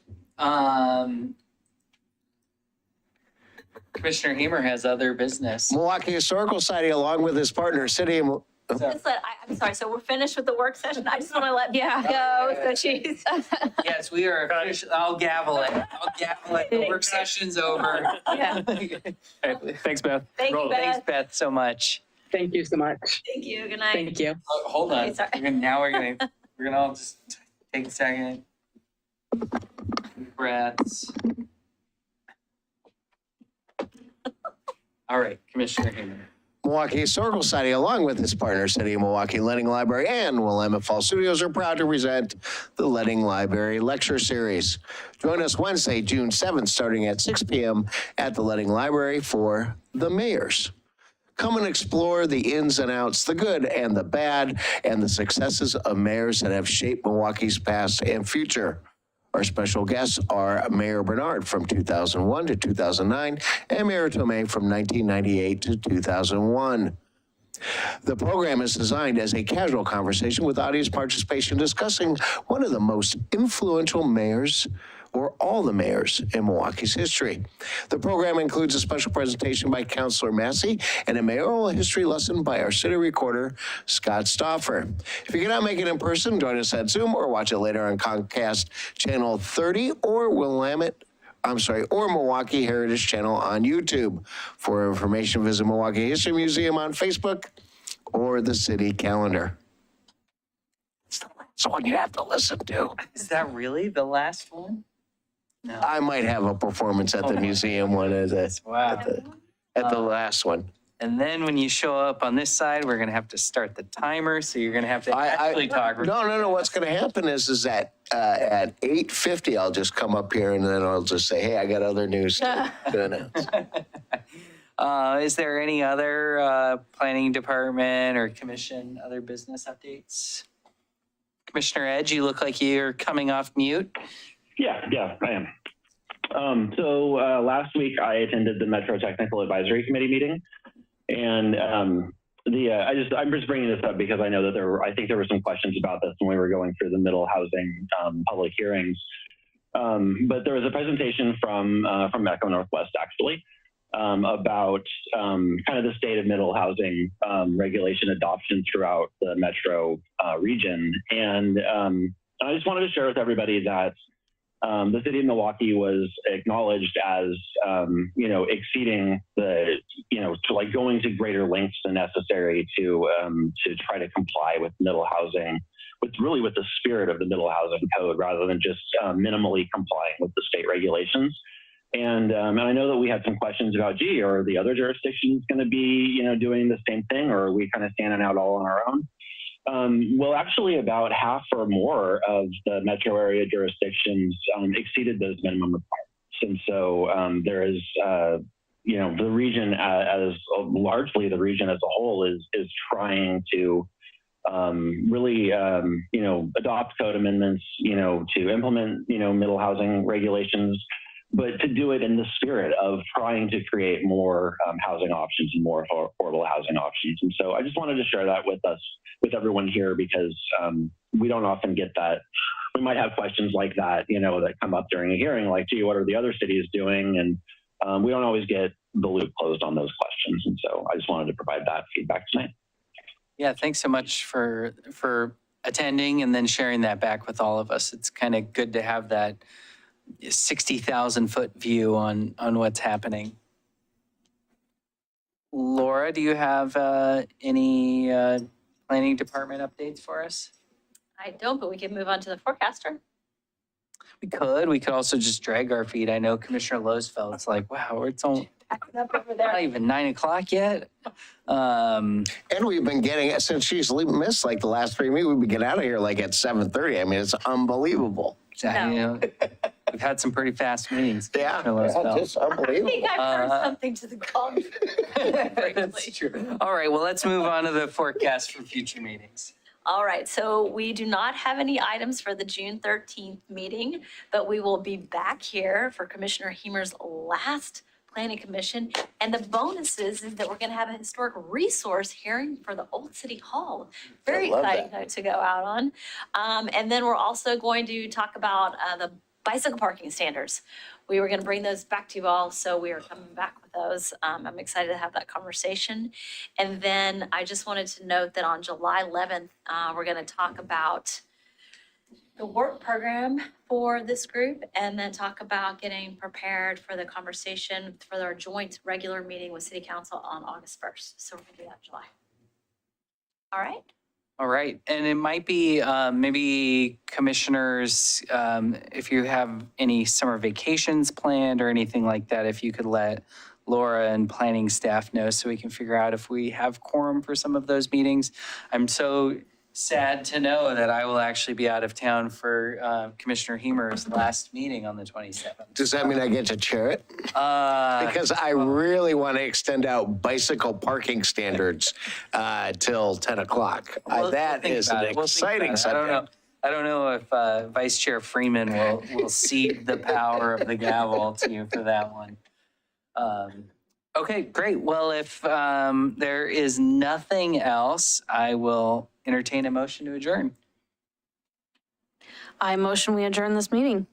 B: Commissioner Hamer has other business.
C: Milwaukie Historical Society, along with his partner, City and
A: I'm sorry, so we're finished with the work session. I just want to let Beth go. So she's.
B: Yes, we are officially, I'll gavel it. The work session's over.
A: Yeah.
I: Hey, thanks, Beth.
A: Thank you,
B: Thanks,
A: Beth.
B: Beth, so much.
J: Thank you so much.
A: Thank you. Good night.
J: Thank you.
B: Oh, hold on.
A: Okay, sorry.
B: Now we're gonna all just take a second. Deep breaths. All right, Commissioner Hamer.
C: Milwaukie Historical Society, along with its partner, City of Milwaukie Learning Library and Willamette Falls Studios, are proud to present the Learning Library Lecture Series. Join us Wednesday, June 7th, starting at 6 p.m. at the Learning Library for The Mayors. Come and explore the ins and outs, the good and the bad, and the successes of mayors that have shaped Milwaukee's past and future. Our special guests are Mayor Bernard from 2001 to 2009 and Mayor Tomei from 1998 to 2001. The program is designed as a casual conversation with audience participation discussing one of the most influential mayors or all the mayors in Milwaukee's history. The program includes a special presentation by Councilor Massey and a mayoral history lesson by our city recorder, Scott Stauffer. If you cannot make it in person, join us at Zoom or watch it later on Comcast Channel 30 or Milwaukie Heritage Channel on YouTube. For information, visit Milwaukie History Museum on Facebook or the city calendar. It's the last one you have to listen to.
B: Is that really the last one? No.
C: I might have a performance at the museum one at
B: Wow.
C: the last one.
B: And then when you show up on this side, we're gonna have to start the timer, so you're gonna have to actually talk.
C: No. What's going to happen is that at 8:50, I'll just come up here and then I'll just say, hey, I got other news to announce.
B: Is there any other planning department or commission, other business updates? Commissioner Edge, you look like you're coming off mute.
E: Yeah, I am. So last week I attended the Metro Technical Advisory Committee meeting, and I'm just bringing this up because I know that I think there were some questions about this when we were going through the middle housing public hearings. But there was a presentation from Echo Northwest actually about kind of the state of middle housing regulation adoption throughout the metro region, and I just wanted to share with everybody that the city of Milwaukie was acknowledged as, exceeding to going to greater lengths than necessary to try to comply with middle housing, with the spirit of the middle housing code, rather than just minimally complying with the state regulations. And I know that we had some questions about, are the other jurisdictions going to be, doing the same thing, or are we kind of standing out all on our own? Well, actually about half or more of the metro area jurisdictions exceeded those minimum requirements. And so there is, the region largely the region as a whole is trying to really, adopt code amendments, to implement, middle housing regulations, but to do it in the spirit of trying to create more housing options and more affordable housing options. And so I just wanted to share that with everyone here, because we don't often get that. We might have questions like that, that come up during a hearing, like, what are the other cities doing? And we don't always get the loop closed on those questions. And so I just wanted to provide that feedback tonight.
B: Yeah, thanks so much for attending and then sharing that back with all of us. It's kind of good to have that 60,000 foot view on what's happening. Laura, do you have any planning department updates for us?
A: I don't, but we can move on to the forecaster.
B: We could also just drag our feet. I know Commissioner Lowe's like, wow, it's only not even 9 o'clock yet.
C: And we've been getting, since she's missed like the last 3 meetings, we've been getting out of here like at 7:30. I mean, it's unbelievable.
B: We've had some pretty fast meetings.
C: Yeah,
B: Commissioner
C: just unbelievable.
A: I think I've heard something to the contrary.
B: That's true. All right, well, let's move on to the forecast for future meetings.
A: All right, so we do not have any items for the June 13th meeting, but we will be back here for Commissioner Hemer's last Planning Commission. And the bonuses is that we're going to have a historic resource hearing for the Old City Hall. Very exciting note to go out on. And then we're also going to talk about the bicycle parking standards. We were going to bring those back to you all, so we are coming back with those. I'm excited to have that conversation. And then I just wanted to note that on July 11th, we're going to talk about the work program for this group, and then talk about getting prepared for the conversation for our joint regular meeting with City Council on August 1st. So we're going to do that in July. All right.
B: All right, and it might be maybe commissioners, if you have any summer vacations planned or anything like that, if you could let Laura and planning staff know so we can figure out if we have quorum for some of those meetings. I'm so sad to know that I will actually be out of town for Commissioner Hemer's last meeting on the 27th.
C: Does that mean I get to chair it? Because I really want to extend out bicycle parking standards till 10 o'clock. That is an exciting subject.
B: I don't know if Vice Chair Freeman will cede the power of the gavel to you for that one. Okay, great. Well, if there is nothing else, I will entertain a motion to adjourn.
H: I motion we adjourn this meeting.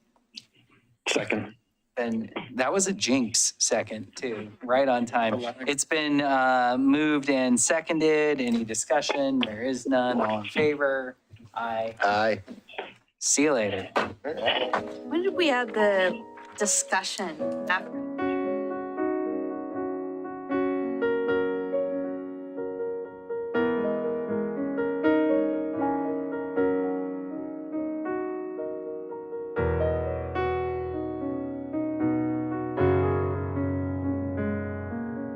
E: Second.
B: And that was a jinx second too, right on time. It's been moved and seconded. Any discussion? There is none. All in favor? Aye.
C: Aye.
B: See you later.
H: When did we add the discussion after